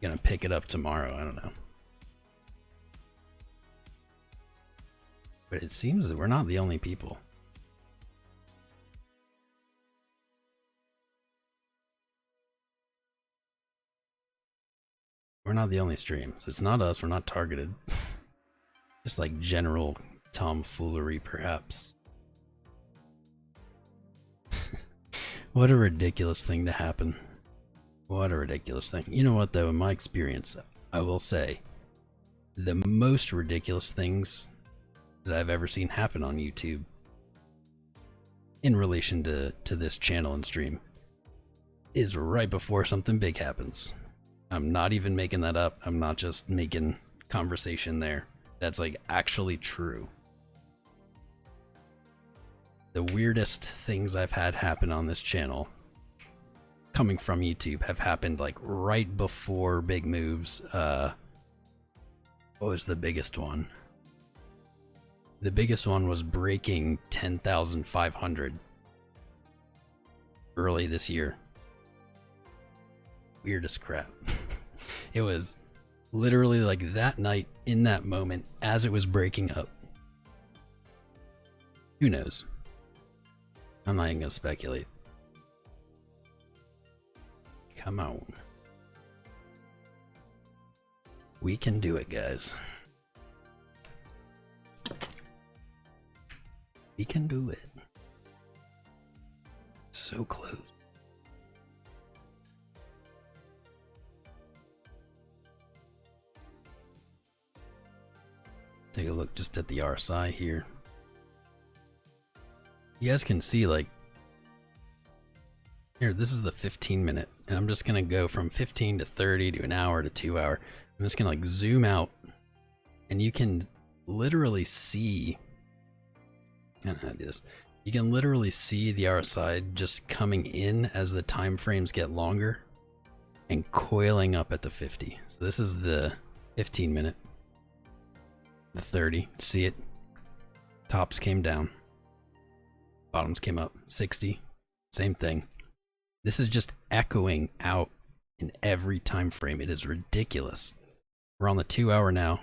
gonna pick it up tomorrow, I don't know. But it seems that we're not the only people. We're not the only stream, so it's not us, we're not targeted. Just like general tomfoolery, perhaps. What a ridiculous thing to happen. What a ridiculous thing. You know what though, in my experience, I will say, the most ridiculous things that I've ever seen happen on YouTube in relation to this channel and stream is right before something big happens. I'm not even making that up. I'm not just making conversation there. That's like actually true. The weirdest things I've had happen on this channel coming from YouTube have happened like right before big moves. What was the biggest one? The biggest one was breaking 10,500 early this year. Weirdest crap. It was literally like that night, in that moment, as it was breaking up. Who knows? I'm not even gonna speculate. Come on. We can do it, guys. We can do it. So close. Take a look just at the RSI here. You guys can see, like, here, this is the 15 minute, and I'm just gonna go from 15 to 30 to an hour to 2 hour. I'm just gonna like zoom out, and you can literally see, I don't know how to do this. You can literally see the RSI just coming in as the time frames get longer and coiling up at the 50. So this is the 15 minute. The 30, see it? Tops came down, bottoms came up. 60, same thing. This is just echoing out in every time frame. It is ridiculous. We're on the 2 hour now.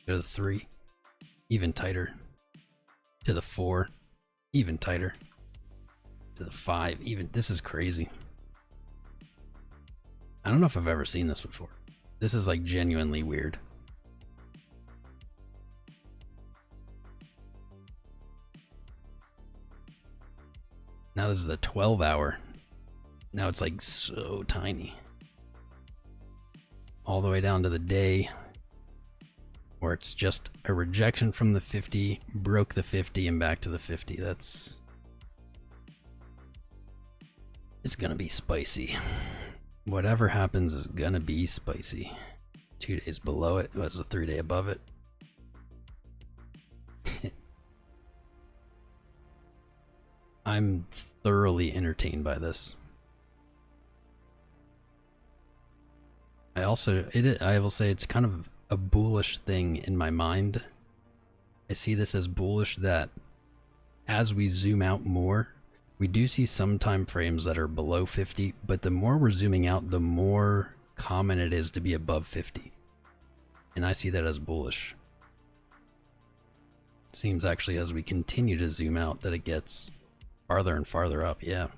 To the 3, even tighter. To the 4, even tighter. To the 5, even. This is crazy. I don't know if I've ever seen this before. This is like genuinely weird. Now this is the 12 hour. Now it's like so tiny. All the way down to the day where it's just a rejection from the 50, broke the 50 and back to the 50. It's gonna be spicy. Whatever happens is gonna be spicy. 2 days below it was a 3 day above it. I'm thoroughly entertained by this. I will say it's kind of a bullish thing in my mind. I see this as bullish that as we zoom out more, we do see some time frames that are below 50, but the more we're zooming out, the more common it is to be above 50. And I see that as bullish. Seems actually as we continue to zoom out that it gets farther and farther up, yeah.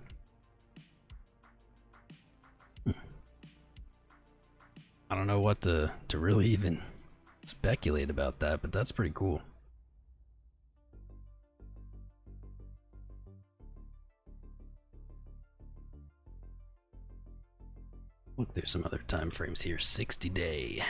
I don't know what to really even speculate about that, but that's pretty cool. Look, there's some other time frames here. 60 day.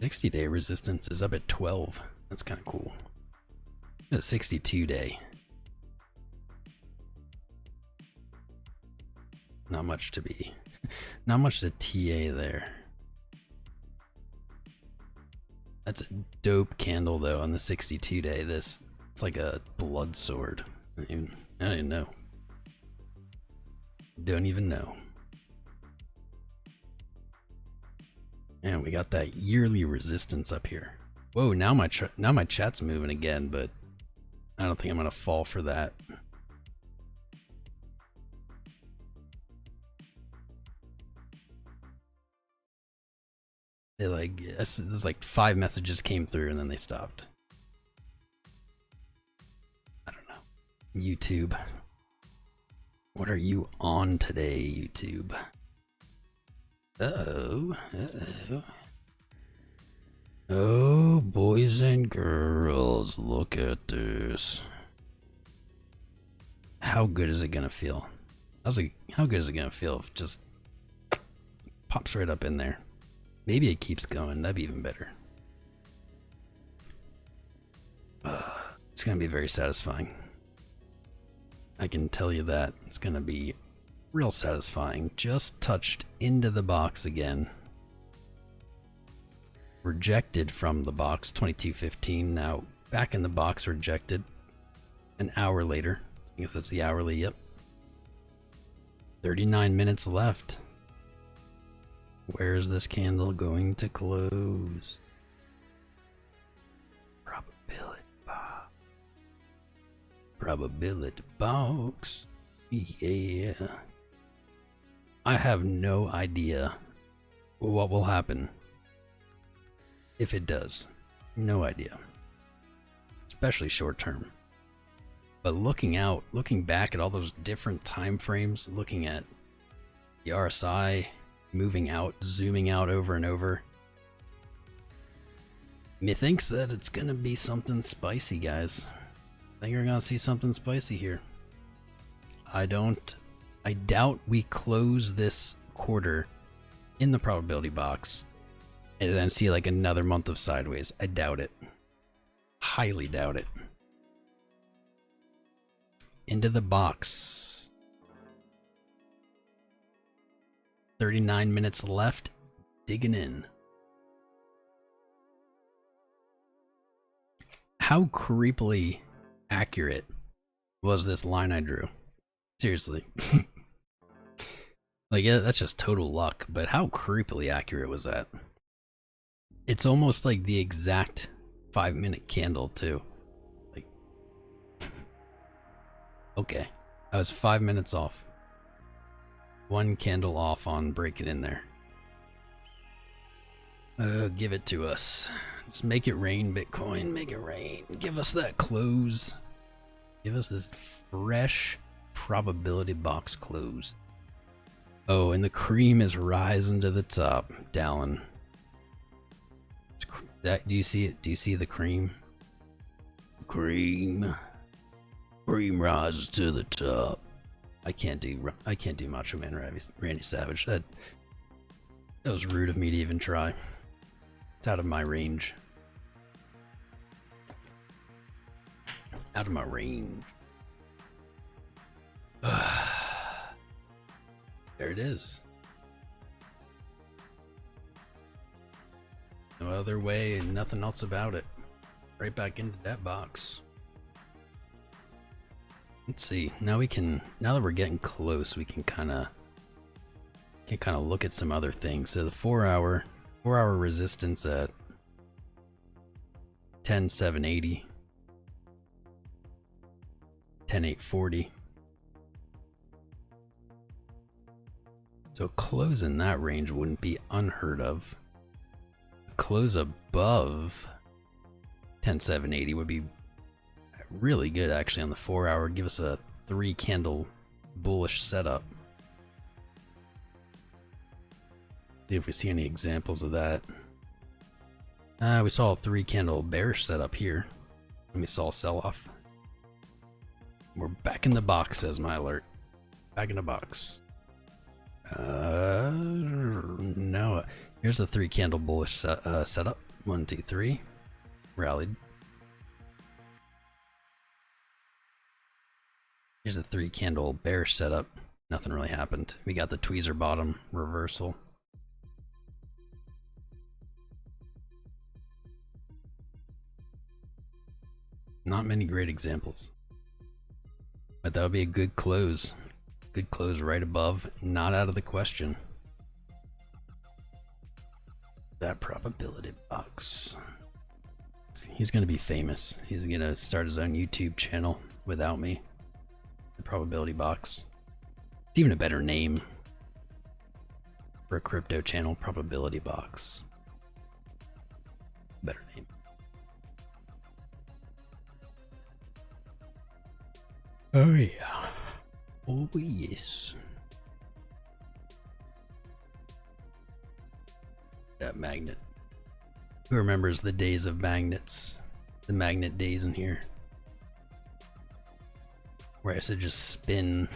60 day resistance is up at 12. That's kind of cool. A 62 day. Not much to TA there. That's a dope candle though on the 62 day. It's like a blood sword. I don't even know. Don't even know. And we got that yearly resistance up here. Whoa, now my chat's moving again, but I don't think I'm gonna fall for that. They there's like 5 messages came through and then they stopped. I don't know. YouTube. What are you on today, YouTube? Uh-oh. Oh, boys and girls, look at this. How good is it gonna feel? How good is it gonna feel if it just pops right up in there? Maybe it keeps going, that'd be even better. It's gonna be very satisfying. I can tell you that. It's gonna be real satisfying. Just touched into the box again. Rejected from the box, 22.15. Now back in the box, rejected. An hour later. I guess that's the hourly, yep. 39 minutes left. Where is this candle going to close? Probability box. Probability box. Yeah. I have no idea what will happen if it does. No idea. Especially short term. But looking back at all those different time frames, looking at the RSI moving out, zooming out over and over, methinks that it's gonna be something spicy, guys. I think we're gonna see something spicy here. I doubt we close this quarter in the probability box and then see like another month of sideways. I doubt it. Highly doubt it. Into the box. 39 minutes left. Digging in. How creepily accurate was this line I drew? Seriously. Like, yeah, that's just total luck, but how creepily accurate was that? It's almost like the exact 5-minute candle, too. Like, okay, I was 5 minutes off. 1 candle off on breaking in there. Give it to us. Just make it rain, Bitcoin. Make it rain. Give us that close. Give us this fresh probability box close. Oh, and the cream is rising to the top, Dallin. Do you see it? Do you see the cream? Cream rises to the top. I can't do Macho Man Randy Savage. That was rude of me to even try. It's out of my range. Out of my range. There it is. No other way and nothing else about it. Right back into that box. Let's see. Now that we're getting close, we can kind of look at some other things. So the 4-hour resistance at 10,780, 10,840. So close in that range wouldn't be unheard of. Close above 10,780 would be really good actually on the 4-hour. Give us a 3-candle bullish setup. See if we see any examples of that. We saw a 3-candle bearish setup here, and we saw a sell-off. We're back in the box, says my alert. Back in the box. No. Here's a 3-candle bullish setup. 1, 2, 3. Rallied. Here's a 3-candle bearish setup. Nothing really happened. We got the tweezer bottom reversal. Not many great examples. But that would be a good close. Good close right above. Not out of the question. That probability box. He's going to be famous. He's going to start his own YouTube channel without me. The probability box. It's even a better name for a crypto channel. Probability box. Better name. Oh yeah. Oh yes. That magnet. Who remembers the days of magnets? The magnet days in here. Where I used to just spin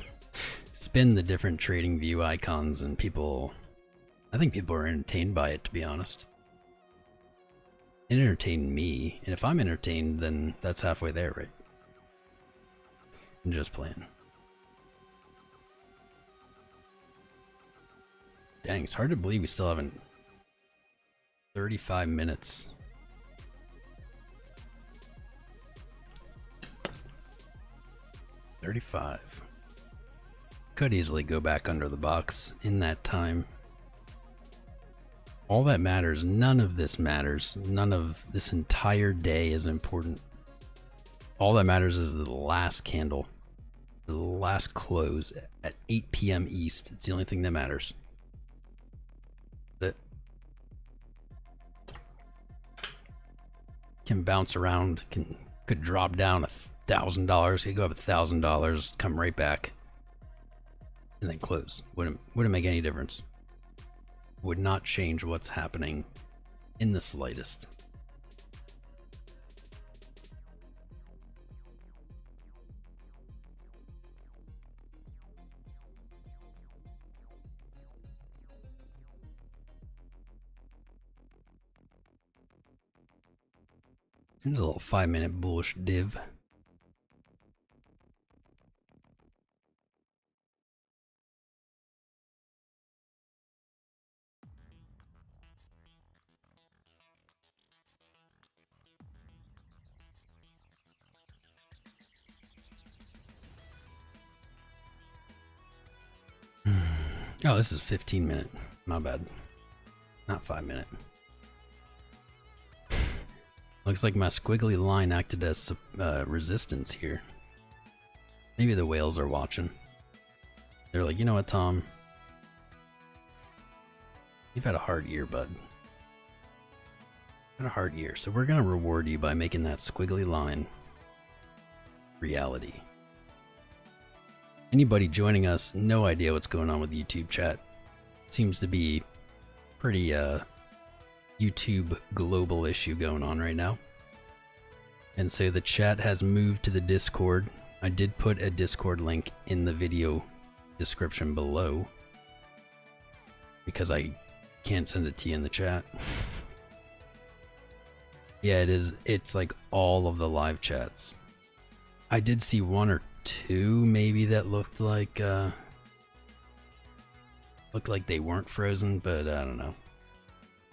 the different trading view icons, and I think people are entertained by it, to be honest. It entertained me, and if I'm entertained, then that's halfway there, right? I'm just playing. Dang, it's hard to believe we still haven't 35 minutes. Could easily go back under the box in that time. All that matters, none of this matters. None of this entire day is important. All that matters is the last candle, the last close at 8 p.m. East. It's the only thing that matters. That can bounce around, could drop down $1,000, could go up $1,000, come right back, and then close. Wouldn't make any difference. Would not change what's happening in the slightest. And a little 5-minute bullish div. Oh, this is 15-minute. My bad. Not 5-minute. Looks like my squiggly line acted as resistance here. Maybe the whales are watching. They're like, you know what, Tom? You've had a hard year, bud. Had a hard year, so we're gonna reward you by making that squiggly line reality. Anybody joining us, no idea what's going on with YouTube chat. Seems to be pretty YouTube global issue going on right now. And so the chat has moved to the Discord. I did put a Discord link in the video description below because I can't send it to you in the chat. Yeah, it is. It's like all of the live chats. I did see one or two maybe that looked like they weren't frozen, but I don't know.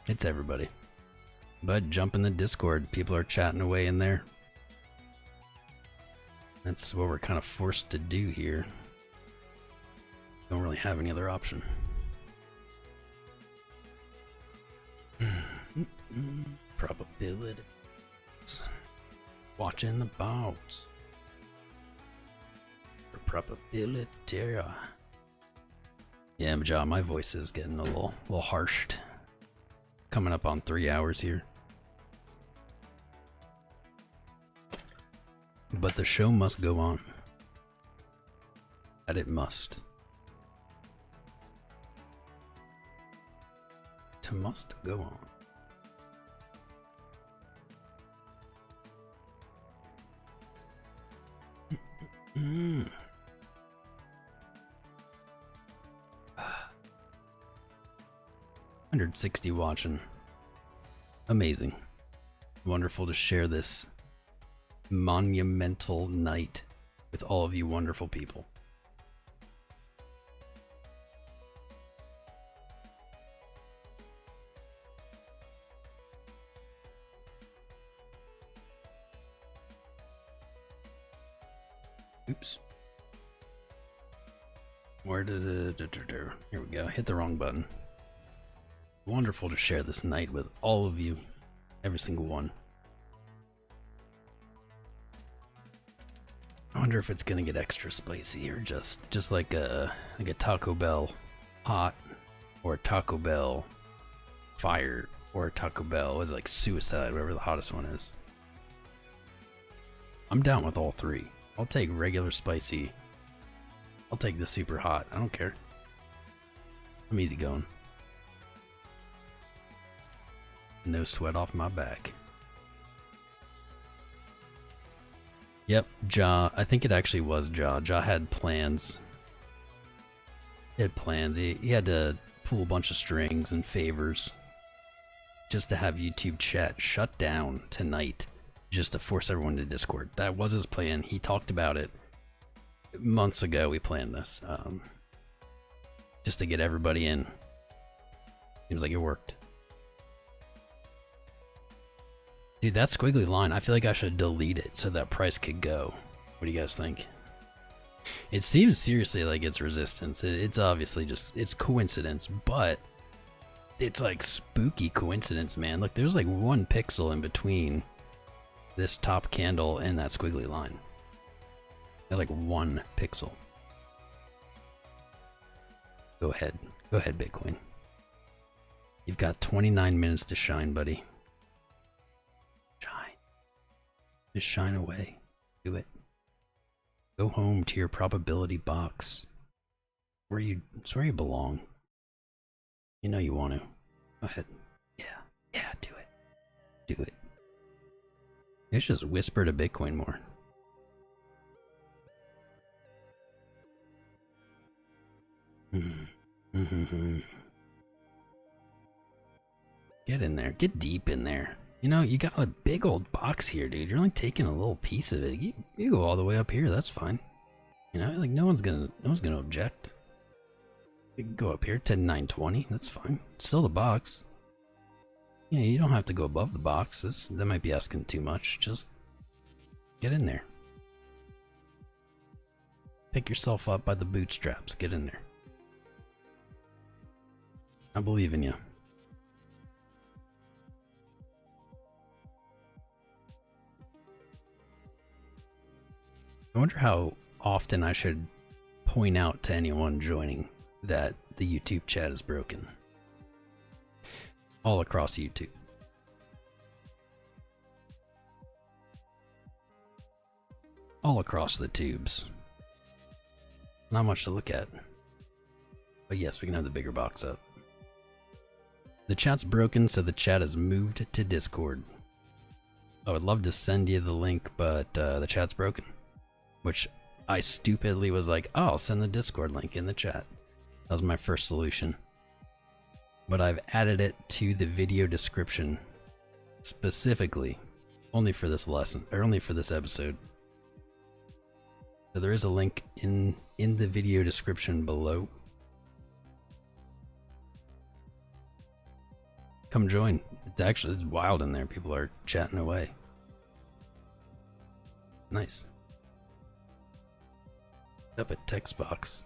It's everybody. But jump in the Discord. People are chatting away in there. That's what we're kind of forced to do here. Don't really have any other option. Probability. Watching the bounce. For probability. Yeah, John, my voice is getting a little harshed. Coming up on 3 hours here. But the show must go on. That it must. It must go on. Mm. 160 watching. Amazing. Wonderful to share this monumental night with all of you wonderful people. Oops. Where did it? Here we go. Hit the wrong button. Wonderful to share this night with all of you. Every single one. I wonder if it's gonna get extra spicy or just like a Taco Bell hot, or a Taco Bell fire, or a Taco Bell is like suicide, whatever the hottest one is. I'm down with all three. I'll take regular spicy. I'll take the super hot. I don't care. I'm easy going. No sweat off my back. Yep, Ja. I think it actually was Ja. Ja had plans. He had plans. He had to pull a bunch of strings and favors just to have YouTube chat shut down tonight, just to force everyone to Discord. That was his plan. He talked about it months ago. We planned this, just to get everybody in. Seems like it worked. Dude, that squiggly line, I feel like I should delete it so that price could go. What do you guys think? It seems seriously like it's resistance. It's obviously just, it's coincidence, but it's like spooky coincidence, man. Look, there's like 1 pixel in between this top candle and that squiggly line. They're like 1 pixel. Go ahead, Bitcoin. You've got 29 minutes to shine, buddy. Shine. Just shine away. Do it. Go home to your probability box. It's where you belong. You know you want to. Go ahead. Yeah, do it. Do it. You should just whisper to Bitcoin more. Get in there. Get deep in there. You know, you got a big old box here, dude. You're only taking a little piece of it. You go all the way up here. That's fine. You know, like no one's gonna object. You can go up here to 920. That's fine. Still the box. Yeah, you don't have to go above the box. That might be asking too much. Just get in there. Pick yourself up by the bootstraps. Get in there. I believe in you. I wonder how often I should point out to anyone joining that the YouTube chat is broken. All across YouTube. All across the tubes. Not much to look at. But yes, we can have the bigger box up. The chat's broken, so the chat has moved to Discord. I would love to send you the link, but the chat's broken. Which I stupidly was like, oh, I'll send the Discord link in the chat. That was my first solution. But I've added it to the video description specifically only for this lesson, or only for this episode. So there is a link in the video description below. Come join. It's wild in there. People are chatting away. Nice. Put up a text box.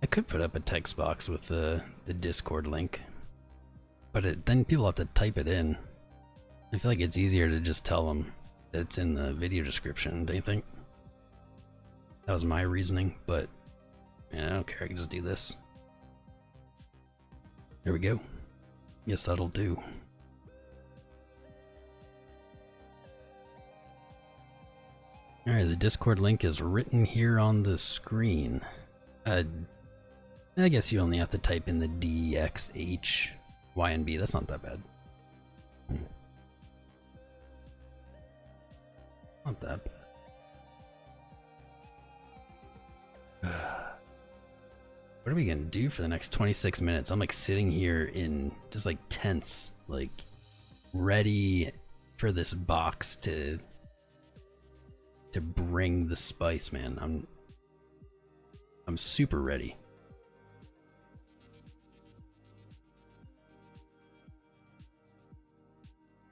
I could put up a text box with the Discord link, but then people have to type it in. I feel like it's easier to just tell them that it's in the video description, don't you think? That was my reasoning, but yeah, I don't care. I can just do this. There we go. Yes, that'll do. Alright, the Discord link is written here on the screen. I guess you only have to type in the DXHYNB. That's not that bad. Not that bad. What are we gonna do for the next 26 minutes? I'm like sitting here in just like tense, like ready for this box to to bring the spice, man. I'm super ready.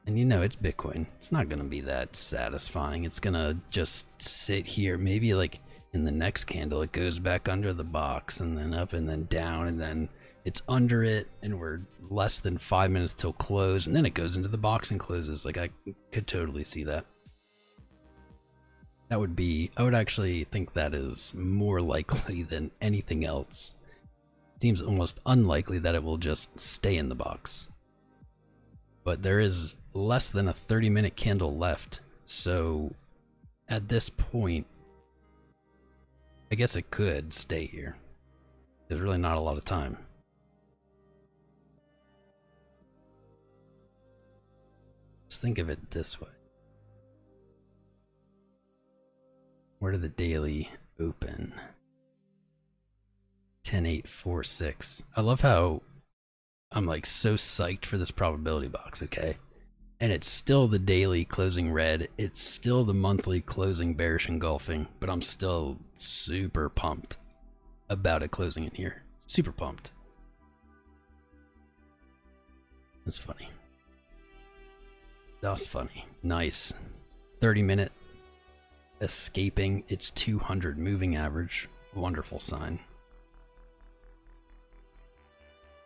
And you know, it's Bitcoin. It's not gonna be that satisfying. It's gonna just sit here. Maybe like in the next candle, it goes back under the box and then up and then down and then it's under it and we're less than 5 minutes till close and then it goes into the box and closes. Like I could totally see that. That would be, I would actually think that is more likely than anything else. It seems almost unlikely that it will just stay in the box. But there is less than a 30-minute candle left, so at this point, I guess it could stay here. There's really not a lot of time. Just think of it this way. Where did the daily open? 10.846. I love how I'm like so psyched for this probability box, okay? And it's still the daily closing red. It's still the monthly closing bearish engulfing, but I'm still super pumped about it closing in here. Super pumped. That's funny. That's funny. Nice. 30-minute escaping its 200 moving average. Wonderful sign.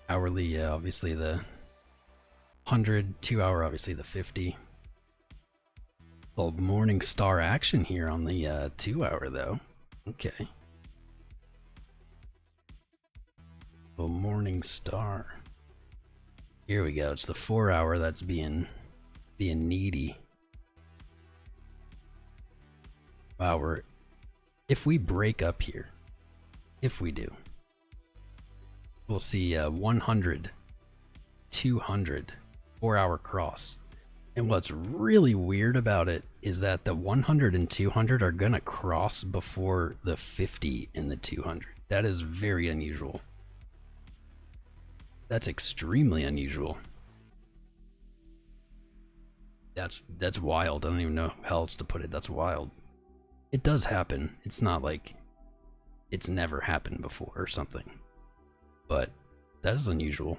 Hourly, obviously the 100, 2 hour, obviously the 50. Little morning star action here on the 2 hour though. Okay. Little morning star. Here we go. It's the 4 hour that's being needy. Wow, if we break up here, if we do, we'll see 100, 200, 4 hour cross. And what's really weird about it is that the 100 and 200 are gonna cross before the 50 and the 200. That is very unusual. That's extremely unusual. That's wild. I don't even know how else to put it. That's wild. It does happen. It's not like it's never happened before or something. But that is unusual.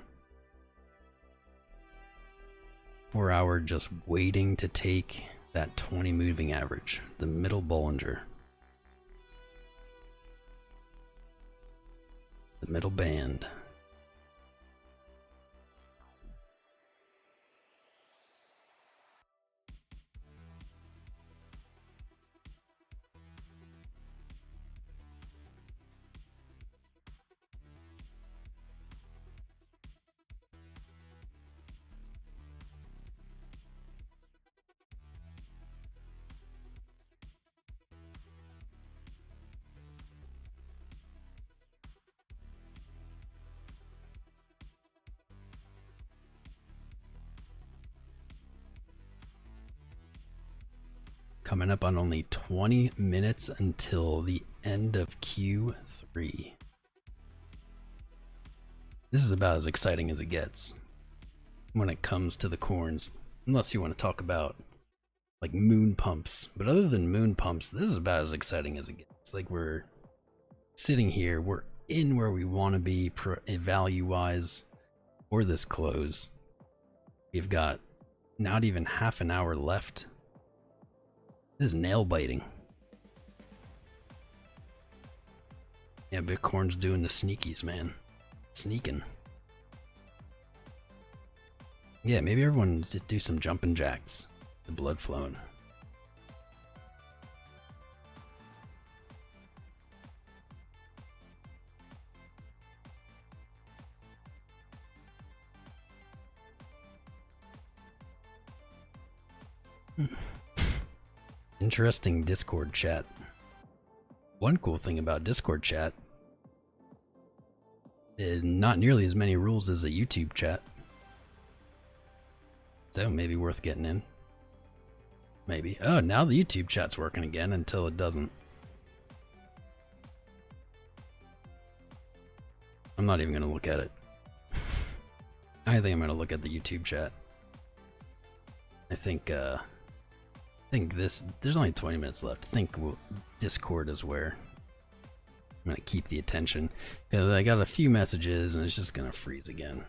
4 hour just waiting to take that 20 moving average, the middle Bollinger. The middle band. Coming up on only 20 minutes until the end of Q3. This is about as exciting as it gets when it comes to the corns. Unless you want to talk about like moon pumps. But other than moon pumps, this is about as exciting as it gets. Like we're sitting here, we're in where we want to be value-wise for this close. We've got not even half an hour left. This is nail biting. Yeah, Bitcoin's doing the sneakies, man. Sneaking. Yeah, maybe everyone just do some jumping jacks. The blood flowing. Interesting Discord chat. One cool thing about Discord chat is not nearly as many rules as a YouTube chat. So maybe worth getting in. Maybe. Oh, now the YouTube chat's working again until it doesn't. I'm not even going to look at it. I think I'm going to look at the YouTube chat. I think think there's only 20 minutes left. I think Discord is where I'm gonna keep the attention, because I got a few messages and it's just gonna freeze again.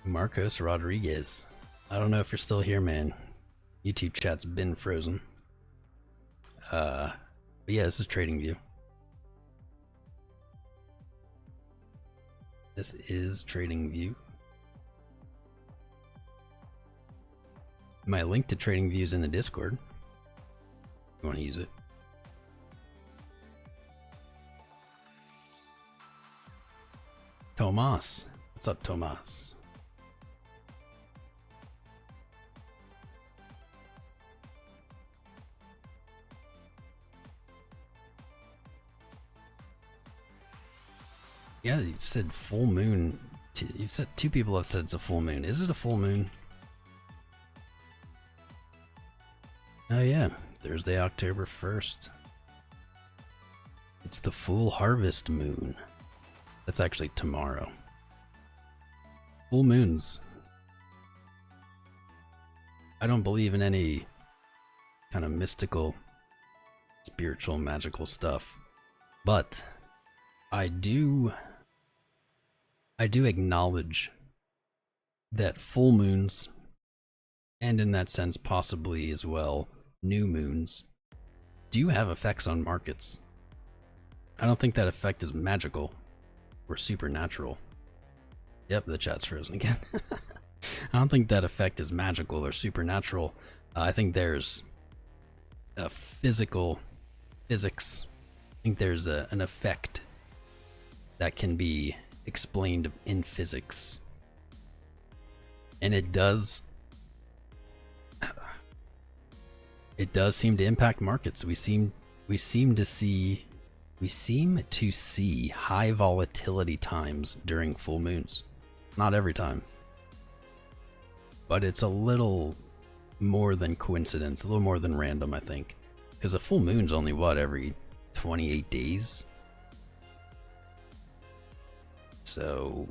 Marcos Rodriguez. I don't know if you're still here, man. YouTube chat's been frozen. But yeah, this is TradingView. This is TradingView. My link to TradingView is in the Discord. If you want to use it. Tomas. What's up, Tomas? Yeah, you said full moon. You've said two people have said it's a full moon. Is it a full moon? Oh yeah, Thursday, October 1st. It's the full harvest moon. That's actually tomorrow. Full moons. I don't believe in any kind of mystical, spiritual, magical stuff, but I do acknowledge that full moons, and in that sense possibly as well new moons, do have effects on markets. I don't think that effect is magical or supernatural. Yep, the chat's frozen again. I don't think that effect is magical or supernatural. I think there's a physics. I think there's an effect that can be explained in physics, and it does seem to impact markets. We seem to see high volatility times during full moons. Not every time, but it's a little more than coincidence, a little more than random, I think, because a full moon's only what, every 28 days. So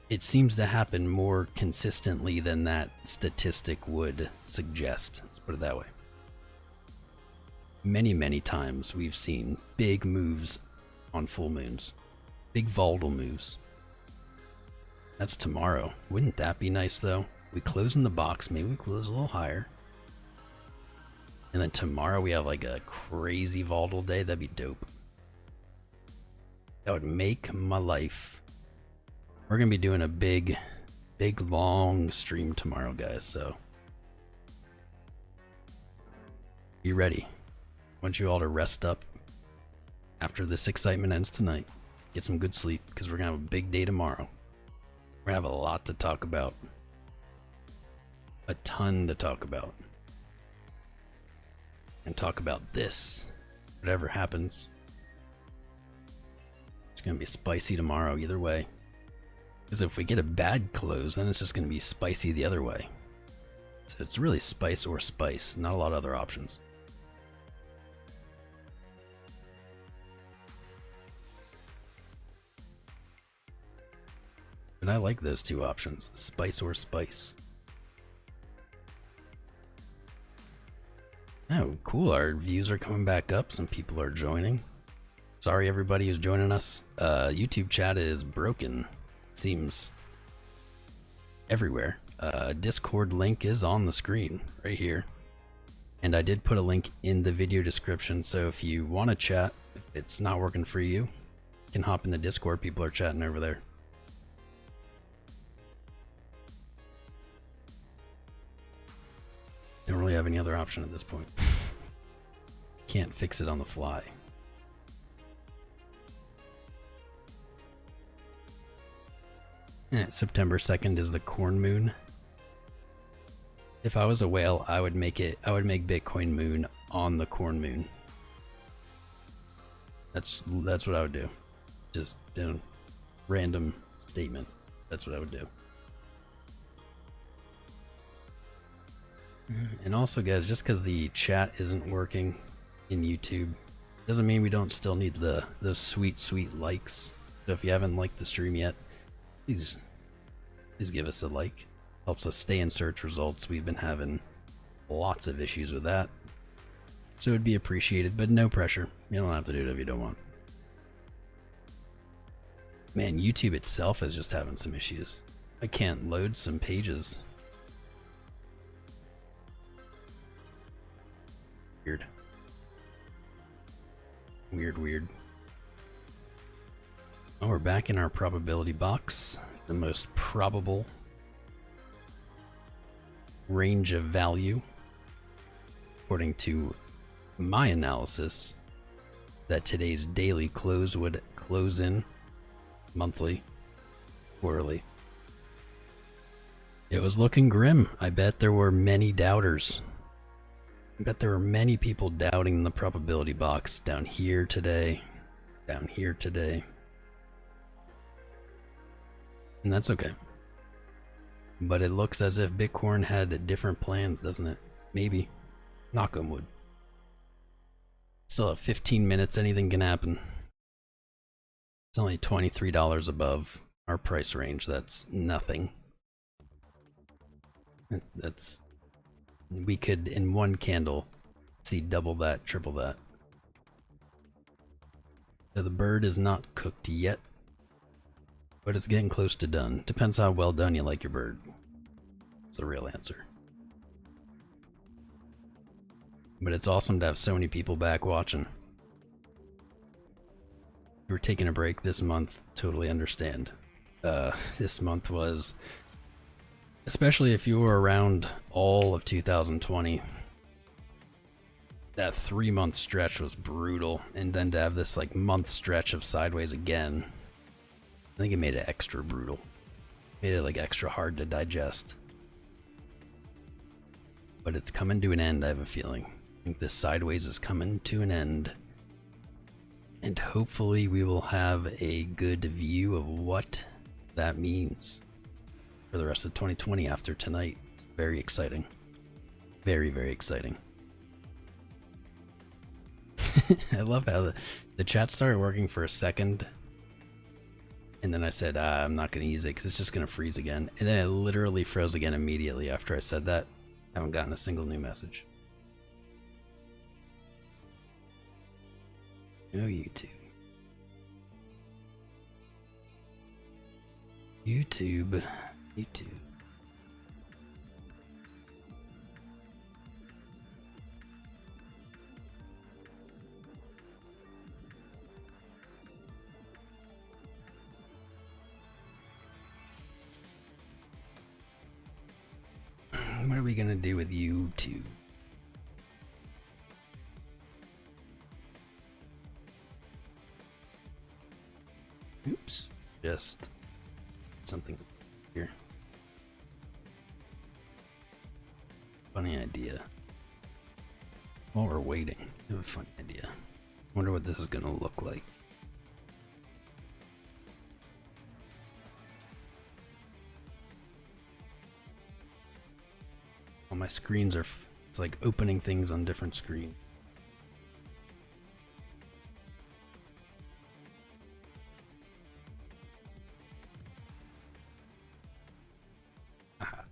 it seems to happen more consistently than that statistic would suggest. Let's put it that way. Many times we've seen big moves on full moons. Big volatile moves. That's tomorrow. Wouldn't that be nice though? We close in the box, maybe we close a little higher. And then tomorrow we have like a crazy volatile day. That'd be dope. That would make my life. We're gonna be doing a big long stream tomorrow, guys, so be ready. I want you all to rest up after this excitement ends tonight. Get some good sleep, because we're gonna have a big day tomorrow. We're gonna have a lot to talk about. A ton to talk about. And talk about this. Whatever happens. It's gonna be spicy tomorrow either way. Because if we get a bad close, then it's just gonna be spicy the other way. So it's really spice or spice, not a lot of other options. But I like those two options, spice or spice. Oh, cool, our views are coming back up, some people are joining. Sorry everybody who's joining us. YouTube chat is broken, seems everywhere. Discord link is on the screen right here. And I did put a link in the video description, so if you want to chat, if it's not working for you, you can hop in the Discord, people are chatting over there. Don't really have any other option at this point. Can't fix it on the fly. September 2nd is the corn moon. If I was a whale, I would make Bitcoin moon on the corn moon. That's what I would do. Just random statement. That's what I would do. And also, guys, just because the chat isn't working in YouTube doesn't mean we don't still need those sweet likes. So if you haven't liked the stream yet, please give us a like. Helps us stay in search results. We've been having lots of issues with that, so it'd be appreciated, but no pressure. You don't have to do it if you don't want. Man, YouTube itself is just having some issues. I can't load some pages. Weird. Oh, we're back in our probability box. The most probable range of value, according to my analysis, that today's daily close would close in monthly, quarterly. It was looking grim. I bet there were many doubters. I bet there were many people doubting the probability box down here today, down here today. And that's okay. But it looks as if Bitcoin had different plans, doesn't it? Maybe. Knock on wood. Still have 15 minutes, anything can happen. It's only $23 above our price range. That's nothing. We could, in one candle, see double that, triple that. So the bird is not cooked yet, but it's getting close to done. Depends how well done you like your bird. That's the real answer. But it's awesome to have so many people back watching. We were taking a break this month, totally understand. This month was, especially if you were around all of 2020, that 3-month stretch was brutal, and then to have this like month stretch of sideways again, I think it made it extra brutal. Made it like extra hard to digest. But it's coming to an end, I have a feeling. I think this sideways is coming to an end. And hopefully we will have a good view of what that means for the rest of 2020 after tonight. Very exciting. Very, very exciting. I love how the chat started working for a second, and then I said, I'm not going to use it because it's just going to freeze again. And then it literally froze again immediately after I said that. I haven't gotten a single new message. No YouTube. YouTube. What are we gonna do with YouTube? Oops, just something here. Funny idea. While we're waiting, I have a funny idea. Wonder what this is gonna look like. All my screens are, it's like opening things on different screens. Aha.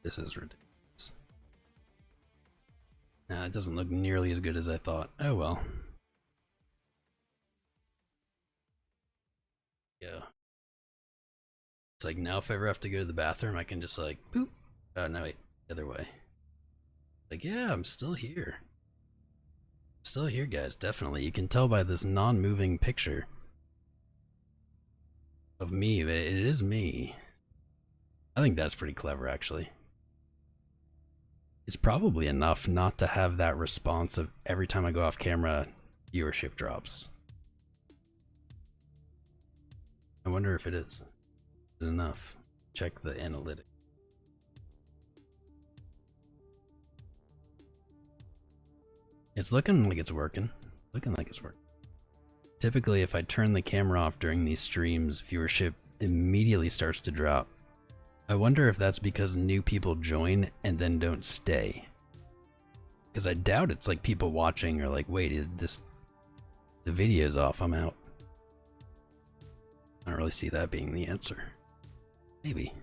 This is ridiculous. Nah, it doesn't look nearly as good as I thought. Oh well. Yeah. It's like now if I ever have to go to the bathroom, I can just like, boop. Oh, no, wait, the other way. Like, yeah, I'm still here. Still here, guys, definitely. You can tell by this non-moving picture of me, but it is me. I think that's pretty clever, actually. It's probably enough not to have that response of every time I go off camera, viewership drops. I wonder if it is. Is it enough? Check the analytics. It's looking like it's working. Looking like it's working. Typically, if I turn the camera off during these streams, viewership immediately starts to drop. I wonder if that's because new people join and then don't stay. Because I doubt it's like people watching are like, wait, the video's off, I'm out. I don't really see that being the answer. Maybe.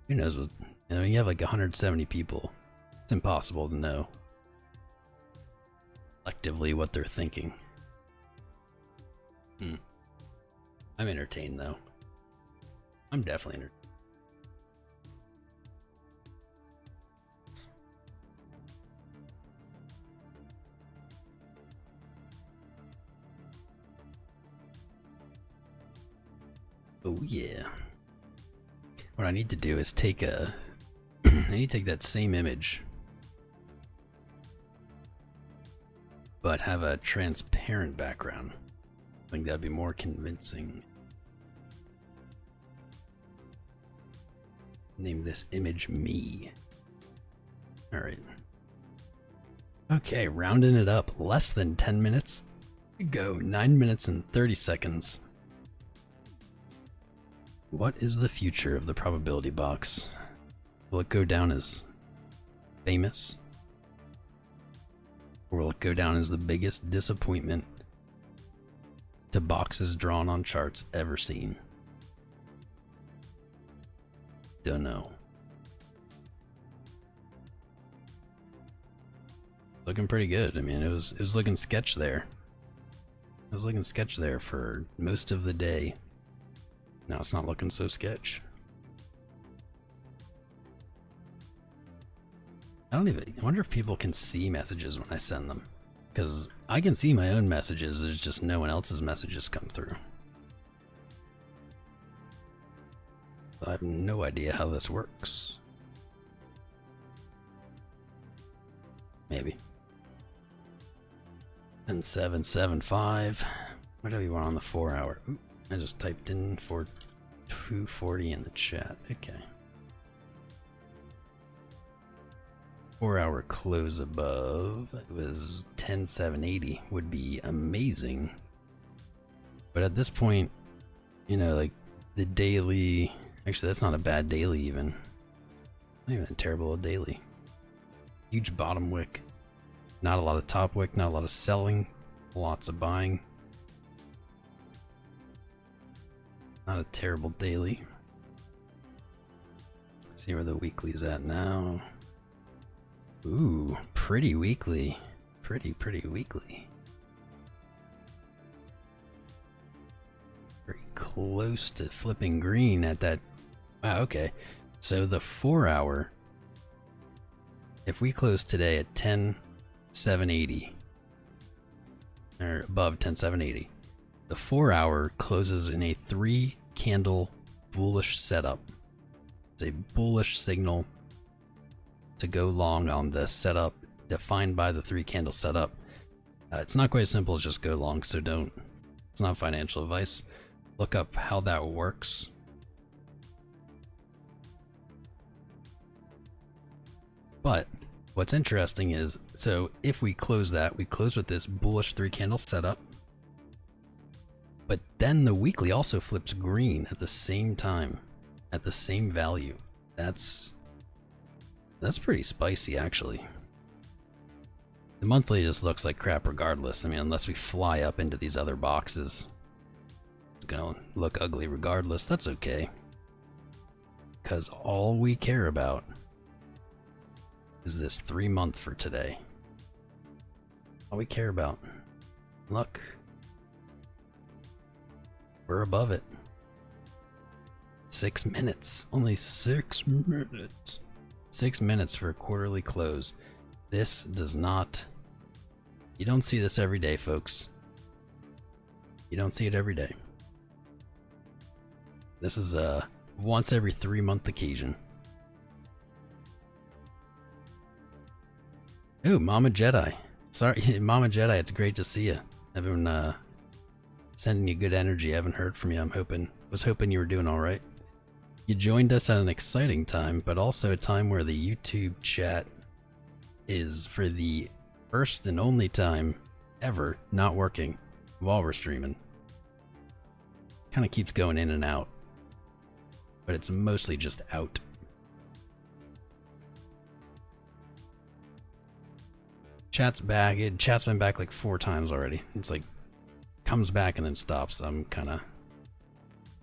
Who knows what, you have like 170 people. It's impossible to know collectively what they're thinking. I'm entertained though. I'm definitely entertained. Oh yeah. What I need to do is take I need to take that same image, but have a transparent background. I think that'd be more convincing. Name this image me. Alright. Okay, rounding it up. Less than 10 minutes. Go 9 minutes and 30 seconds. What is the future of the probability box? Will it go down as famous? Or will it go down as the biggest disappointment to boxes drawn on charts ever seen? Don't know. Looking pretty good. I mean, it was looking sketch there. It was looking sketch there for most of the day. Now it's not looking so sketch. I wonder if people can see messages when I send them. Because I can see my own messages, there's just no one else's messages come through. So I have no idea how this works. Maybe. 10775. What do we want on the 4 hour? Ooh, I just typed in for 240 in the chat. Okay. 4 hour close above. It was 10780 would be amazing. But at this point, you know, like the daily, actually that's not a bad daily even. Not even a terrible daily. Huge bottom wick. Not a lot of top wick, not a lot of selling, lots of buying. Not a terrible daily. See where the weekly's at now. Ooh, pretty weekly. Pretty weekly. Very close to flipping green at that. Wow, okay. So the 4 hour, if we close today at 10780, or above 10780, the 4 hour closes in a 3 candle bullish setup. It's a bullish signal to go long on the setup defined by the 3 candle setup. It's not quite as simple as just go long, so don't. It's not financial advice. Look up how that works. But what's interesting is, so if we close that, we close with this bullish 3 candle setup. But then the weekly also flips green at the same time, at the same value. That's pretty spicy, actually. The monthly just looks like crap regardless. I mean, unless we fly up into these other boxes. It's gonna look ugly regardless. That's okay. Because all we care about is this 3 month for today. All we care about. Look. We're above it. 6 minutes. Only 6 minutes. 6 minutes for a quarterly close. This does not... You don't see this every day, folks. You don't see it every day. This is a once every 3 month occasion. Ooh, Mama Jedi. Sorry, Mama Jedi, it's great to see you. I've been sending you good energy. I haven't heard from you. Was hoping you were doing all right. You joined us at an exciting time, but also a time where the YouTube chat is, for the first and only time ever, not working. while we're streaming. Kind of keeps going in and out, but it's mostly just out. Chat's back. Chat's been back like 4 times already. It's like comes back and then stops. I'm kind of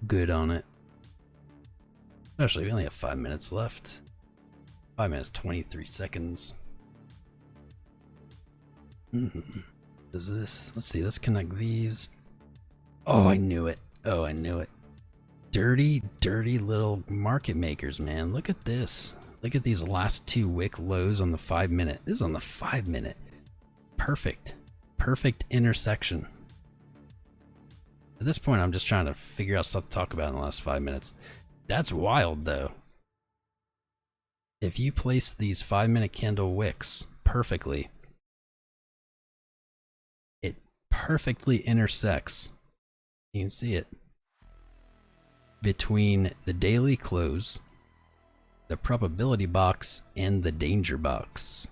good on it. Especially we only have 5 minutes left. 5 minutes 23 seconds. Does this? Let's see. Let's connect these. Oh, I knew it. Oh, I knew it. Dirty, dirty little market makers, man. Look at this. Look at these last 2 wick lows on the 5 minute. This is on the 5 minute. Perfect. Perfect intersection. At this point, I'm just trying to figure out stuff to talk about in the last 5 minutes. That's wild, though. If you place these 5 minute candle wicks perfectly, it perfectly intersects. You can see it between the daily close, the probability box, and the danger box.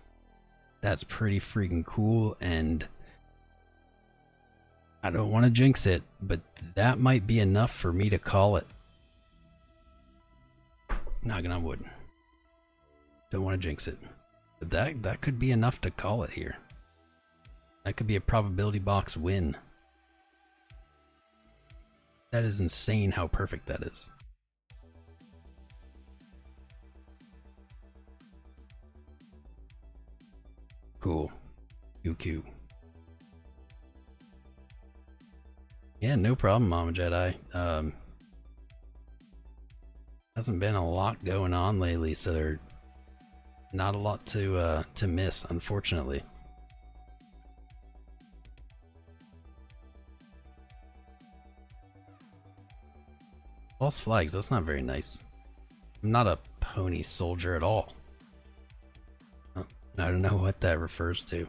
That's pretty freaking cool, and I don't want to jinx it, but that might be enough for me to call it. Knocking on wood. Don't want to jinx it, but that could be enough to call it here. That could be a probability box win. That is insane how perfect that is. Cool. QQ. Yeah, no problem, Mama Jedi. Hasn't been a lot going on lately, so there's not a lot to miss, unfortunately. False flags, that's not very nice. I'm not a pony soldier at all. Oh, I don't know what that refers to.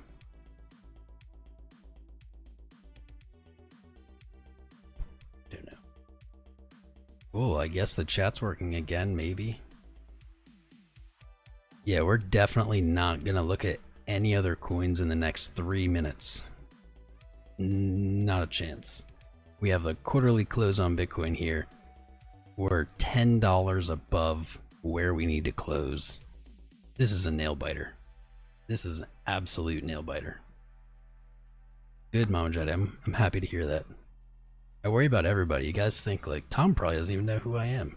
Don't know. Cool, I guess the chat's working again, maybe. Yeah, we're definitely not gonna look at any other coins in the next 3 minutes. Not a chance. We have a quarterly close on Bitcoin here. We're $10 above where we need to close. This is a nail biter. This is an absolute nail biter. Good, Mama Jedi. I'm happy to hear that. I worry about everybody. You guys think like Tom probably doesn't even know who I am.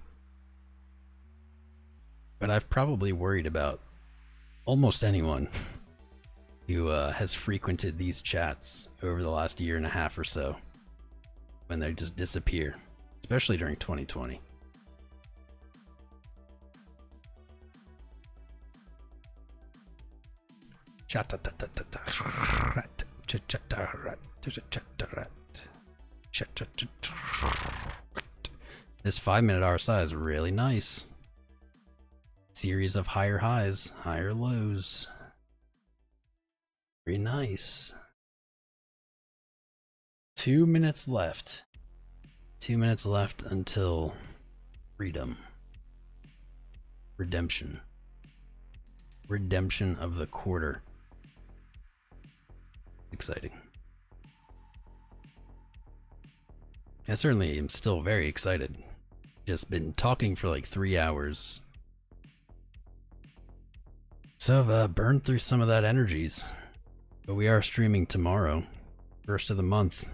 But I've probably worried about almost anyone who has frequented these chats over the last 1.5 years or so, when they just disappear, especially during 2020. This 5 minute RSI is really nice. Series of higher highs, higher lows. Very nice. 2 minutes left. 2 minutes left until freedom. Redemption. Redemption of the quarter. Exciting. I certainly am still very excited. Just been talking for like 3 hours. So I've burned through some of that energies. But we are streaming tomorrow. First of the month.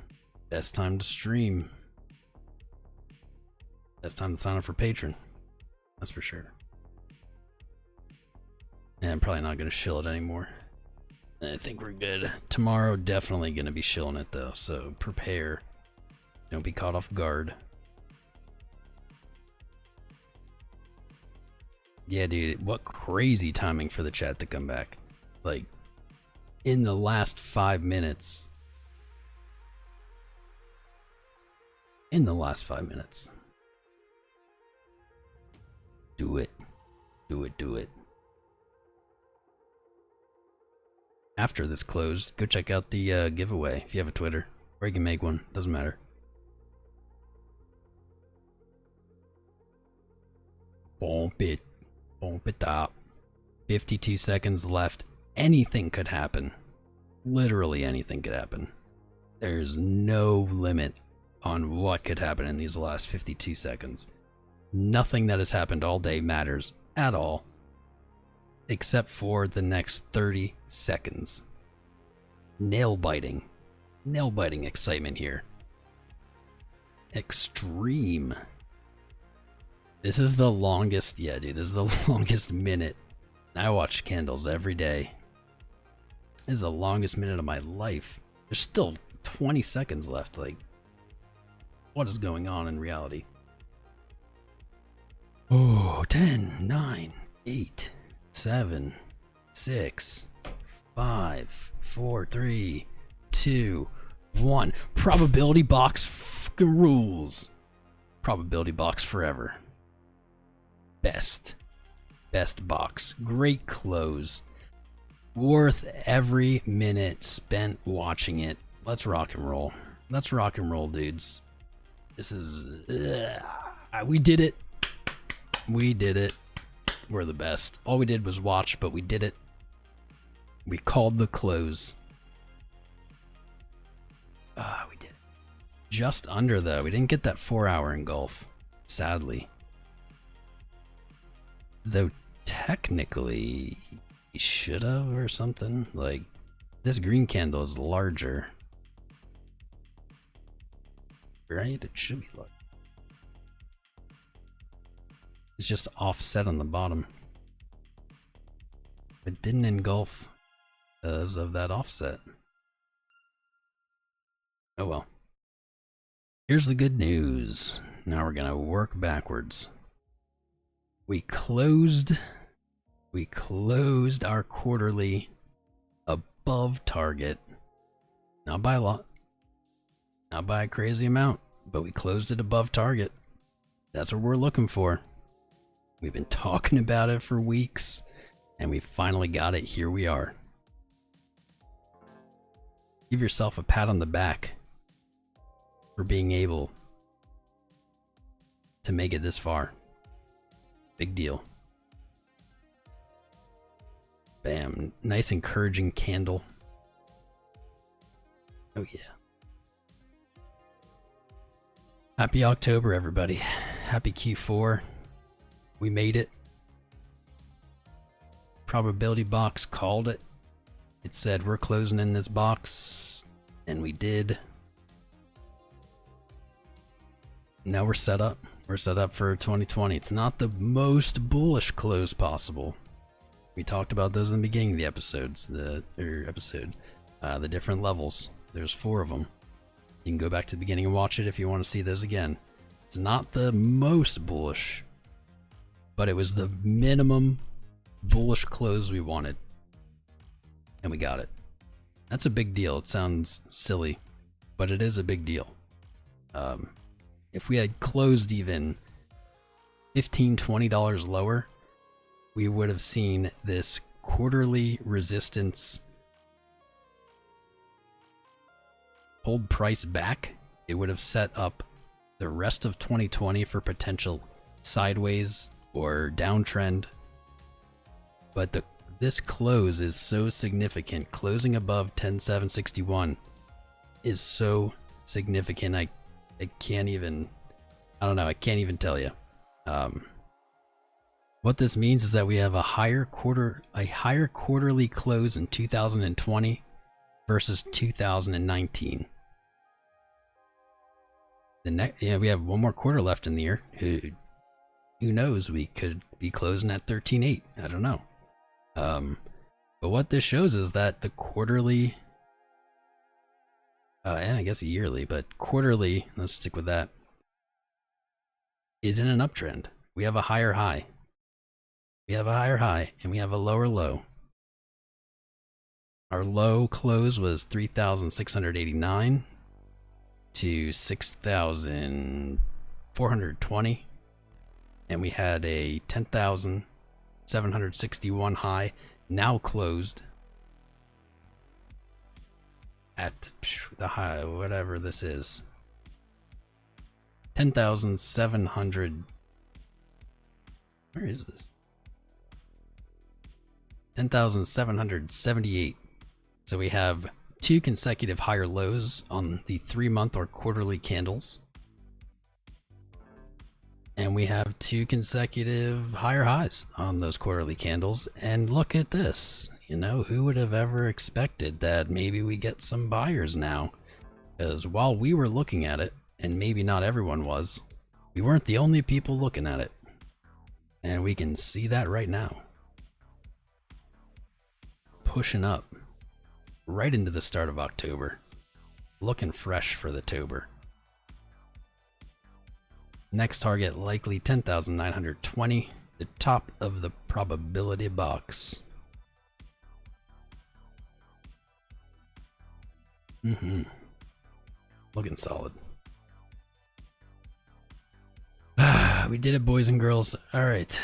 Best time to stream. Best time to sign up for Patreon. That's for sure. And I'm probably not going to shill it anymore. I think we're good. Tomorrow, definitely going to be shilling it though, so prepare. Don't be caught off guard. Yeah, dude, what crazy timing for the chat to come back. Like, in the last 5 minutes. In the last 5 minutes. Do it. Do it, do it. After this closed, go check out the giveaway if you have a Twitter, or you can make one, doesn't matter. Bump it up. 52 seconds left. Anything could happen. Literally anything could happen. There's no limit on what could happen in these last 52 seconds. Nothing that has happened all day matters at all, except for the next 30 seconds. Nail-biting excitement here. Extreme. This is the longest, yeah, dude, this is the longest minute. I watch candles every day. This is the longest minute of my life. There's still 20 seconds left. Like, what is going on in reality? Oh, 10, 9, 8, 7, 6, 5, 4, 3, 2, 1. Probability box fucking rules. Probability box forever. Best box. Great close. Worth every minute spent watching it. Let's rock and roll. Let's rock and roll, dudes. This is... we did it. We did it. We're the best. All we did was watch, but we did it. We called the close. We did it. Just under, though. We didn't get that 4-hour engulf, sadly. Though technically, we should have or something. Like, this green candle is larger. Right? It should be larger. It's just offset on the bottom. It didn't engulf because of that offset. Oh well. Here's the good news. Now we're gonna work backwards. We closed our quarterly above target. Not by a lot. Not by a crazy amount, but we closed it above target. That's what we're looking for. We've been talking about it for weeks, and we finally got it. Here we are. Give yourself a pat on the back for being able to make it this far. Big deal. Bam. Nice encouraging candle. Oh yeah. Happy October, everybody. Happy Q4. We made it. Probability box called it. It said we're closing in this box, and we did. Now we're set up. We're set up for 2020. It's not the most bullish close possible. We talked about those in the beginning of the episodes. The different levels. There's 4 of them. You can go back to the beginning and watch it if you want to see those again. It's not the most bullish, but it was the minimum bullish close we wanted. And we got it. That's a big deal. It sounds silly, but it is a big deal. If we had closed even $15, $20 lower, we would have seen this quarterly resistance hold price back. It would have set up the rest of 2020 for potential sideways or downtrend. But this close is so significant. Closing above 10,761 is so significant. I can't even, I don't know, I can't even tell you. What this means is that we have a higher quarterly close in 2020 versus 2019. We have one more quarter left in the year. Who knows? We could be closing at 13.8. I don't know. But what this shows is that the quarterly, and I guess yearly, but quarterly, let's stick with that, is in an uptrend. We have a higher high. We have a higher high, and we have a lower low. Our low close was 3,689 to 6,420, and we had a 10,761 high, now closed at the high, whatever this is, 10,700. Where is this? 10,778. So we have 2 consecutive higher lows on the 3-month or quarterly candles. And we have 2 consecutive higher highs on those quarterly candles. And look at this. You know, who would have ever expected that maybe we get some buyers now? Because while we were looking at it, and maybe not everyone was, we weren't the only people looking at it. And we can see that right now. Pushing up right into the start of October. Looking fresh for the Tober. Next target likely 10,920, the top of the probability box. Looking solid. We did it, boys and girls. Alright,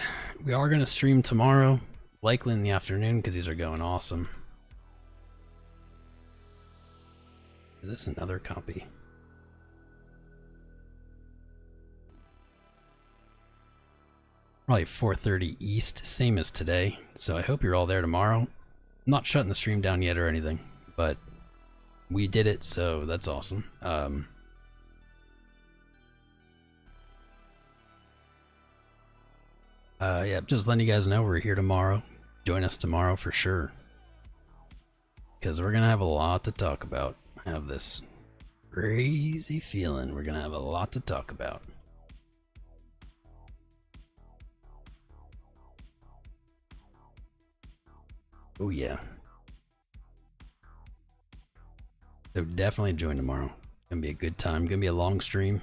we are going to stream tomorrow, likely in the afternoon because these are going awesome. Is this another copy? Probably 4:30 East, same as today. So I hope you're all there tomorrow. I'm not shutting the stream down yet or anything, but we did it, so that's awesome. Yeah, just letting you guys know we're here tomorrow. Join us tomorrow for sure. Because we're going to have a lot to talk about. I have this crazy feeling we're going to have a lot to talk about. Oh yeah. So definitely join tomorrow. It's gonna be a good time. Gonna be a long stream.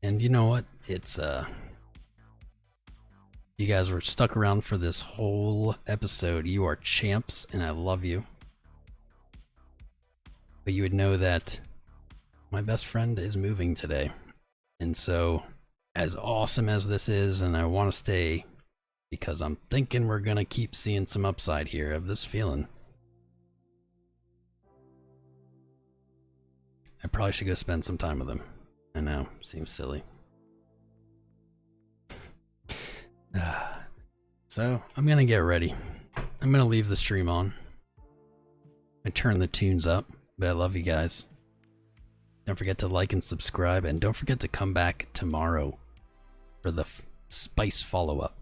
And you know what? It's you guys were stuck around for this whole episode. You are champs and I love you. But you would know that my best friend is moving today. And so, as awesome as this is, and I want to stay, because I'm thinking we're going to keep seeing some upside here. I have this feeling. I probably should go spend some time with him. I know, seems silly. So, I'm going to get ready. I'm going to leave the stream on. I turn the tunes up, but I love you guys. Don't forget to like and subscribe, and don't forget to come back tomorrow for the spice follow-up.